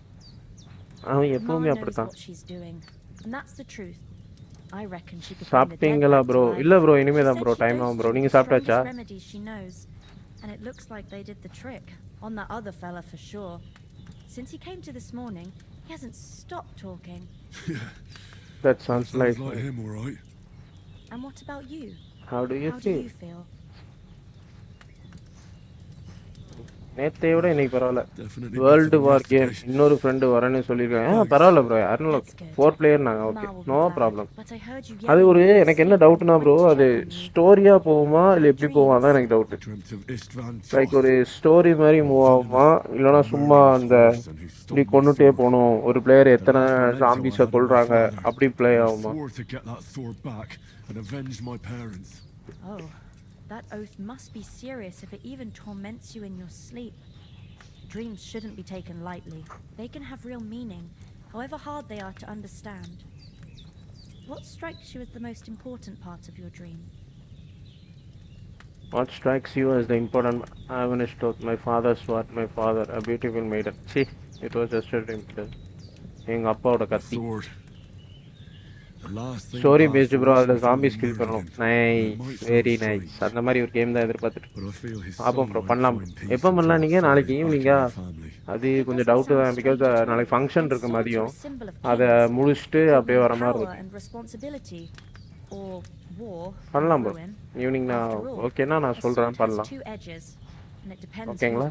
A: அவன்
B: Ma
A: எப்பவுமே
B: knows
A: அப்படித்தான்.
B: what she's doing, and that's the truth. I reckon she could bring the dead
A: சாப்பிட்டீங்களா
B: back to
A: bro?
B: life.
A: இல்ல bro,
B: She
A: இனிமே தான்
B: said
A: bro,
B: she
A: time
B: dosed
A: ஆகும்
B: him
A: bro.
B: with
A: நீங்க
B: the
A: சாப்பிட்டாச்சா?
B: strongest remedies she knows, and it looks like they did the trick on that other fella for sure. Since he came to this morning, he hasn't stopped talking.
A: That sounds like
F: him, all right.
B: And what about you?
A: How do you
B: How
A: feel?
B: do you feel?
A: நேத்தை விட இன்னைக்கு பரவாயில்ல.
F: Definitely
A: world
F: better than
A: வார் game
F: yesterday.
A: இன்னொரு friend வரேன்னு சொல்லியிருக்காங்க. பரவாயில்ல bro, யாரும் 4 player நாங்க, okay, no problem. அது ஒரு எனக்கு என்ன டவுட்னா ப்ரோ, அது ஸ்டோரியா போகுமா இல்லை எப்படி போகுமா தான் எனக்கு டவுட். லைக் ஒரு ஸ்டோரி மாதிரி மூவ் ஆகுமா, இல்லைனா சும்மா அந்த இப்படி கொண்டுட்டே போகணும், ஒரு பிளேயர் எத்தனை ஜாம்பிஸை கொள்றாங்க அப்படி பிளே ஆகுமா?
B: Oh, that oath must be serious if it even torments you in your sleep. Dreams shouldn't be taken lightly. They can have real meaning, however hard they are to understand. What strikes you as the most important part of your dream?
A: What strikes you as the important? I vanished out. My father's sword, my father, a beautiful maiden. See, it was just a dream. எங்க அப்பாவோட கத்தி. Story based bro, அதில் zombies kill பண்ணணும். Nice, very nice. அந்த மாதிரி ஒரு game தான் எதிர்பார்த்துட்டு பார்ப்போம் ப்ரோ. பண்ணலாம். எப்போ பண்ணலாம் நீங்கள்? நாளைக்கு ஈவினிங்கா? அது கொஞ்சம் டவுட்டு தான், பிகாஸ் நாளைக்கு ஃபங்க்ஷன் இருக்கு மதியம். அதை முடிச்சுட்டு அப்படியே வர மாதிரி இருக்கு. பண்ணலாம் ப்ரோ, ஈவினிங் நான் ஓகேனா நான் சொல்கிறேன், பண்ணலாம். ஓகேங்களா?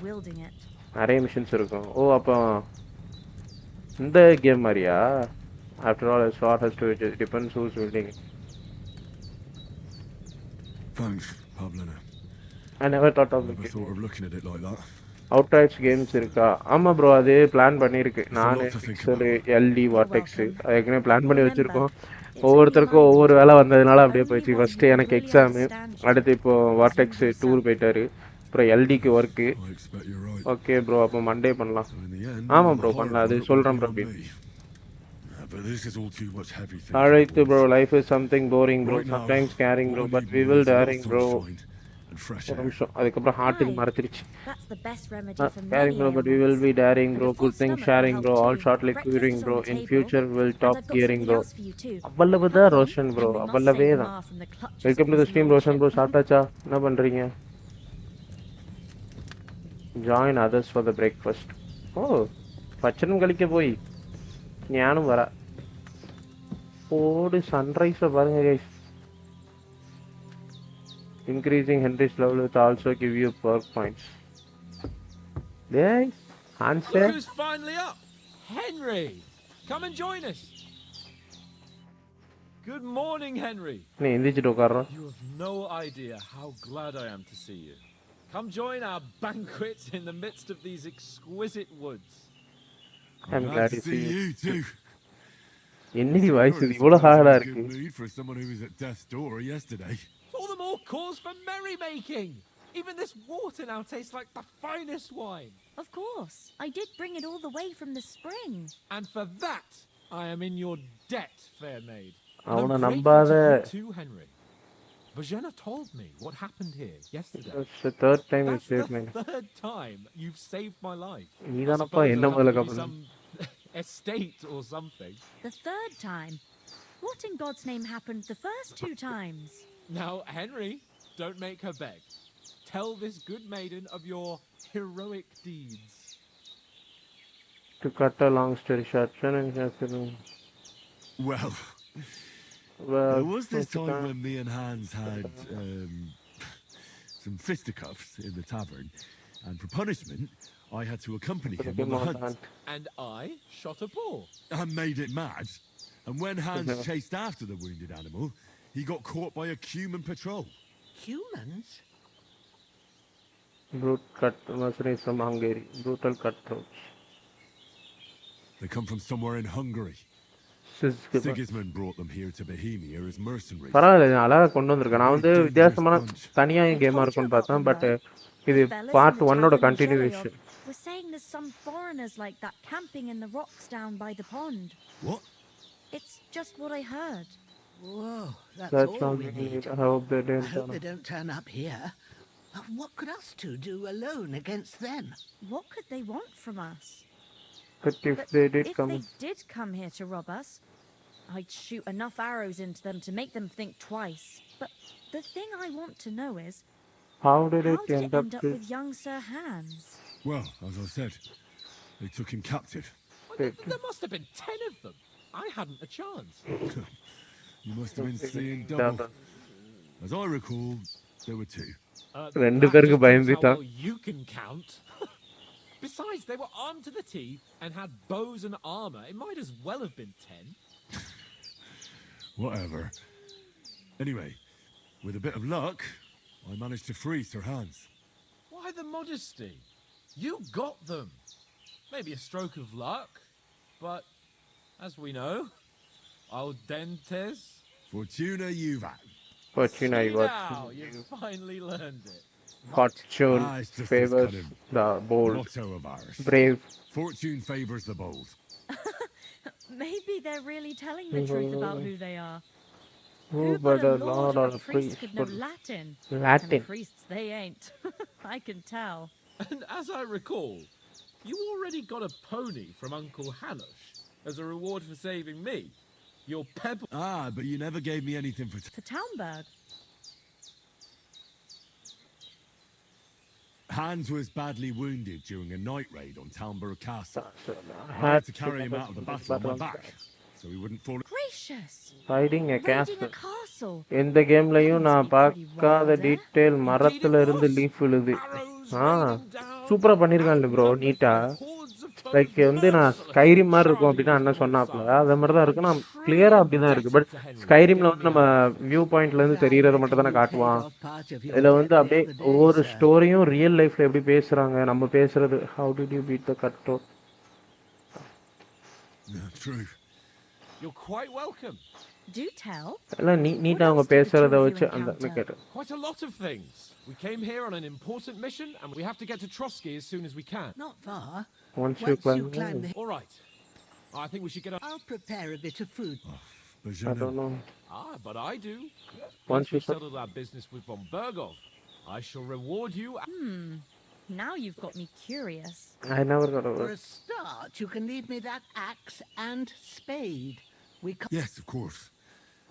A: நிறைய மிஷின்ஸ் இருக்கும். ஓ, அப்போ இந்த கேம் மாதிரியா? After all, a sword has 2 edges. It depends who's wielding it.
F: Thanks, Pavlina.
A: I never thought of
F: looking at it like that.
A: Outright games இருக்கா? ஆமா ப்ரோ, அது பிளான் பண்ணியிருக்கு. நான் பிக்சல், எல்டி, வார்டெக்ஸ் ஏற்கனவே பிளான் பண்ணி வச்சிருக்கோம். ஒவ்வொருத்தருக்கும் ஒவ்வொரு வேலை வந்ததுனால அப்படியே போயிடுச்சு. ஃபர்ஸ்ட் எனக்கு எக்ஸாமு, அடுத்து இப்போ வார்டெக்ஸ் டூர் போயிட்டாரு, அப்புறம் எல்டிக்கு ஒர்க்கு. ஓகே ப்ரோ, அப்போ மண்டே பண்ணலாம். ஆமாம் ப்ரோ, பண்ணலாம். அது சொல்கிறேன் ப்ரோ. அப்படி
F: But this is all too much heavy thinking.
A: Alright bro, life is something boring bro, sometimes caring bro, but we will daring bro. அதுக்கப்புறம் ஹார்ட்டுக்கு மறைச்சிருச்சு. Caring bro, but we will be daring bro, good thing sharing bro, all shortly curing bro, in future we'll top gearing bro. அவ்வளவுதான் Roshan bro, அவ்வளவே தான். Welcome to the stream Roshan bro. சாப்பிட்டாச்சா? என்ன பண்றீங்க? Join others for the breakfast. ஓ, பச்சனம் கழிக்க போய் ஞானம் வர ஓடு. சன்ரைஸை பாருங்க guys. Increasing Henry's level will also give you perk points. Yes, answer.
E: Look who's finally up. Henry, come and join us. Good morning, Henry.
A: நீ எந்திரிச்சிட்டு உட்கார்றா.
E: You have no idea how glad I am to see you. Come join our banquet in the midst of these exquisite woods.
A: I'm glad to see you
F: too.
A: என்னடி voice இது இவ்வளோ ஹார்டா இருக்கு?
F: For someone who was at death's door yesterday.
E: All the more cause for merrymaking. Even this water now tastes like the finest wine.
B: Of course, I did bring it all the way from the spring.
E: And for that, I am in your debt, fair maid.
A: அவனை நம்பாத.
E: Too, Henry. Bajena told me what happened here yesterday.
A: That's the third time you saved me.
E: The third time you've saved my life.
A: நீதானப்பா என்ன முதல்ல கப்பல்?
E: Some estate or something.
B: The third time? What in God's name happened the first 2 times?
E: Now, Henry, don't make her beg. Tell this good maiden of your heroic deeds.
A: To cut a long story short,
F: well, there was this time when me and Hans had some fisticuffs in the tavern, and for punishment, I had to accompany him on the hunt.
E: And I shot a boar.
F: I made it mad. And when Hans chased after the wounded animal, he got caught by a human patrol.
K: Humans?
A: Brute cut mercenaries from Hungary. Brutal cutthroats.
F: They come from somewhere in Hungary. Sigismund brought them here to Bohemia as mercenaries.
A: பரவாயில்ல, அழகா கொண்டு வந்திருக்கேன். நான் வந்து வித்தியாசமான தனியா கேமா இருக்கும்னு பார்த்தேன், பட் இது பார்ட் 1 ஓட continuation.
B: We're saying there's some foreigners like that camping in the rocks down by the pond.
F: What?
B: It's just what I heard.
K: Whoa,
A: That's
K: all we need.
A: I hope they
K: don't turn up here. What could us two do alone against them?
B: What could they want from us?
A: But if they did
B: if
A: come,
B: they did come here to rob us, I'd shoot enough arrows into them to make them think twice. But the thing I want to know is,
A: how did
B: how
A: it
B: did
A: end
B: it
A: up
B: end up with young Sir Hans?
F: Well, as I said, they took him captive.
E: There must have been 10 of them. I hadn't a chance.
F: You must have been seeing double. As I recall, there were 2.
A: ரெண்டு
E: That
A: பேருக்கு
E: just proves how
A: பயந்துட்டான்.
E: well you can count. Besides, they were armed to the teeth and had bows and armor. It might as well have been 10.
F: Whatever. Anyway, with a bit of luck, I managed to free Sir Hans.
E: Why the modesty? You got them. Maybe a stroke of luck, but as we know, al dentes.
F: Fortuna juvat.
A: Fortuna
E: See
A: juvat.
E: now, you've finally learned it.
A: Fortune
F: It's just this
A: favors
F: kind of
A: the bold,
F: motto of ours.
A: brave.
F: Fortune favors the bold.
B: Maybe they're really telling the truth about who they are.
A: Oh,
B: Who
A: but
B: but
A: a
B: a lord
A: lot
B: or
A: of
B: a priest
A: priests
B: could know
A: would-
B: Latin?
A: Latin.
B: And priests they ain't. I can tell.
E: And as I recall, you already got a pony from Uncle Hanush as a reward for saving me. Your pebble.
F: Ah, but you never gave me anything for...
B: For Townburg.
F: Hans was badly wounded during a night raid on Talmberg Castle. I
A: had
F: had to carry him out of the battle on my back, so he wouldn't fall...
B: Gracious!
A: Riding a
B: Raiding
A: castle.
B: a castle.
A: இந்த கேம்லயும் நான் பார்க்காத detail மரத்துல இருந்து leaf விழுது. சூப்பரா பண்ணிருக்கான்ல bro, நீட்டா. Like வந்து நான் ஸ்கைரிம் மாதிரி இருக்கும் அப்படின்னு அண்ணன் சொன்னாப்ல, அது மாதிரி தான் இருக்கு. நான் கிளியரா அப்படிதான் இருக்கு. பட் ஸ்கைரிம்ல வந்து நம்ம வியூ பாயிண்ட்ல இருந்து தெரியறத மட்டும் தானே காட்டுவான். இதுல வந்து அப்படியே ஒவ்வொரு ஸ்டோரியும் ரியல் லைஃப்ல எப்படி பேசுறாங்க, நம்ம பேசுறது. How did you beat the cut out?
F: True.
E: You're quite welcome.
B: Do tell.
A: எல்லாம் நீட்டா அவங்க பேசுறத வச்சு அந்த கேட்டு.
E: Quite a lot of things. We came here on an important mission, and we have to get to Trotsky as soon as we can.
K: Not far.
A: Once you climb
K: the...
E: All right. I think we should get.
K: I'll prepare a bit of food.
A: I don't know.
E: But I do.
A: Once we
E: settle our business with von Bergov, I shall reward you.
B: Now you've got me curious.
A: I never got
K: For
A: over.
K: a start, you can leave me that axe and spade. We
F: Yes, of course.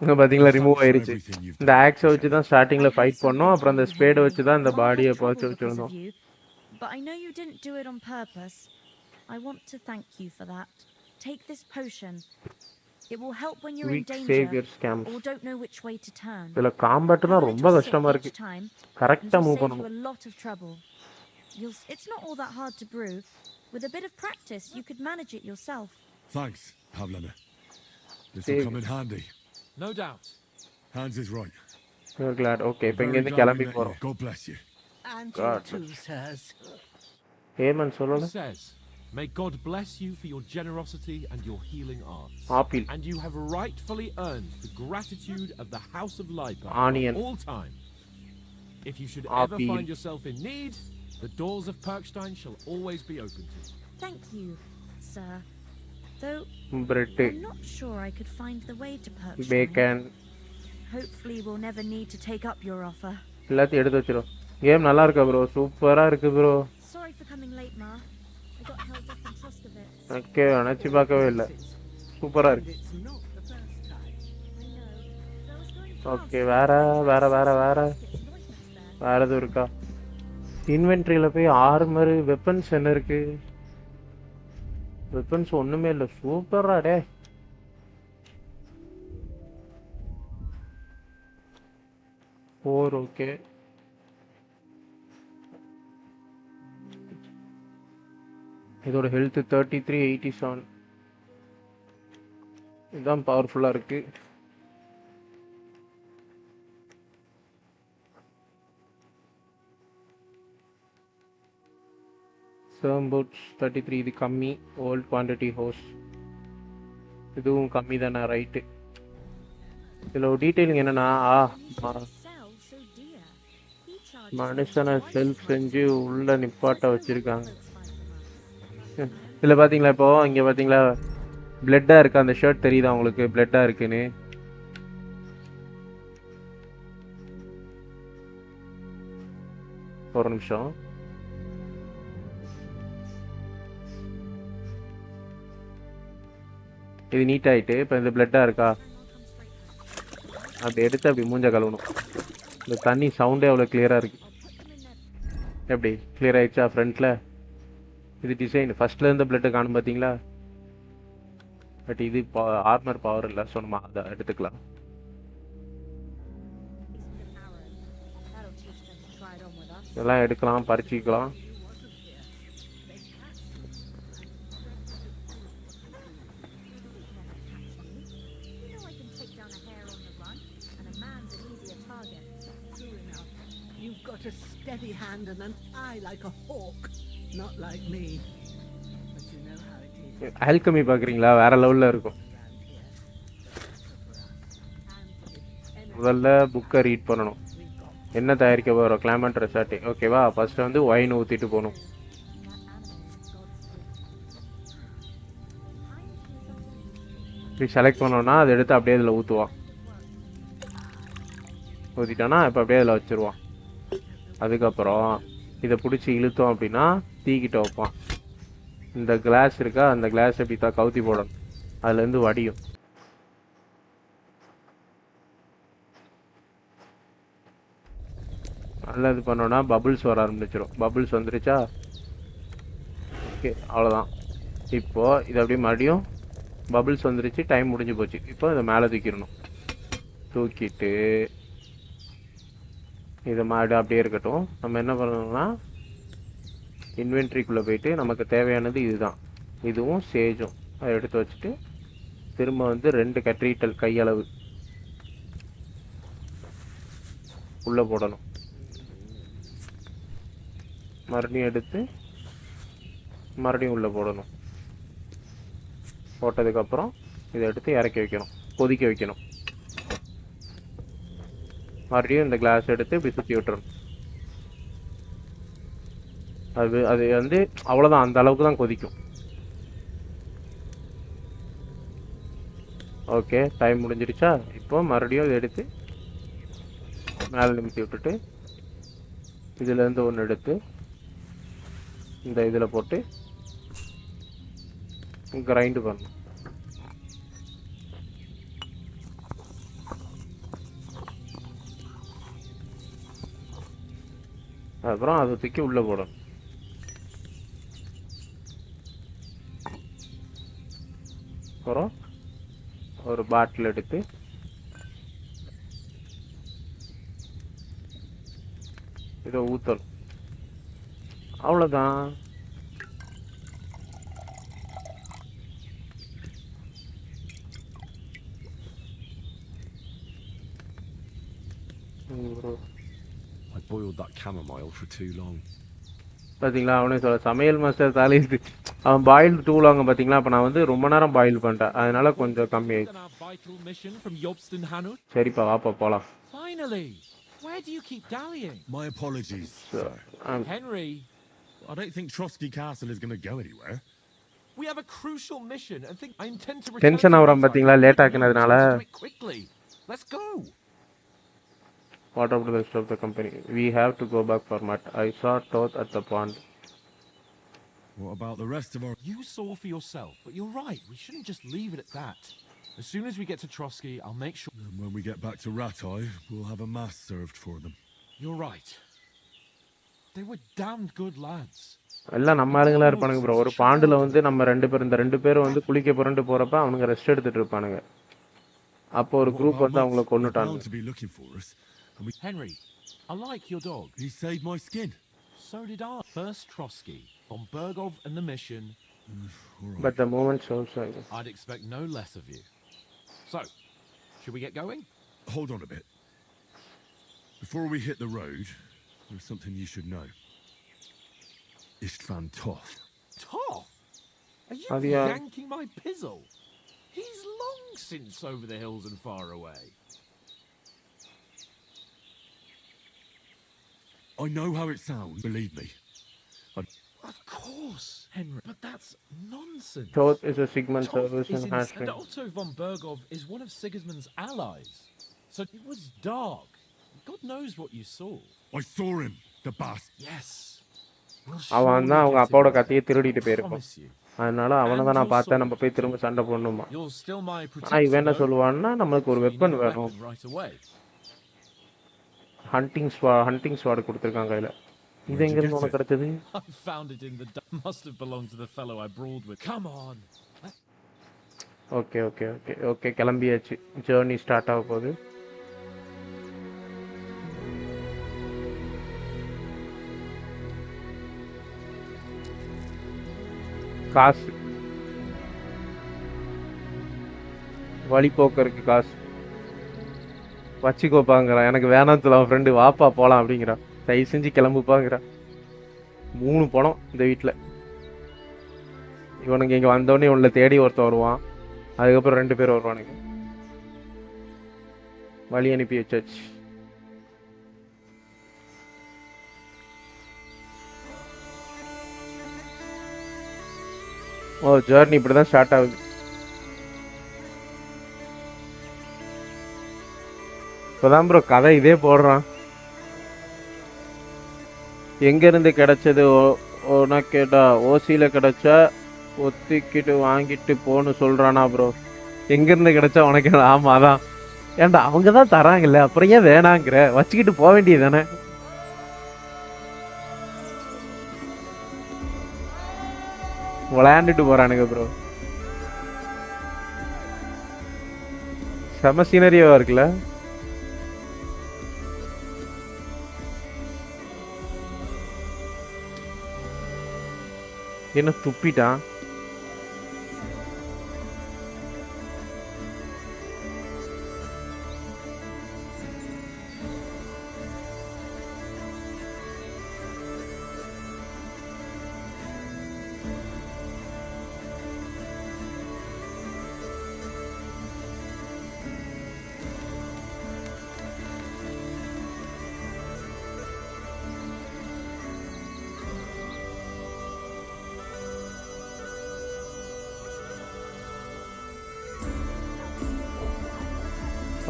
A: இங்க பாத்தீங்களா remove ஆயிருச்சு. இந்த ஆக்ஸை வச்சு தான் ஸ்டார்டிங்ல fight பண்ணோம். அப்புறம் அந்த ஸ்பேடை வச்சு தான் இந்த பாடியை போச்சு வச்சிருந்தோம்.
B: But I know you didn't do it on purpose. I want to thank you for that. Take this potion. It will help when you're in
A: Weak
B: danger
A: savior scams.
B: or don't know which way to turn.
A: இதுல combat தான் ரொம்ப கஷ்டமா இருக்கு. கரெக்ட்டா move பண்ணணும்.
B: A lot of trouble. It's not all that hard to brew. With a bit of practice, you could manage it yourself.
F: Thanks, Pavlena. This will come in handy.
E: No doubt.
F: Hans is right.
A: We're glad. Okay, இப்போ இங்க
F: Very
A: இருந்து
F: glad we
A: கிளம்பி
F: met
A: போறோம்.
F: you. God bless you.
K: And
A: God.
K: you too, sirs.
A: Yemen சொல்லல.
E: It says, may God bless you for your generosity and your healing arts.
A: Apil.
E: And you have rightfully earned the gratitude of the House of Leipa
A: Onion.
E: for all time. If you should ever
A: Apil.
E: find yourself in need, the doors of Perkstein shall always be open to you.
B: Thank you, sir. Though
A: Bread.
B: I'm not sure I could find the way to Perkstein.
A: Bacon.
B: Hopefully we'll never need to take up your offer.
A: எல்லாத்தையும் எடுத்து வச்சிரும். Game நல்லா இருக்கு bro, சூப்பரா இருக்கு bro.
B: Sorry for coming late, Ma. I got held up in Troskowitz.
A: Okay, நினைச்சு பார்க்கவே இல்லை. சூப்பரா இருக்கு. ஓகே, வேற வேற வேற வேற வேற எதுவும் இருக்கா? இன்வென்ட்ரியில போய் ஆர்மர் வெப்பன்ஸ் என்ன இருக்கு? வெப்பன்ஸ் ஒண்ணுமே இல்லை. சூப்பரா டே. ஓகே. இதோட ஹெல்த் 3387. இதுதான் பவர்ஃபுல்லா இருக்கு. Serm boots 33 இது கம்மி. ஓல்ட் குவான்டிட்டி ஹோஸ் இதுவும் கம்மி தானே, ரைட்டு. இதில் ஒரு டீட்டெயிலிங் என்னன்னா, மனுஷனை செல்ஃப் செஞ்சு உள்ள நிப்பாட்ட வச்சிருக்காங்க. இதில் பார்த்தீங்களா, இப்போ இங்கே பார்த்தீங்களா பிளட்டாக இருக்கு. அந்த ஷர்ட் தெரியுதா உங்களுக்கு பிளட்டாக இருக்குன்னு? ஒரு நிமிஷம். இது நீட் ஆகிட்டு இப்போ இந்த பிளட்டாக இருக்கா அப்படி எடுத்து அப்படி மூஞ்ச கழுவணும். இந்த தண்ணி சவுண்டே அவ்வளோ கிளியராக இருக்குது. எப்படி கிளியர் ஆகிடுச்சா ஃப்ரண்ட்டில்? இது டிசைன் ஃபஸ்ட்டில் இருந்த பிளட்டை காணும் பார்த்தீங்களா? பட் இது ஆர்மர் பவர் இல்லை, ஸோ நம்ம அதை எடுத்துக்கலாம். இதெல்லாம் எடுக்கலாம், பறிச்சிக்கலாம்.
K: You've got a steady hand and an eye like a hawk, not like me. But you know how it is.
A: Alchemy பார்க்குறீங்களா? வேற லெவலில் இருக்கும். முதல்ல புக்கை ரீட் பண்ணணும். என்ன தயாரிக்க போகிறோம்? Climate resort. ஓகேவா? ஃபர்ஸ்ட் வந்து ஒயின் ஊற்றிட்டு போகணும். இப்படி செலக்ட் பண்ணோன்னா அதை எடுத்து அப்படியே இதில் ஊற்றுவான். ஊற்றிட்டானா இப்போ அப்படியே இதில் வச்சுருவான். அதுக்கப்புறம் இதை பிடிச்சி இழுத்தோம் அப்படின்னா தீக்கிட்ட வைப்பான். இந்த கிளாஸ் இருக்கா, அந்த கிளாஸ் எப்படி தான் கவுத்தி போடணும், அதுலேருந்து வடியும். நல்லா இது பண்ணோன்னா பபுள்ஸ் வர ஆரம்பிச்சிடும். பபுள்ஸ் வந்துருச்சா? ஓகே, அவ்வளோதான். இப்போது இது அப்படியே மறுபடியும் பபுள்ஸ் வந்துருச்சு, டைம் முடிஞ்சு போச்சு. இப்போ இதை மேலே தூக்கிடணும். தூக்கிட்டு இதை மறுபடியும் அப்படியே இருக்கட்டும். நம்ம என்ன பண்ணணும்னா இன்வென்ட்ரிக்குள்ளே போயிட்டு நமக்கு தேவையானது இதுதான், இதுவும் சேஜும் அதை எடுத்து வச்சுட்டு திரும்ப வந்து 2 கட்ரீட்டல் கையளவு உள்ளே போடணும். மறுபடியும் எடுத்து மறுபடியும் உள்ளே போடணும். போட்டதுக்கப்புறம் இதை எடுத்து இறக்கி வைக்கணும், கொதிக்க வைக்கணும். மறுபடியும் இந்த கிளாஸ் எடுத்து இப்படி சுற்றி விட்டுறணும். அது வந்து அவ்வளோதான், அந்த அளவுக்கு தான் கொதிக்கும். ஓகே, டைம் முடிஞ்சிருச்சா? இப்போ மறுபடியும் இதை எடுத்து மேலே நிமித்தி விட்டுட்டு இதுலேருந்து ஒன்று எடுத்து இந்த இதில் போட்டு கிரைண்டு பண்ணணும். அப்புறம் அதை தூக்கி உள்ளே போடணும். அப்புறம் ஒரு பாட்டில் எடுத்து இதை ஊற்றணும். அவ்வளோதான்.
F: I boiled that chamomile for too long.
A: பார்த்தீங்களா, அவனே சொல்ல சமையல் மாஸ்டர் தாலியுத்து. அவன் பாயில் டூ லாங்க பார்த்தீங்களா? அப்போ நான் வந்து ரொம்ப நேரம் பாயில் பண்ணிட்டேன், அதனால கொஞ்சம் கம்மி ஆயிடுச்சு. சரிப்பா, வாப்பா போகலாம்.
E: Finally! Where do you keep dallying?
F: My apologies, sir.
E: Henry!
F: I don't think Trotsky Castle is going to go anywhere.
E: We have a crucial mission and think I intend to return.
A: Tension ஆகுறான் பார்த்தீங்களா late ஆக்குனதுனால.
E: Quickly. Let's go.
A: What of the rest of the company? We have to go back for Matt. I saw Toth at the pond.
F: What about the rest of our...
E: You saw for yourself, but you're right. We shouldn't just leave it at that. As soon as we get to Trotsky, I'll make sure...
F: And when we get back to Ratai, we'll have a mass served for them.
E: You're right. They were damned good lads.
A: எல்லாம் நம்ம ஆளுங்களா இருப்பானுங்க bro. ஒரு பாண்டுல வந்து நம்ம இந்த ரெண்டு பேரும் வந்து குளிக்க புரண்டு போறப்ப அவனுங்க ரெஸ்ட் எடுத்துட்டு இருப்பானுங்க. அப்போ ஒரு குரூப் வந்து அவங்கள கொன்னுட்டாங்க.
E: Henry, I like your dog.
F: He saved my skin.
E: So did I. First Trotsky, von Bergov and the mission.
F: Right.
A: But the moment shows like this.
E: I'd expect no less of you. So, should we get going?
F: Hold on a bit. Before we hit the road, there's something you should know. Istvan Toth.
E: Toth? Are you yanking my pizzle? He's long since over the hills and far away.
F: I know how it sounds, believe me.
E: Of course, Henry, but that's nonsense.
A: Toth is a Sigmund
E: Toth
A: service
E: is
A: in Hashing.
E: and Otto von Bergov is one of Sigismund's allies. So it was dark. God knows what you saw.
F: I saw him, the bastard.
E: Yes.
A: அவன் தான் அவங்க அப்பாவோட கத்தியை திருடிட்டு போயிருப்பான். அதனால அவனை தான் நான் பார்த்தேன், நம்ம போய் திரும்ப சண்டை போடணுமா. ஆனால் இவன் என்ன சொல்லுவான்னா நம்மளுக்கு ஒரு வெப்பன் வேணும். ஹண்டிங் ஸ்வாட் கொடுத்துருக்காங்க கையில். இது எங்கேருந்து உனக்கு கிடைச்சது? ஓகே ஓகே ஓகே ஓகே கிளம்பியாச்சு. ஜேர்னி ஸ்டார்ட் ஆக போகுது. காசு வழிபோக்கருக்கு காசு வச்சுக்கோப்பாங்கிறான். எனக்கு வேணாம் சொல்ல அவன் ஃப்ரெண்டு வாப்பா போகலாம் அப்படிங்கிறான். தயவு செஞ்சு கிளம்புப்பாங்கிறான். 3 பணம் இந்த வீட்டில். இவனுங்க இங்கே வந்தோடனே இவனில் தேடி ஒருத்தன் வருவான். அதுக்கப்புறம் 2 பேர் வருவானுங்க. வழி அனுப்பி வச்சாச்சு. ஓ ஜேர்னி இப்படி தான் ஸ்டார்ட் ஆகுது. இப்போதான் ப்ரோ கதை இதே போடுறான். எங்கேருந்து கிடைச்சது உனக்கேடா? ஓசியில் கிடைச்சா ஒத்திக்கிட்டு வாங்கிட்டு போன்னு சொல்கிறானா ப்ரோ? எங்கேருந்து கிடைச்சா உனக்கு? ஆமாம் அதான். ஏன்டா அவங்க தான் தராங்கல்ல, அப்புறம் ஏன் வேணாங்கிற? வச்சுக்கிட்டு போக வேண்டியது தானே. விளையாண்டுட்டு போகிறானுங்க ப்ரோ. செம சீனரியாவா இருக்குல்ல. என்ன துப்பிட்டான்?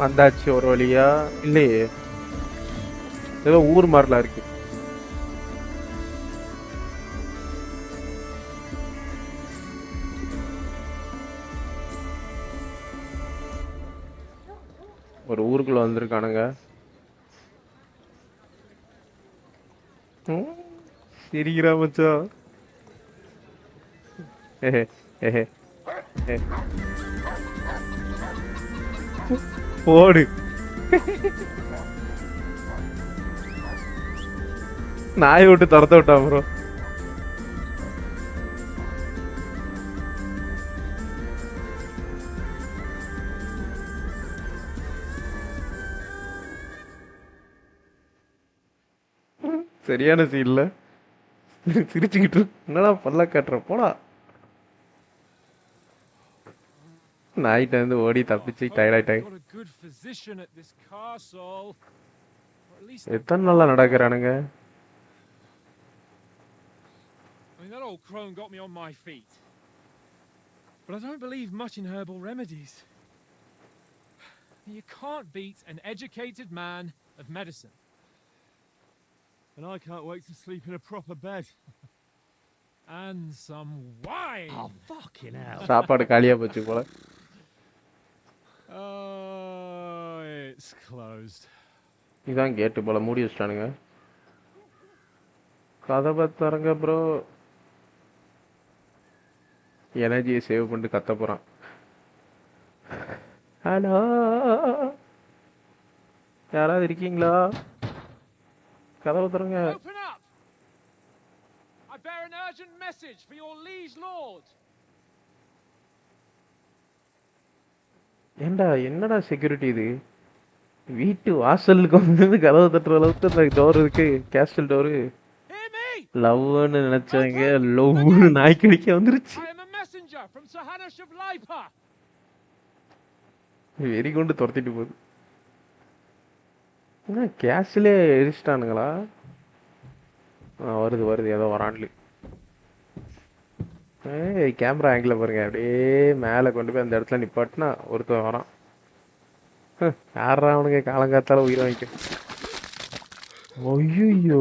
A: வந்தாச்சு ஒரு வழியா. இல்லையே, ஏதோ ஊர் மாதிரிலாம் இருக்கு. ஒரு ஊருக்குள்ள வந்திருக்கானுங்க. சிரிக்கிறா மச்சான். ஓடு. நாயை விட்டு துரத்த விட்டான் ப்ரோ. சரியான சீன்ல சிரிச்சுக்கிட்டு என்னடா பல்ல காட்டுற போடா. நாயிட்ட வந்து ஓடி தப்பிச்சு டயர்டாயிட்டாங்க. எத்தனை நாளா நடக்கிறானுங்க?
E: That old crone got me on my feet. But I don't believe much in herbal remedies. You can't beat an educated man of medicine.
D: And I can't wait to sleep in a proper bed.
E: And some wine.
G: Oh, fucking hell.
A: சாப்பாடு காலியா போச்சு போல.
E: Oh, it's closed.
A: இதான் கேட்டு போல, மூடி வச்சிட்டானுங்க. கதவை தரங்க bro. எனர்ஜியை சேவ் பண்ணிட்டு கத்த போறான். ஹலோ, யாராவது இருக்கீங்களா? கதவை தரங்க.
E: Open up! I bear an urgent message for your liege lord.
A: ஏண்டா என்னடா செக்யூரிட்டி இது? வீட்டு வாசலுக்கு வந்து கதவை தட்டுற அளவுக்கு அந்த டோர் இருக்கு, கேஸ்டல் டோரு. லவ்னு நினைச்சவங்க லவ்னு நாய் கடிக்க வந்துருச்சு. வெறி கொண்டு துரத்திட்டு போகுது. என்ன கேஸ்டிலே எரிச்சிட்டானுங்களா? வருது வருது, ஏதோ வரான்லு. கேமரா ஆங்கிள் பாருங்க, அப்படியே மேலே கொண்டு போய் அந்த இடத்துல நிப்பாட்டினா ஒருத்தன் வரான். யாரா அவனுங்க காலங்காத்தால உயிர் வாங்கிக்க. ஐயோ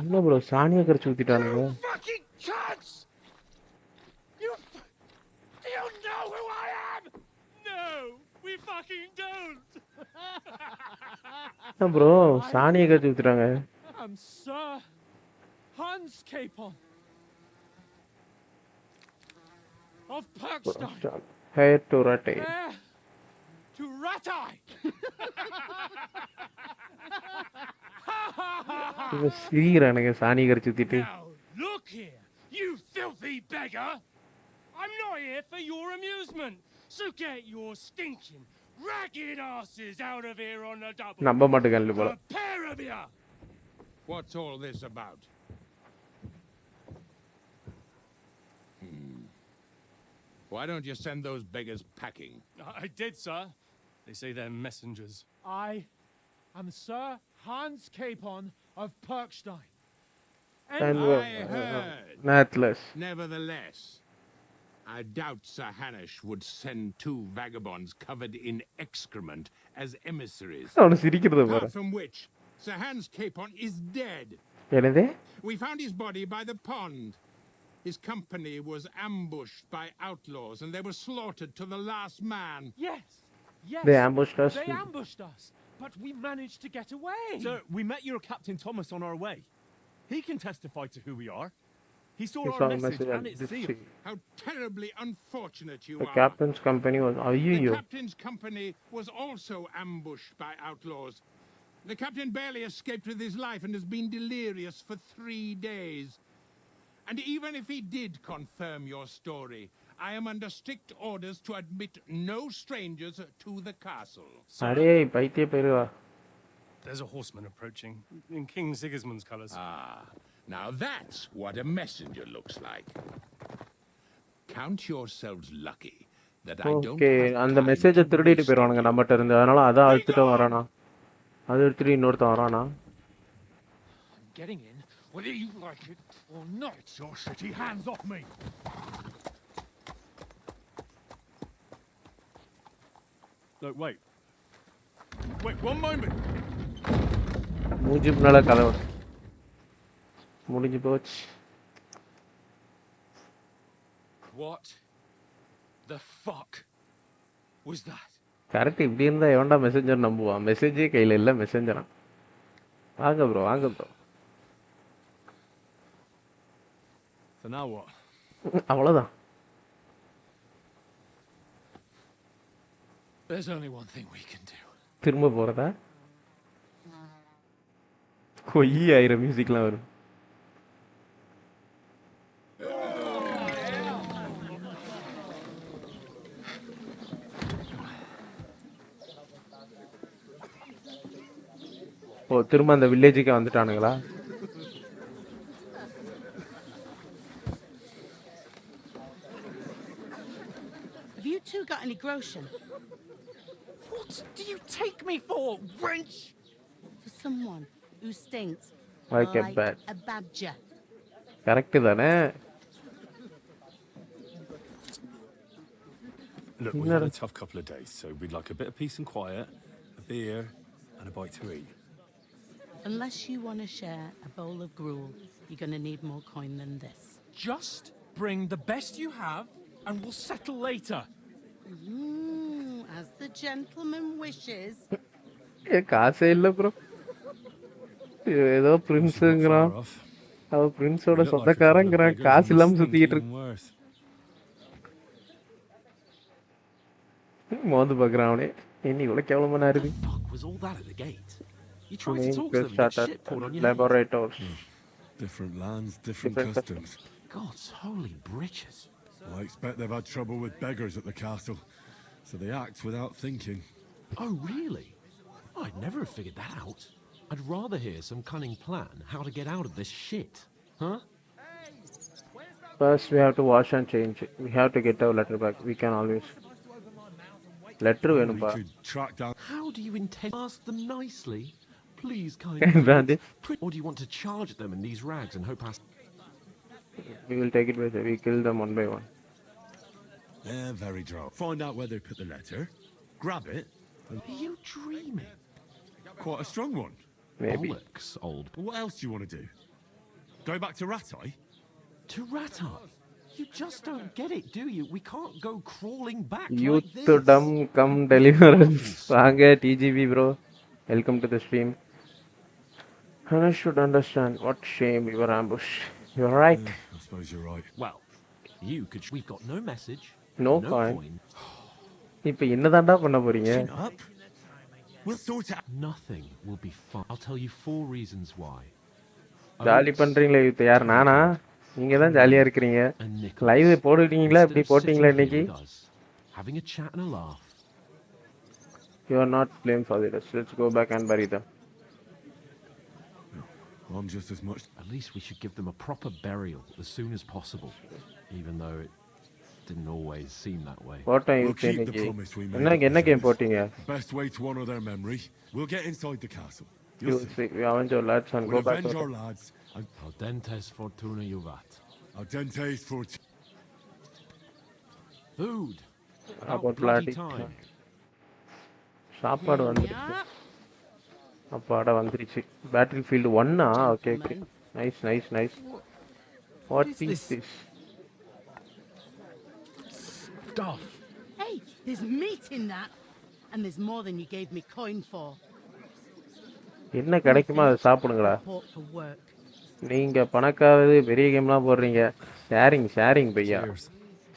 A: என்ன ப்ரோ சாணியை கரைச்சி ஊத்திட்டானுங்க.
C: Fucking cunts! Do you know who I am? No, we fucking don't.
A: என்ன ப்ரோ சாணியை கரைச்சி ஊத்திட்டாங்க.
E: I'm Sir Hans Capon of Perkstein.
A: Heir to Rattay.
E: Heir to Rattay.
A: இவன் சிரிக்கிறானுங்க சாணி கரைச்சி ஊத்திட்டு.
C: Look here, you filthy beggar! I'm not here for your amusement, so get your stinking, ragged asses out of here on the double.
A: நம்ப மாட்டேங்கல்ல போல.
C: A pair of you!
I: What's all this about? Why don't you send those beggars packing?
E: I did, sir. They say they're messengers. I am Sir Hans Capon of Perkstein.
A: And
I: I heard.
A: Nathless.
I: Nevertheless, I doubt Sir Hanush would send two vagabonds covered in excrement as emissaries.
A: அவன சிரிக்கிறது பாரு.
I: Apart from which, Sir Hans Capon is dead.
A: என்னது?
I: We found his body by the pond. His company was ambushed by outlaws and they were slaughtered to the last man.
E: Yes, yes.
A: They ambushed us.
E: They ambushed us, but we managed to get away.
D: Sir, we met your Captain Thomas on our way. He can testify to who we are. He saw
A: He
D: our
A: saw a
D: message
A: message
D: and
A: and
D: it's
A: did
D: sealed.
A: see.
I: How terribly unfortunate you
A: The
I: are.
A: captain's company was
I: The
A: ayyo.
I: captain's company was also ambushed by outlaws. The captain barely escaped with his life and has been delirious for 3 days. And even if he did confirm your story, I am under strict orders to admit no strangers to the castle.
A: Array பைத்திய பேருவா.
E: There's a horseman approaching in King Sigismund's colors.
I: Now that's what a messenger looks like. Count yourselves lucky that I don't
A: okay
I: have
A: அந்த
I: time
A: மெசேஜை
I: to
A: திருடிட்டு
I: waste
A: போயிடுவானுங்க நம்மகிட்ட இருந்து. அதனால அதை எடுத்துட்டு வரானா. அதை எடுத்துட்டு இன்னொருத்தன் வரானா.
E: Getting in, whether you like it or not.
C: Get your shitty hands off me!
D: Look, wait. Wait, one moment!
A: மூஞ்சி முன்னால கதவு முடிஞ்சு போச்சு.
E: What the fuck was that?
A: Correct இப்படி இருந்தா எவன்டா மெசேஞ்சர் நம்புவான். மெசேஜே கையில இல்ல மெசேஞ்சரா. வாங்க ப்ரோ வாங்க ப்ரோ.
D: So now what?
A: அவ்வளவுதான்.
E: There's only one thing we can do.
A: திரும்ப போறதா? கொய்யி ஆயிரம் மியூசிக்லாம் வரும். ஓ திரும்ப அந்த வில்லேஜுக்கு வந்துட்டானுங்களா?
K: Have you two got any groschen?
E: What do you take me for, wench?
K: For someone who stinks
A: Like a bat.
K: a badger.
A: Correct தானே?
D: Look, we had a tough couple of days, so we'd like a bit of peace and quiet, a beer, and a bite to eat.
K: Unless you want to share a bowl of gruel, you're going to need more coin than this.
E: Just bring the best you have, and we'll settle later.
K: As the gentleman wishes.
A: காசே இல்ல bro. ஏதோ பிரின்ஸ்ங்கறான். அவ பிரின்ஸோட சொந்தக்காரங்கறான். காசு இல்லாம சுத்திட்டு இருக்கு. மோந்து பாக்குறான் அவனே. என்ன இவ்வளவு கேவலமா இருக்கு.
R: Was all that at the gate? You tried to talk to them, but shit poured on your head.
A: Laboratories.
F: Different lands, different customs.
R: God's holy britches.
F: Well, I expect they've had trouble with beggars at the castle, so they act without thinking.
R: Oh, really? I'd never have figured that out. I'd rather hear some cunning plan how to get out of this shit. Huh?
A: First we have to wash and change. We have to get our letter back. We can always. Letter வேணும்பா.
R: How do you intend to ask them nicely? Please, kind Or do you want to charge them in these rags and hope
A: We will take it with us. We kill them one by one.
F: They're very droll. Find out where they put the letter, grab it.
R: Are you dreaming?
F: Quite a strong one.
A: Maybe.
R: Bollocks, old.
F: What else do you want to do? Go back to Ratai?
R: To Ratai? You just don't get it, do you? We can't go crawling back like
A: Youth
R: this.
A: dumb come Deliverance. வாங்க TGB bro. Welcome to the stream. And I should understand what shame we were ambushed. You're right.
F: I suppose you're right.
R: Well, we've got no message.
A: No coin. இப்போ என்னதான்டா பண்ண போறீங்க?
F: Chin up. We'll sort it out.
R: Nothing will be fine. I'll tell you 4 reasons why.
A: Jolly பண்றீங்களே youth யார் நானா? நீங்க தான் ஜாலியா இருக்கீங்க. லைவ் போடுறீங்களா? இப்படி போட்டீங்களா இன்னைக்கு?
R: Having a chat and a laugh.
A: You are not blamed for this. Let's go back and bury them.
F: I'm just as much.
R: At least we should give them a proper burial as soon as possible, even though it didn't always seem that way.
A: What are you saying? என்ன game போட்டீங்க?
F: Best way to honor their memory. We'll get inside the castle.
A: You'll see. We avenge our lads and
F: we'll
A: go back.
F: Avenge our lads.
R: Audentes fortuna juvat.
F: Audentes fortuna.
R: Food.
A: About bloody time. சாப்பாடு வந்துருச்சு. அப்பாடா வந்துருச்சு. Battlefield 1 okay. Nice. What is this?
K: Stuff. Hey, there's meat in that. And there's more than you gave me coin for.
A: என்ன கிடைக்குமா அதை சாப்பிடுங்கடா. நீங்க பணக்காரது பெரிய கேம்லாம் போடுறீங்க. ஷேரிங் பையா.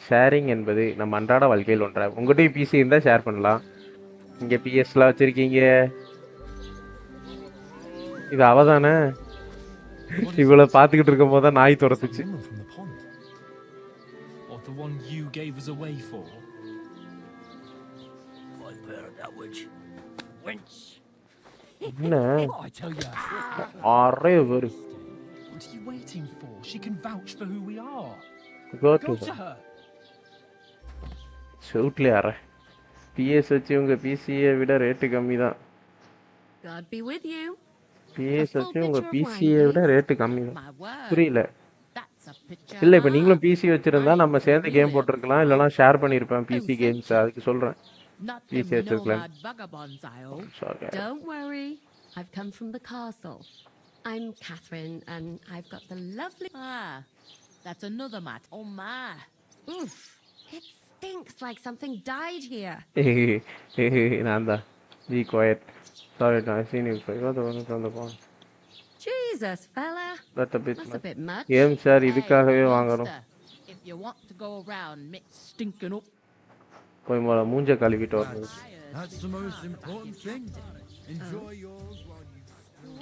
A: ஷேரிங் என்பது நம்ம அன்றாட வாழ்க்கையில் ஒன்றா. உங்கள்கிட்ட பிசி இருந்தா ஷேர் பண்ணலாம். இங்க பிஎஸ்லாம் வச்சிருக்கீங்க. இது அவதானே இவ்வளவு பாத்துக்கிட்டு இருக்கும் போது தான் நாய் துரத்துச்சு. என்ன அரே வரு.
E: What are you waiting for? She can vouch for who we are.
A: Go to her. சவுட்ல யார? PS வச்சு உங்க பிசியை விட ரேட் கம்மி தான்.
S: God be with you.
A: PS வச்சு உங்க பிசியை விட ரேட் கம்மி தான். புரியல. இல்ல இப்ப நீங்களும் பிசி வச்சிருந்தா நம்ம சேர்ந்து கேம் போட்டுருக்கலாம், இல்லனா ஷேர் பண்ணிருப்பேன் பிசி கேம்ஸ். அதுக்கு சொல்றேன். பிசி வச்சிருக்கலாம்.
S: Don't worry. I've come from the castle. I'm Catherine and I've got the lovely...
T: That's another mat. Oh my.
S: Oof. It stinks like something died here.
A: Nanda, be quiet. Sorry, I've seen you. You're the one from the pond.
S: Jesus, fella.
A: That's a bit
S: much.
A: Game sir, இதுக்காகவே வாங்கணும்.
T: If you want to go around stinking up.
A: போய் மோல மூஞ்ச கழுவிட்டு வரணும்.
L: That's the most important thing. Enjoy yours while you...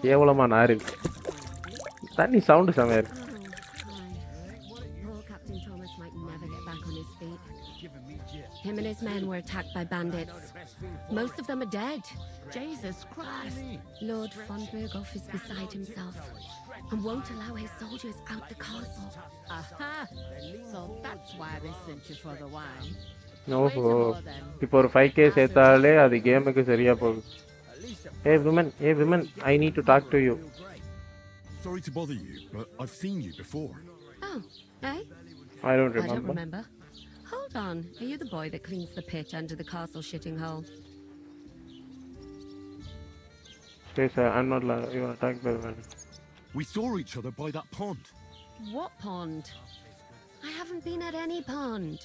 A: கேவலமா நாரு. தண்ணி sound செமையா இருக்கு.
S: Captain Thomas might never get back on his feet. Him and his men were attacked by bandits. Most of them are dead.
T: Jesus Christ.
S: Lord von Berghoff is beside himself and won't allow his soldiers out the castle.
T: Aha. So that's why they sent you for the wine.
A: ஓஹோ இப்போ ஒரு 5k சேர்த்தாலே அது கேமுக்கு சரியா போகுது. Hey women, I need to talk to you.
F: Sorry to bother you, but I've seen you before.
S: Oh, hey?
A: I don't remember.
S: Hold on. Are you the boy that cleans the pitch under the castle shitting hole?
A: Stay sir, I'm not you are attacked by men.
F: We saw each other by that pond.
S: What pond? I haven't been at any pond.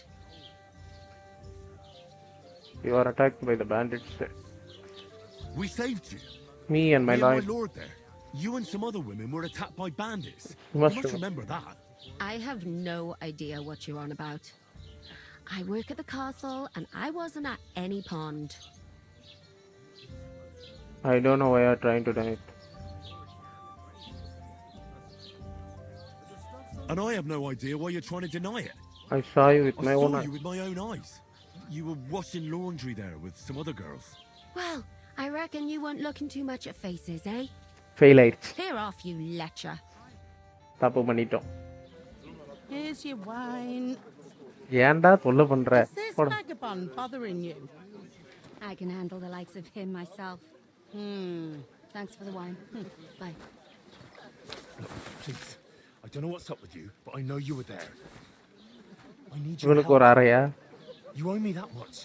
A: You are attacked by the bandits.
F: We saved you.
A: Me and my
F: lord there. You and some other women were attacked by bandits.
A: You must
F: remember that.
S: I have no idea what you're on about. I work at the castle and I wasn't at any pond.
A: I don't know why you're trying to deny it.
F: And I have no idea why you're trying to deny it.
A: I saw you with my own eyes.
F: I saw you with my own eyes. You were washing laundry there with some other girls.
S: Well, I reckon you weren't looking too much at faces, eh?
A: Fail ஆயிடுச்சு.
S: Clear off, you lecher.
A: தப்பு பண்ணிட்டோம்.
K: Here's your wine.
A: ஏன்டா தொல்லை பண்ற?
K: Is this vagabond bothering you?
S: I can handle the likes of him myself. Thanks for the wine. Bye.
D: Look, please. I don't know what's up with you, but I know you were there. I need your
A: இவனுக்கு ஒரு அறையா?
D: You owe me that much.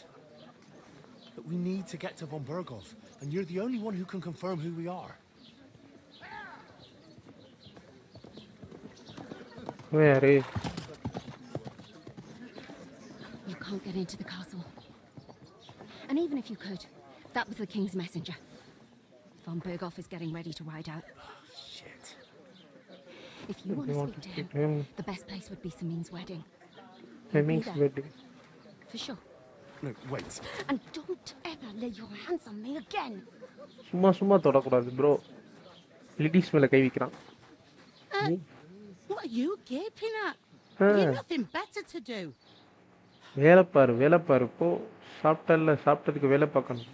D: But we need to get to von Berghoff, and you're the only one who can confirm who we are.
A: Where is?
S: You can't get into the castle. And even if you could, that was the king's messenger. Von Berghoff is getting ready to ride out.
Q: Shit.
S: If you want to speak to him, the best place would be Samin's wedding.
A: Samin's wedding.
S: For sure.
Q: No, wait.
S: And don't ever lay your hands on me again.
A: சும்மா தொடக்கூடாது bro. Ladies மேல கை வைக்கிறான்.
K: What are you gaping at?
A: Ah.
K: You've nothing better to do.
A: வேலை பாரு போ. சாப்பிட்டதுக்கு வேலை பார்க்கணும்.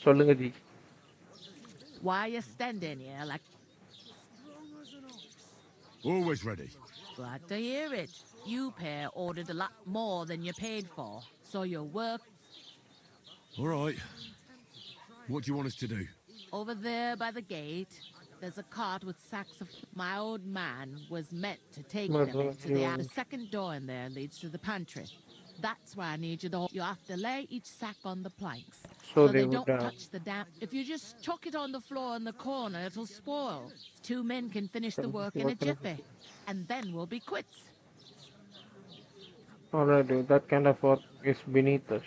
A: சொல்லுங்க G.
T: Why are you standing here like...
F: Always ready.
T: Glad to hear it. You pair ordered a lot more than you paid for, so your work...
F: All right. What do you want us to do?
T: Over there by the gate, there's a cart with sacks of... My old man was meant to take them into the second door in there leads to the pantry. That's why I need you to... You have to lay each sack on the planks. So they don't touch the damp. If you just chuck it on the floor in the corner, it'll spoil. 2 men can finish the work in a jiffy. And then we'll be quits.
A: Alright, dude. That kind of work is beneath us.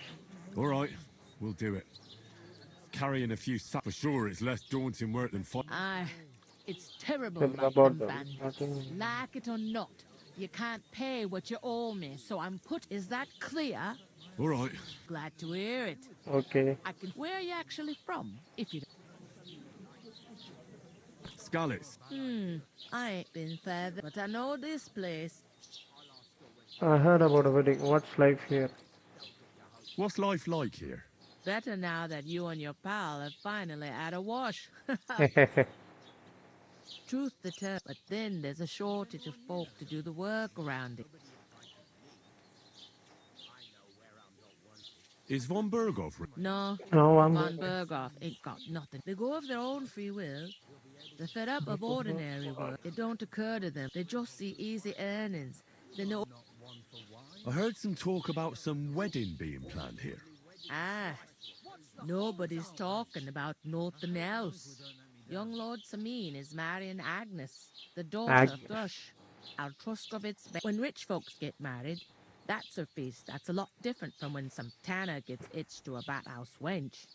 F: Alright. We'll do it. Carrying a few sacks for sure is less daunting work than fighting.
T: Aye. It's terrible about them bandits. Like it or not. You can't pay what you owe me, so I'm put... Is that clear?
F: All right.
T: Glad to hear it.
A: Okay.
T: Where are you actually from, if you...
F: Skalitz.
T: I ain't been further, but I know this place.
A: I heard about a wedding. What's life here?
F: What's life like here?
T: Better now that you and your pal have finally had a wash. Truth to tell, but then there's a shortage of folk to do the work around it.
F: Is von Berghoff...
T: No,
A: I'm...
T: Von Berghoff ain't got nothing. They go of their own free will. They're fed up of ordinary work. It don't occur to them. They just see easy earnings. They know...
F: I heard some talk about some wedding being planned here.
T: Ah, nobody's talking about nothing else. Young Lord Samin is marrying Agnes, the daughter of Thrush. Our Truskovitz... When rich folks get married, that's a feast. That's a lot different from when some tanner gets hitched to a bathouse wench.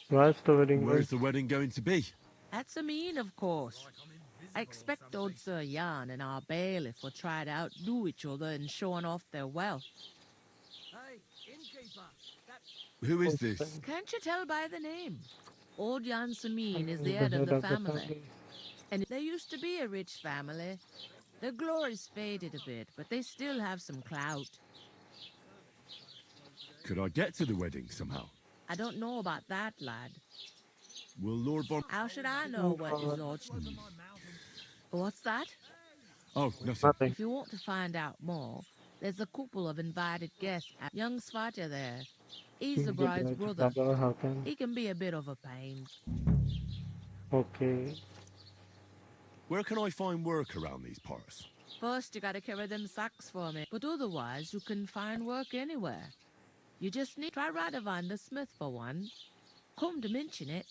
F: Where's the wedding going to be?
T: At Samin, of course. I expect old Sir Jan and our bailiff will try to outdo each other in showing off their wealth.
G: Hey, innkeeper.
F: Who is this?
T: Can't you tell by the name? Old Jan Samin is the head of the family. And there used to be a rich family. Their glory's faded a bit, but they still have some clout.
F: Could I get to the wedding somehow?
T: I don't know about that, lad.
F: Will Lord Bon...
T: How should I know what his lordship... What's that?
F: Oh, nothing.
T: If you want to find out more, there's a couple of invited guests at young Svatja there. He's the bride's brother. He can be a bit of a pain.
A: Okay.
F: Where can I find work around these parts?
T: First, you gotta carry them sacks for me, but otherwise you can find work anywhere. You just need to try Radovan the smith for one. Come to mention it,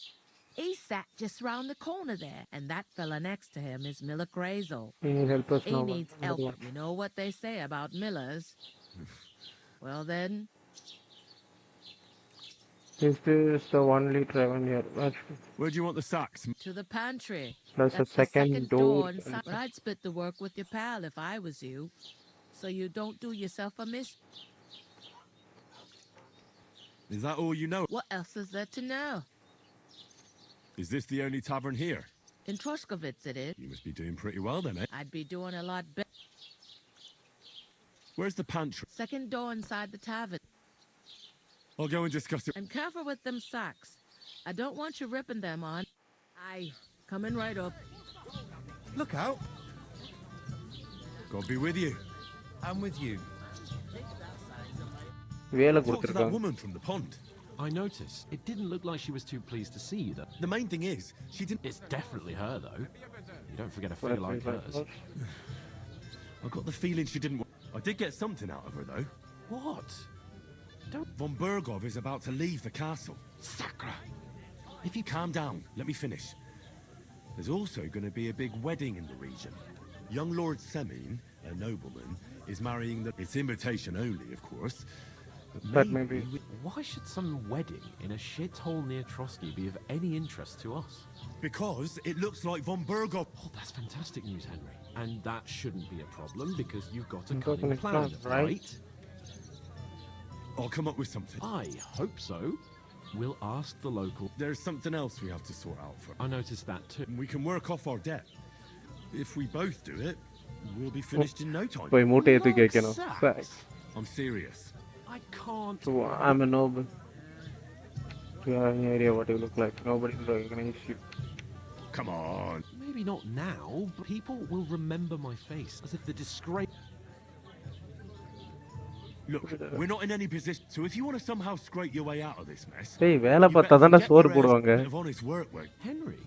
T: he sat just round the corner there, and that fella next to him is Miller Crazel.
A: He
T: needs help. You know what they say about millers. Well then...
A: Is this the 1 liter oven here?
F: Where do you want the sacks?
T: To the pantry.
A: That's a second door.
T: But I'd split the work with your pal if I was you, so you don't do yourself a miss.
F: Is that all you know?
T: What else is there to know?
F: Is this the only tavern here?
T: In Truskovitz it is.
F: You must be doing pretty well then, eh?
T: I'd be doing a lot better.
F: Where's the pantry?
T: Second door inside the tavern.
F: I'll go and discuss it.
T: And careful with them sacks. I don't want you ripping them on. Aye, coming right up.
J: Look out.
F: God be with you.
J: I'm with you.
F: Talk to that woman from the pond.
R: I noticed. It didn't look like she was too pleased to see you, though.
F: The main thing is, she didn't...
R: It's definitely her, though. You don't forget a figure like hers.
F: I got the feeling she didn't... I did get something out of her, though.
R: What?
F: Von Bergov is about to leave the castle. Sacra! If you calm down, let me finish. There's also going to be a big wedding in the region. Young Lord Semin, a nobleman, is marrying the... It's invitation only, of course.
A: But maybe...
R: Why should some wedding in a shithole near Trotsky be of any interest to us?
F: Because it looks like Von Bergov...
R: Oh, that's fantastic news, Henry. And that shouldn't be a problem because you've got a
A: You've got
R: cunning
A: a
R: plan,
A: plan, right?
F: I'll come up with something.
R: I hope so. We'll ask the local...
F: There's something else we have to sort out for.
R: I noticed that too.
F: We can work off our debt. If we both do it, we'll be finished in no time.
A: போய் மூட்டை ஏத்தி கேட்கணும்.
F: I'm serious.
R: I can't...
A: So I'm a noble. You have any idea what you look like? Nobody will recognize you.
F: Come on.
R: Maybe not now, but people will remember my face as if the disgrace...
F: Look, we're not in any position, so if you want to somehow scrape your way out of this mess...
A: Hey, வேலை பார்த்தா தான சோறு போடுவாங்க.
R: Henry,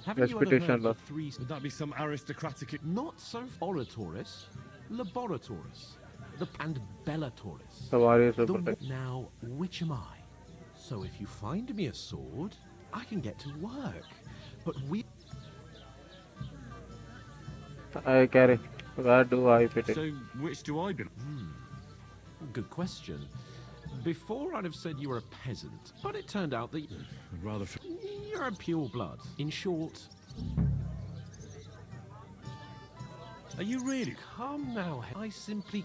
R: haven't you ever heard of three...
F: Would that be some aristocratic...
R: Not so oratoris, laboratoris, and bellatoris.
A: The warriors of protect.
R: Now, which am I? So if you find me a sword, I can get to work. But we...
A: I carry. Where do I fit it?
F: So, which do I belong?
R: Good question. Before I'd have said you were a peasant, but it turned out that you're a pure blood. In short...
F: Are you really?
R: Come now, I simply...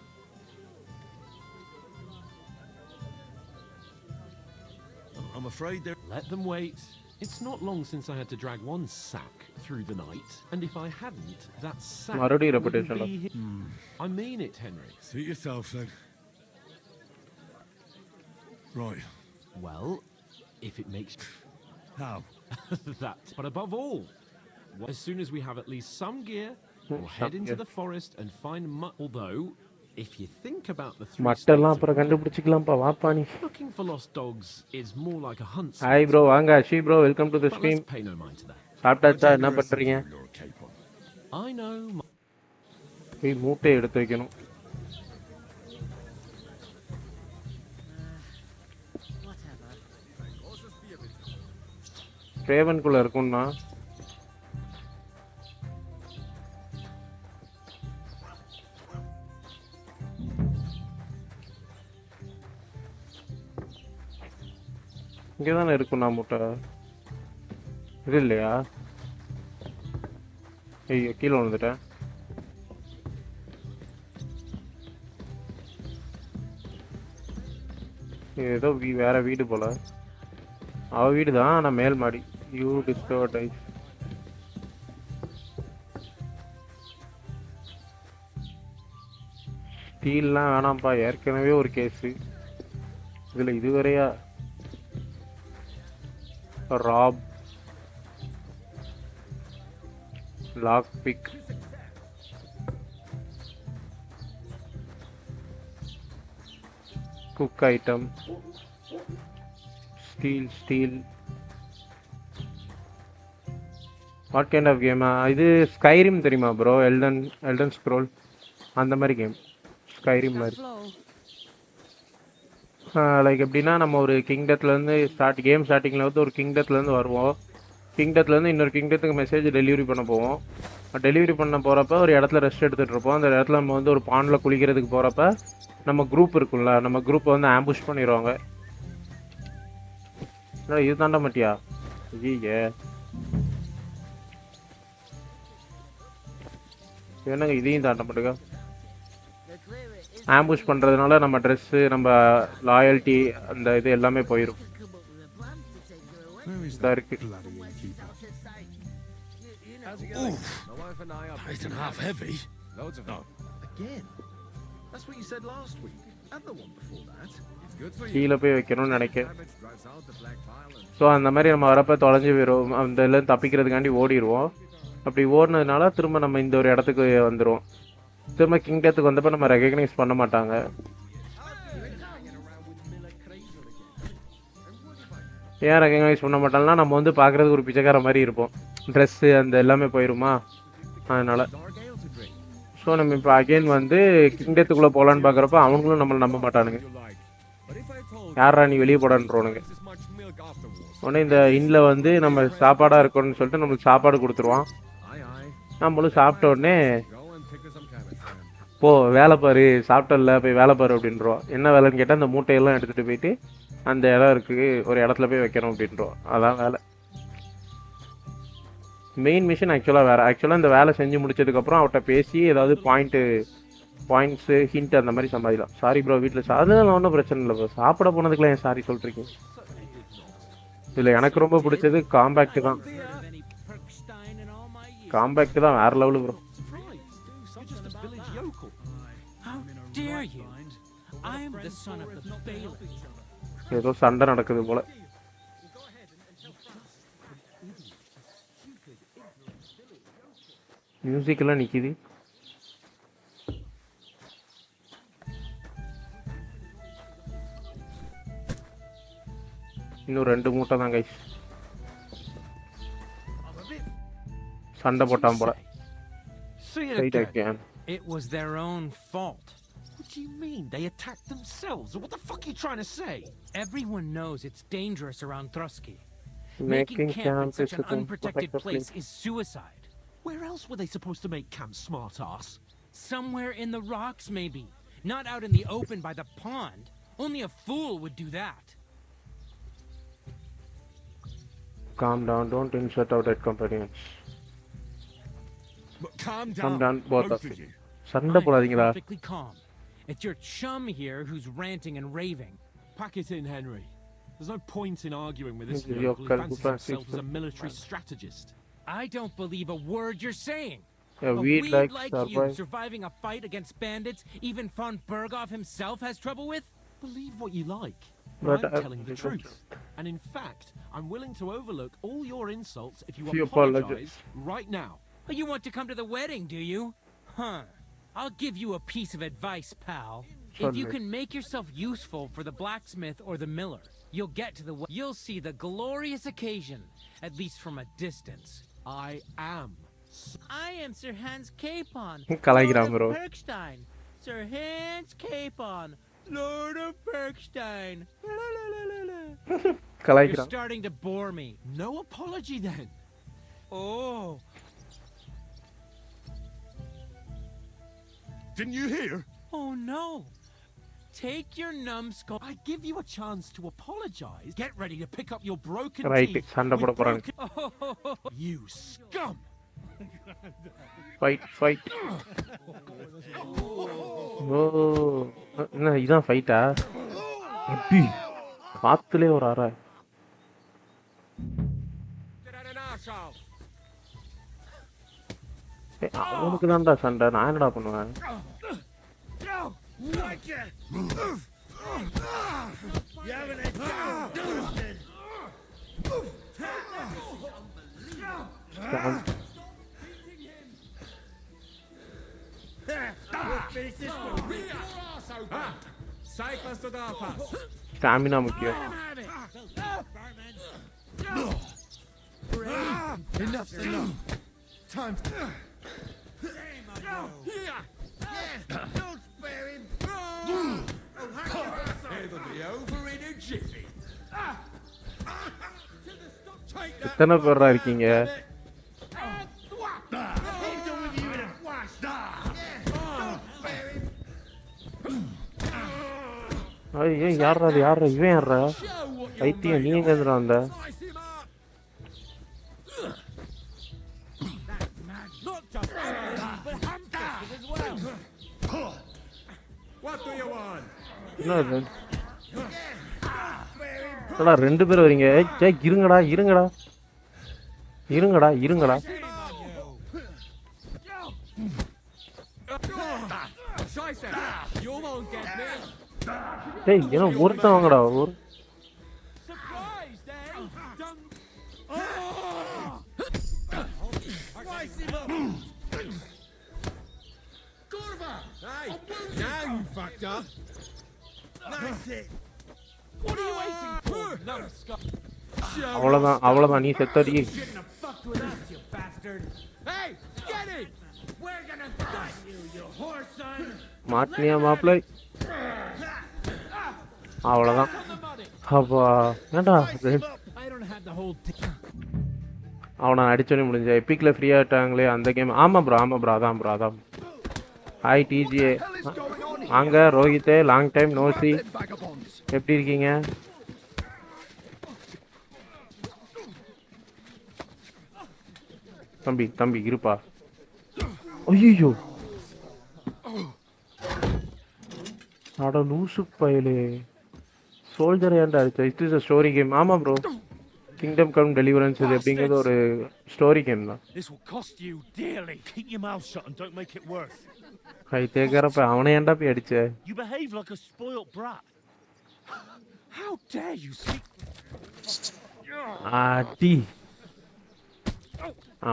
F: I'm afraid they're...
R: Let them wait. It's not long since I had to drag one sack through the night, and if I hadn't, that sack wouldn't be... I mean it, Henry.
F: Suit yourself, then. Right.
R: Well, if it makes...
F: How?
R: That. But above all, as soon as we have at least some gear, we'll head into the forest and find although, if you think about the three looking for lost dogs is more like a hunt.
A: Hi bro, வாங்க Ashi bro, welcome to the stream.
R: Pay no mind to that.
A: சாப்பிட்டாச்சா என்ன பண்றீங்க?
R: I know.
A: போய் மூட்டை எடுத்து வைக்கணும். Raven குள்ள இருக்கும்னா இங்கே தானே இருக்குண்ணா மூட்டை இது இல்லையா? ஐயோ கீழே வந்துட்டேன். ஏதோ வேற வீடு போல. அவ வீடு தான், ஆனால் மேல் மாடி. You discover dies. ஸ்டீல்லாம் வேணாம்ப்பா, ஏற்கனவே ஒரு கேஸு. இதில் இதுவரையா rob lock pick cook item steal what kind of game? இது ஸ்கைரிம் தெரியுமா ப்ரோ? எல்டன் ஸ்க்ரோல் அந்த மாதிரி கேம். ஸ்கைரிம் மாதிரி. லைக் எப்படின்னா நம்ம ஒரு கிங்டத்துலேருந்து கேம் ஸ்டார்டிங்கில் வந்து ஒரு கிங்டத்துலேருந்து வருவோம். கிங்டத்துலேருந்து இன்னொரு கிங்டத்துக்கு மெசேஜ் டெலிவரி பண்ண போவோம். டெலிவரி பண்ண போகிறப்ப ஒரு இடத்துல ரெஸ்ட் எடுத்துகிட்டு இருப்போம். அந்த இடத்துல நம்ம வந்து ஒரு பாண்டில் குளிக்கிறதுக்கு போகிறப்ப நம்ம குரூப் இருக்குல்ல, நம்ம குரூப்பை வந்து ஆம்புஷ் பண்ணிடுவாங்க. இது தாண்ட மாட்டியா? ஐயே என்னங்க இதையும் தாண்ட மாட்டேங்க. ஆம்புஷ் பண்ணுறதுனால நம்ம ட்ரெஸ்ஸு, நம்ம லாயல்ட்டி, அந்த இது எல்லாமே போயிடும். இதாக இருக்கு.
F: It's an half heavy.
C: Loads of them. Again? That's what you said last week. And the one before that. It's good for you.
A: கீழே போய் வைக்கணும்னு நினைக்கிறேன். ஸோ அந்த மாதிரி நம்ம வரப்போ தொலைஞ்சி போயிடுவோம். அந்த எல்லாம் தப்பிக்கிறதுக்காண்டி ஓடிடுவோம். அப்படி ஓடினதுனால திரும்ப நம்ம இந்த ஒரு இடத்துக்கு வந்துடுவோம். திரும்ப கிங்டத்துக்கு வந்தப்போ நம்ம ரெகக்னைஸ் பண்ண மாட்டாங்க. ஏன் ரெகக்னைஸ் பண்ண மாட்டாங்கன்னா நம்ம வந்து பார்க்குறதுக்கு ஒரு பிச்சைக்கார மாதிரி இருப்போம். ட்ரெஸ்ஸு அந்த எல்லாமே போயிடுமா, அதனால். ஸோ நம்ம இப்போ அகெயின் வந்து கிங்டத்துக்குள்ளே போகலான்னு பார்க்குறப்ப அவங்களும் நம்மளை நம்ப மாட்டானுங்க.
C: But if I
A: யாரா நீ வெளியே போடான்றோனுங்க. உடனே இந்த இன்னில் வந்து நம்ம சாப்பாடாக இருக்கணும்னு சொல்லிட்டு நம்மளுக்கு சாப்பாடு கொடுத்துருவான். நம்மளும் சாப்பிட்ட உடனே போ வேலை பாரு, சாப்பிட்டல போய் வேலை பாரு அப்படின்றோம். என்ன வேலைன்னு கேட்டால் அந்த மூட்டையெல்லாம் எடுத்துகிட்டு போயிட்டு அந்த இடம் இருக்குது ஒரு இடத்துல போய் வைக்கணும் அப்படின்றோம். அதான் வேலை. மெயின் மிஷன் ஆக்சுவலாக வேறு. ஆக்சுவலாக இந்த வேலை செஞ்சு முடிச்சதுக்கப்புறம் அவர்கிட்ட பேசி ஏதாவது பாயிண்ட்ஸு ஹிண்ட் அந்த மாதிரி சம்பாதிக்கலாம். சாரி ப்ரோ வீட்டில் அதெல்லாம் ஒன்றும் பிரச்சனை இல்லை ப்ரோ. சாப்பிட போனதுக்குலாம் ஏன் சாரி சொல்கிறீங்க? இதில் எனக்கு ரொம்ப பிடிச்சது காம்பேக்ட் தான். காம்பேக்ட் தான் வேறு லெவலு ப்ரோ. ஏதோ சண்டை நடக்குது போல. மியூசிக் எல்லாம் நிக்குது. இன்னும் 2 மூட்டை தான் கைஸ். சண்டை போட்டான் போல.
E: It was their own fault. What do you mean? They attacked themselves. What the fuck are you trying to say? Everyone knows it's dangerous around Trotsky. Making camp in such an unprotected place is suicide.
R: Where else were they supposed to make camp, smart-ass?
E: Somewhere in the rocks, maybe. Not out in the open by the pond. Only a fool would do that.
A: Calm down. Don't insult our dead companions.
C: Calm down,
A: both of you. சண்டை போடாதீங்கடா.
E: Perfectly calm. It's your chum here who's ranting and raving.
R: Pack it in, Henry. There's no point in arguing with this yokel who fancies himself as a military strategist.
E: I don't believe a word you're saying.
A: A weed like
E: you surviving a fight against bandits even von Berghoff himself has trouble with?
R: Believe what you like.
A: But
R: I'm telling the truth. And in fact, I'm willing to overlook all your insults if you apologize right now.
E: You want to come to the wedding, do you? Huh. I'll give you a piece of advice, pal. If you can make yourself useful for the blacksmith or the miller, you'll get to the wedding. You'll see the glorious occasion, at least from a distance.
R: I am
E: Sir Hans Capon,
A: Lord
E: of Perkstein. Sir Hans Capon, Lord of Perkstein. You're starting to bore me.
R: No apology then.
E: Oh.
C: Didn't you hear?
E: Oh no. Take your numbskull.
R: I give you a chance to apologize. Get ready to pick up your broken teeth.
A: சண்டை போட போறாங்க.
R: You scum.
A: Fight. ஓ என்ன இதான் ஃபைட்டா? அப்பி பாத்துலே ஒரு அரை. அவனுக்கு தான்டா சண்டை. நான் என்னடா பண்ணுவேன்? ஸ்டாமினா முக்கியம்.
C: Enough's enough. Time. Don't spare him. It'll be over in a jiffy.
A: எத்தனை பேரா இருக்கீங்க? ஐயோ யாரா இவன் யாரா? பைத்தியம் நீ எங்க இருந்துடா வந்த? என்ன ரெண்டு பேரும் வரீங்க? இருங்கடா டேய் என்ன ஒருத்தன் வாங்கடா. ஒரு அவ்வளவுதான் நீ செத்தடி. மாட்டினியா மாப்பிள்ளை? அவ்வளவுதான். அப்பா ஏண்டா
E: I don't have the whole thing.
A: அவனை அடிச்சோன்னே முடிஞ்ச எப்பிக்கில் ஃப்ரீயாக விட்டாங்களே அந்த கேம் ஆமாம் ப்ரோ அதான் ஹாய் டிஜிஏ வாங்க ரோஹித்தே லாங் டைம் நோசி எப்படி இருக்கீங்க தம்பி இருப்பா ஐயோ அட லூசு பயலே சோல்ஜர் ஏன்டா அடிச்சா it is a story game ஆமாம் ப்ரோ Kingdom Come Deliverance இது அப்படிங்கிறது ஒரு ஸ்டோரி கேம் தான்
C: This will cost you dearly. Keep your mouth shut and don't make it worse.
A: கை தேக்கறப்ப அவனை ஏன்டா போய் அடிச்ச
C: You behave like a spoilt brat. How dare you speak?
A: ஆடி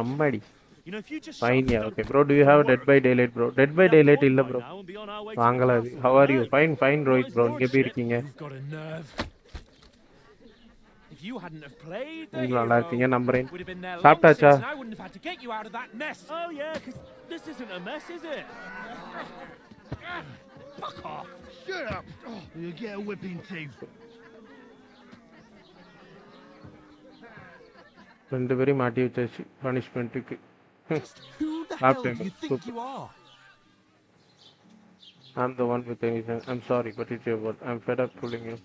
A: அம்மாடி
C: You know, if you just
A: fine yeah okay bro do you have Dead by Daylight bro Dead by Daylight இல்ல bro வாங்கல அது how are you fine Rohit bro நீங்க எப்படி இருக்கீங்க
C: You've got a nerve. If you hadn't have played,
A: நீங்க நல்லா இருக்கீங்க நம்புறேன்
C: would have been there long
A: சாப்பிட்டாச்சா
C: since and I wouldn't have had to get you out of that mess. Oh yeah, cuz this isn't a mess, is it? Fuck off. Shut up. Oh, you get a whipping too.
A: ரெண்டு பேரும் மாட்டி வச்சாச்சு பனிஷ்மென்ட்க்கு
C: Who the hell do you think you are?
A: I'm the one with anything. I'm sorry, but it's your fault. I'm fed up fooling you.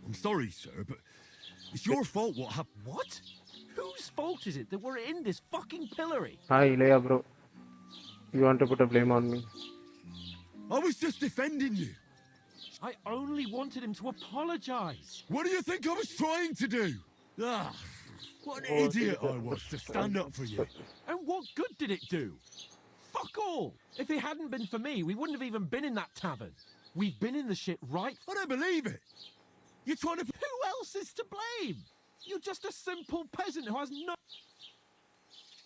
F: I'm sorry, sir, but it's your fault what happened.
C: What? Whose fault is it that we're in this fucking pillory?
A: Hi, Leia, bro. You want to put a blame on me?
F: I was just defending you.
C: I only wanted him to apologize.
F: What do you think I was trying to do? Ah, what an idiot I was to stand up for you.
C: And what good did it do? Fuck all. If it hadn't been for me, we wouldn't have even been in that tavern. We've been in the shit right.
F: I don't believe it. You're trying to...
C: Who else is to blame? You're just a simple peasant who has no...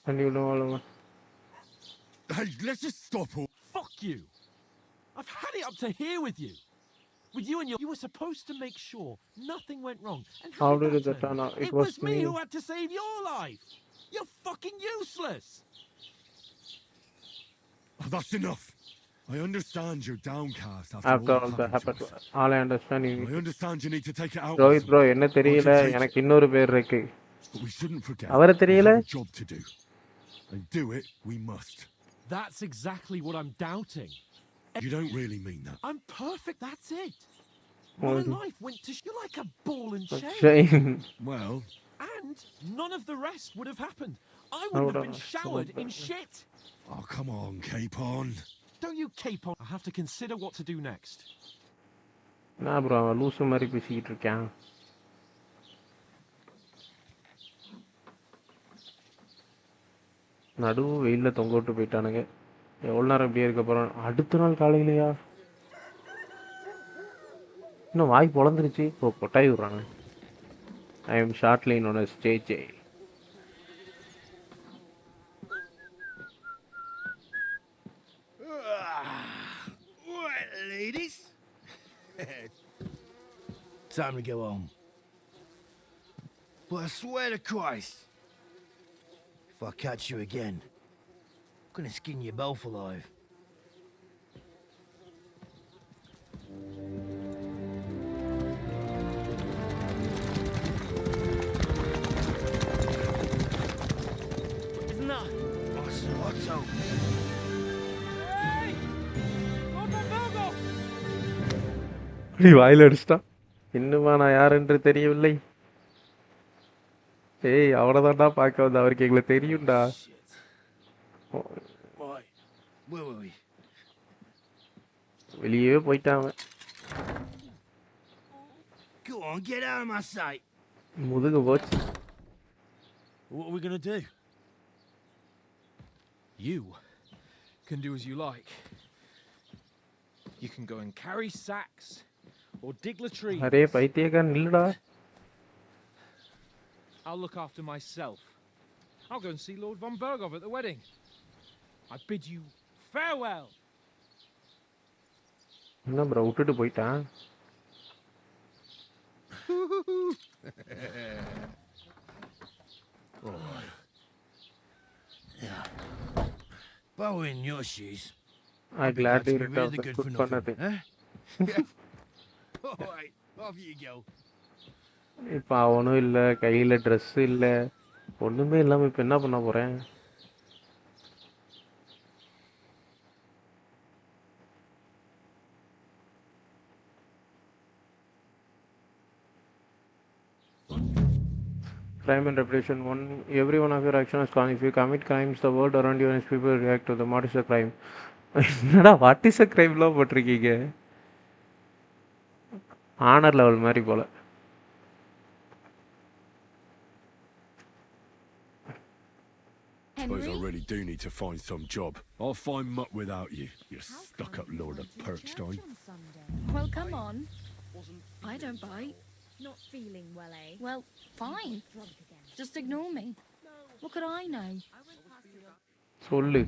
A: And you know all of it.
F: Hey, let's just stop all...
C: Fuck you. I've had it up to here with you. With you and your... You were supposed to make sure nothing went wrong. And
A: how did it turn out?
C: It was me who had to save your life. You're fucking useless.
F: Oh, that's enough. I understand you're downcast
A: after all that happened. All I understand you.
F: I understand you need to take it out.
A: Rohit bro, என்ன தெரியல எனக்கு இன்னொரு பேர் இருக்கு.
F: But we shouldn't forget.
A: அவரை தெரியல?
F: We have a job to do. And do it we must.
C: That's exactly what I'm doubting.
F: You don't really mean that.
C: I'm perfect, that's it. My life went to you like a ball and chain.
F: Well.
C: And none of the rest would have happened. I wouldn't have been showered in shit.
F: Oh, come on, Capon.
C: Don't you cape on. I have to consider what to do next.
A: Nah, bro, அவன் லூசு மாதிரி பேசிக்கிட்டு இருக்கான். நடு வெயில்ல தொங்க விட்டு போயிட்டானுங்க. எவ்வளவு நேரம் இப்படியே இருக்க போறோம்? அடுத்த நாள் காலையிலயா? இன்னும் வாய் பொளந்துருச்சு. ஓ கொட்டாய் விடுறாங்க. I am shortly known as JJ.
U: Right, ladies. Time to go home. But I swear to Christ, if I catch you again, I'm gonna skin you both alive.
C: Isn't that?
U: Otto.
C: Hey!
A: நீ வாயில அடிச்சிட்டான். இன்னுமா நான் யார் என்று தெரியவில்லை. ஏய் அவனதான்டா பார்க்க வந்து அவருக்கு எங்களை தெரியும்டா. வெளியே போயிட்டான்.
U: Go on, get out of my sight.
A: முதுகு போச்சு.
C: What are we gonna do? You can do as you like. You can go and carry sacks or dig latrines.
A: Array பைத்தியக்காரன் நில்லுடா.
E: I'll look after myself. I'll go and see Lord von Berghoff at the wedding. I bid you farewell.
A: என்ன bro விட்டுட்டு போயிட்டான்.
U: Yeah. If I were in your shoes,
A: I'm glad you
U: returned
A: returned the good for nothing.
U: Huh? All right, off you go.
A: இப்போ அவனும் இல்லை, கையில் dress இல்லை, ஒன்றுமே இல்லாமல் இப்போ என்ன பண்ண போகிறேன்? Crime and reputation. Every one of your actions is gone. If you commit crimes, the world around you and its people react to them. What is a crime? என்னடா வாட் இஸ் அ கிரைம்லாம் போட்டிருக்கீங்க? Honour level மாதிரி போல.
F: Suppose I really do need to find some job. I'll find mutt without you, you stuck-up lord of Perkstein.
S: Well, come on. I don't bite.
B: Not feeling well, eh?
S: Well, fine. Just ignore me. What could I know?
A: சொல்லு.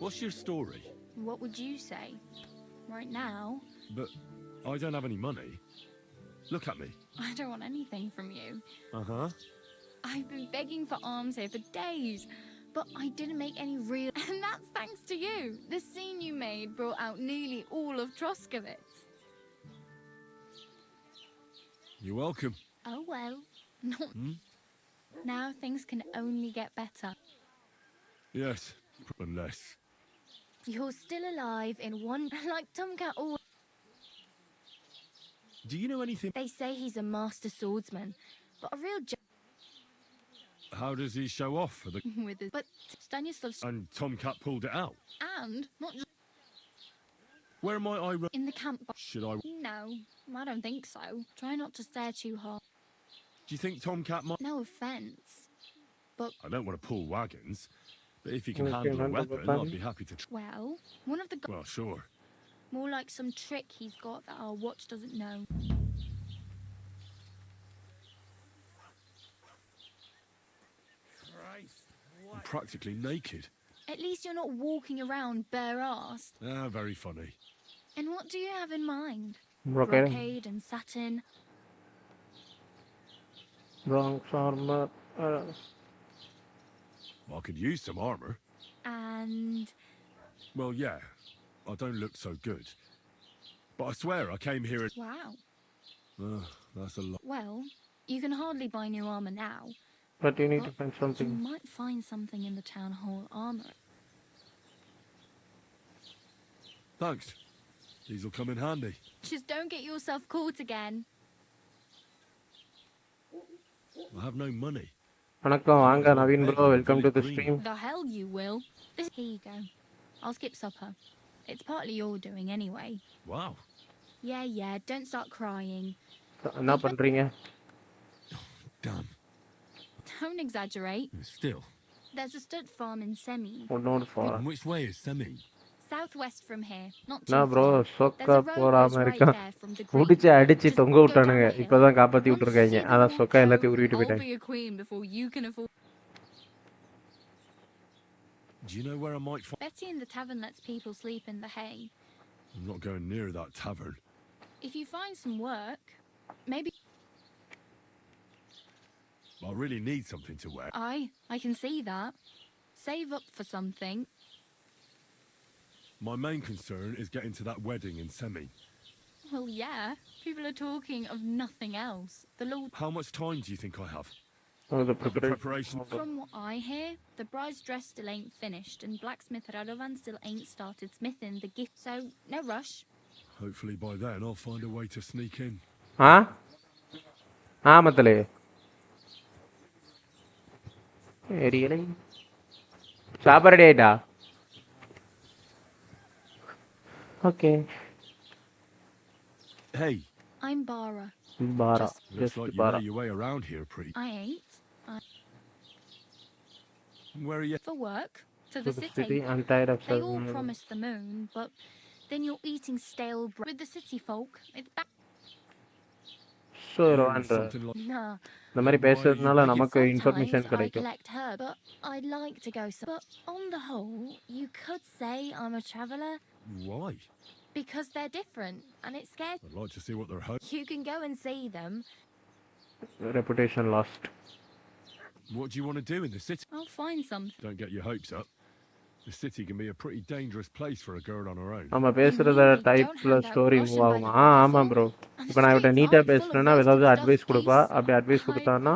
F: What's your story?
S: What would you say? Right now,
F: But I don't have any money. Look at me.
S: I don't want anything from you.
F: Uh-huh.
S: I've been begging for arms here for days, but I didn't make any real... And that's thanks to you. The scene you made brought out nearly all of Troskowitz.
F: You're welcome.
S: Oh, well. Not...
F: Hmm?
S: Now things can only get better.
F: Yes, unless...
S: You're still alive in one... Like Tomcat always...
F: Do you know anything?
S: They say he's a master swordsman, but a real...
F: How does he show off for the...
S: With his... But Stanislav's...
F: And Tomcat pulled it out.
S: And not just...
F: Where am I?
S: In the camp...
F: Should I...
S: No, I don't think so. Try not to stare too hard.
F: Do you think Tomcat might...
S: No offense, but...
F: I don't want to pull wagons, but if you can
A: Okay,
F: handle a
A: handle
F: weapon,
A: weapon.
F: I'd be happy to...
S: Well, one of the...
F: Well, sure.
S: More like some trick he's got that our watch doesn't know.
F: I'm practically naked.
S: At least you're not walking around bare-assed.
F: Ah, very funny.
S: And what do you have in mind?
A: Brocade.
S: Brocade and satin.
A: Bronx armor.
F: I could use some armor.
S: And...
F: Well, yeah. I don't look so good. But I swear I came here at...
S: Wow.
F: That's a lot.
S: Well, you can hardly buy new armor now.
A: But you need to find
S: You
A: something.
S: might find something in the town hall armor.
F: Thanks. These will come in handy.
S: Just don't get yourself caught again.
F: I have no money.
A: வணக்கம் வாங்க Naveen bro, welcome to the stream.
S: The hell you will. Here you go. I'll skip supper. It's partly your doing anyway.
F: Wow.
S: Yeah, don't start crying.
A: என்ன பண்றீங்க?
F: Damn.
S: Don't exaggerate.
F: Still.
S: There's a stud farm in Semi.
A: ஒன்னோடு போறேன்.
F: And which way is Semi?
S: Southwest from here. Not too
A: நான் bro
S: far.
A: Chokka
S: There's a road
A: போறாம
S: goes right
A: இருக்கான்.
S: there from the
A: முடிச்சு அடிச்சு
S: Just
A: தொங்க
S: go
A: விட்டானுங்க.
S: down the hill.
A: இப்பதான் காப்பாத்தி
S: Once you
A: விட்டுருக்காங்க.
S: see the
A: அதான் சொக்கா
S: walk
A: எல்லாத்தையும்
S: show,
A: உருவிட்டு
S: I'll
A: போயிட்டாங்க.
S: be a queen before you can afford...
F: Do you know where I might find...
S: Betty in the tavern lets people sleep in the hay.
F: I'm not going near that tavern.
S: If you find some work, maybe...
F: I really need something to wear.
S: I can see that. Save up for something.
F: My main concern is getting to that wedding in Semi.
S: Well, yeah. People are talking of nothing else. The Lord...
F: How much time do you think I have?
A: Oh, the
F: preparation.
S: From what I hear, the bride's dress still ain't finished, and blacksmith Radovan still ain't started smithing the gift, so no rush.
F: Hopefully by then I'll find a way to sneak in.
A: மத்தலே ஏரியலை சாப்பாடு ready ஆயிட்டா? Okay.
F: Hey.
S: I'm Bara.
A: Bara.
F: Looks like you
A: Bara.
F: know your way around here pretty.
S: I ain't.
F: Where are you?
S: For work. To the city.
A: I'm tired of
S: They all promise the moon, but then you're eating stale bread. With the city folk, it's back.
A: So,
S: Nah.
A: இந்த மாதிரி பேசுறதுனால நமக்கு information
S: Sometimes I
A: கிடைக்கும்.
S: collect her, but I'd like to go some. But on the whole, you could say I'm a traveller.
F: Why?
S: Because they're different, and it scares.
F: I'd like to see what they're hoping.
S: You can go and see them.
A: Reputation lost.
F: What do you want to do in the city?
S: I'll find something.
F: Don't get your hopes up. The city can be a pretty dangerous place for a girl on her own.
A: நம்ம பேசுறத டைப்ல story move ஆகும். ஆமா bro. இப்போ நான் இவட்ட நீட்டா பேசுறேன்னா ஏதாவது advice கொடுப்பா. அப்படி அட்வைஸ் கொடுத்தான்னா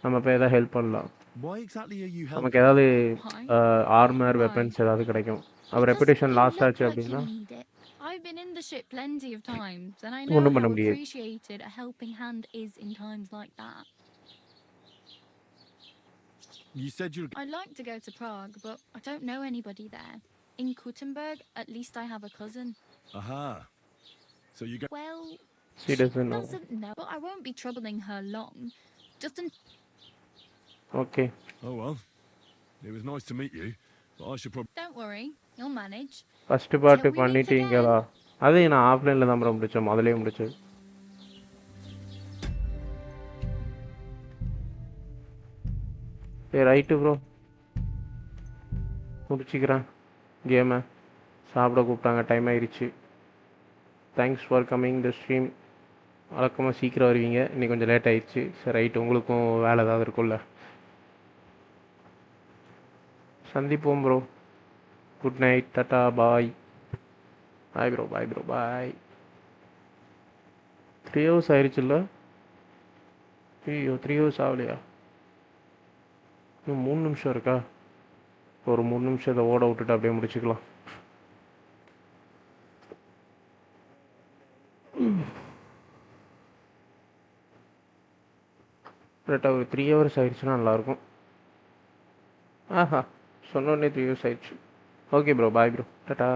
A: நம்ம போய் ஏதாவது ஹெல்ப் பண்ணலாம்.
F: Why exactly are you
A: நமக்கு
F: helping?
A: ஏதாவது ஆர்மர் வெப்பன்ஸ் ஏதாவது கிடைக்கும். அவ ரெபுடேஷன் லாஸ் ஆச்சு அப்படின்னா
S: I've been in the ship plenty of times, and I know how appreciated a helping hand is in times like that.
F: You said you'll...
S: I'd like to go to Prague, but I don't know anybody there. In Kuttenberg, at least I have a cousin.
F: Aha. So you go...
S: Well,
A: she doesn't
S: know, but I won't be troubling her long. Just in...
A: Okay.
F: Oh well. It was nice to meet you, but I should probably...
S: Don't worry, you'll manage.
A: First part பண்ணிட்டீங்களா? அது நான் ஆஃப்லைன்ல தான் bro முடிச்சேன். முதல்லயே முடிச்சது. Right bro, முடிச்சுக்கிறேன் கேமை. சாப்பிட கூப்பிட்டாங்க, டைம் ஆயிடுச்சு. Thanks for coming the stream. வழக்கமாக சீக்கிரம் வருவீங்க, இன்னைக்கு கொஞ்சம் லேட் ஆயிடுச்சு. சரி ரைட்டு, உங்களுக்கும் வேலை ஏதாவது இருக்கும்ல. சந்திப்போம் ப்ரோ. குட் நைட், டாட்டா, பாய். பாய் ப்ரோ, பாய் ப்ரோ, பாய். 3 hours ஆயிடுச்சுல்ல? ஐயோ 3 hours ஆகலையா? இன்னும் 3 நிமிஷம் இருக்கா? ஒரு 3 நிமிஷம் இதை ஓட விட்டுட்டு அப்படியே முடிச்சுக்கலாம். கரெக்டாக ஒரு 3 hours ஆயிடுச்சுன்னா நல்லாயிருக்கும். ஆஹா, சொன்னோடனே 3 hours ஆயிடுச்சு. Okay bro, bye bro, tata.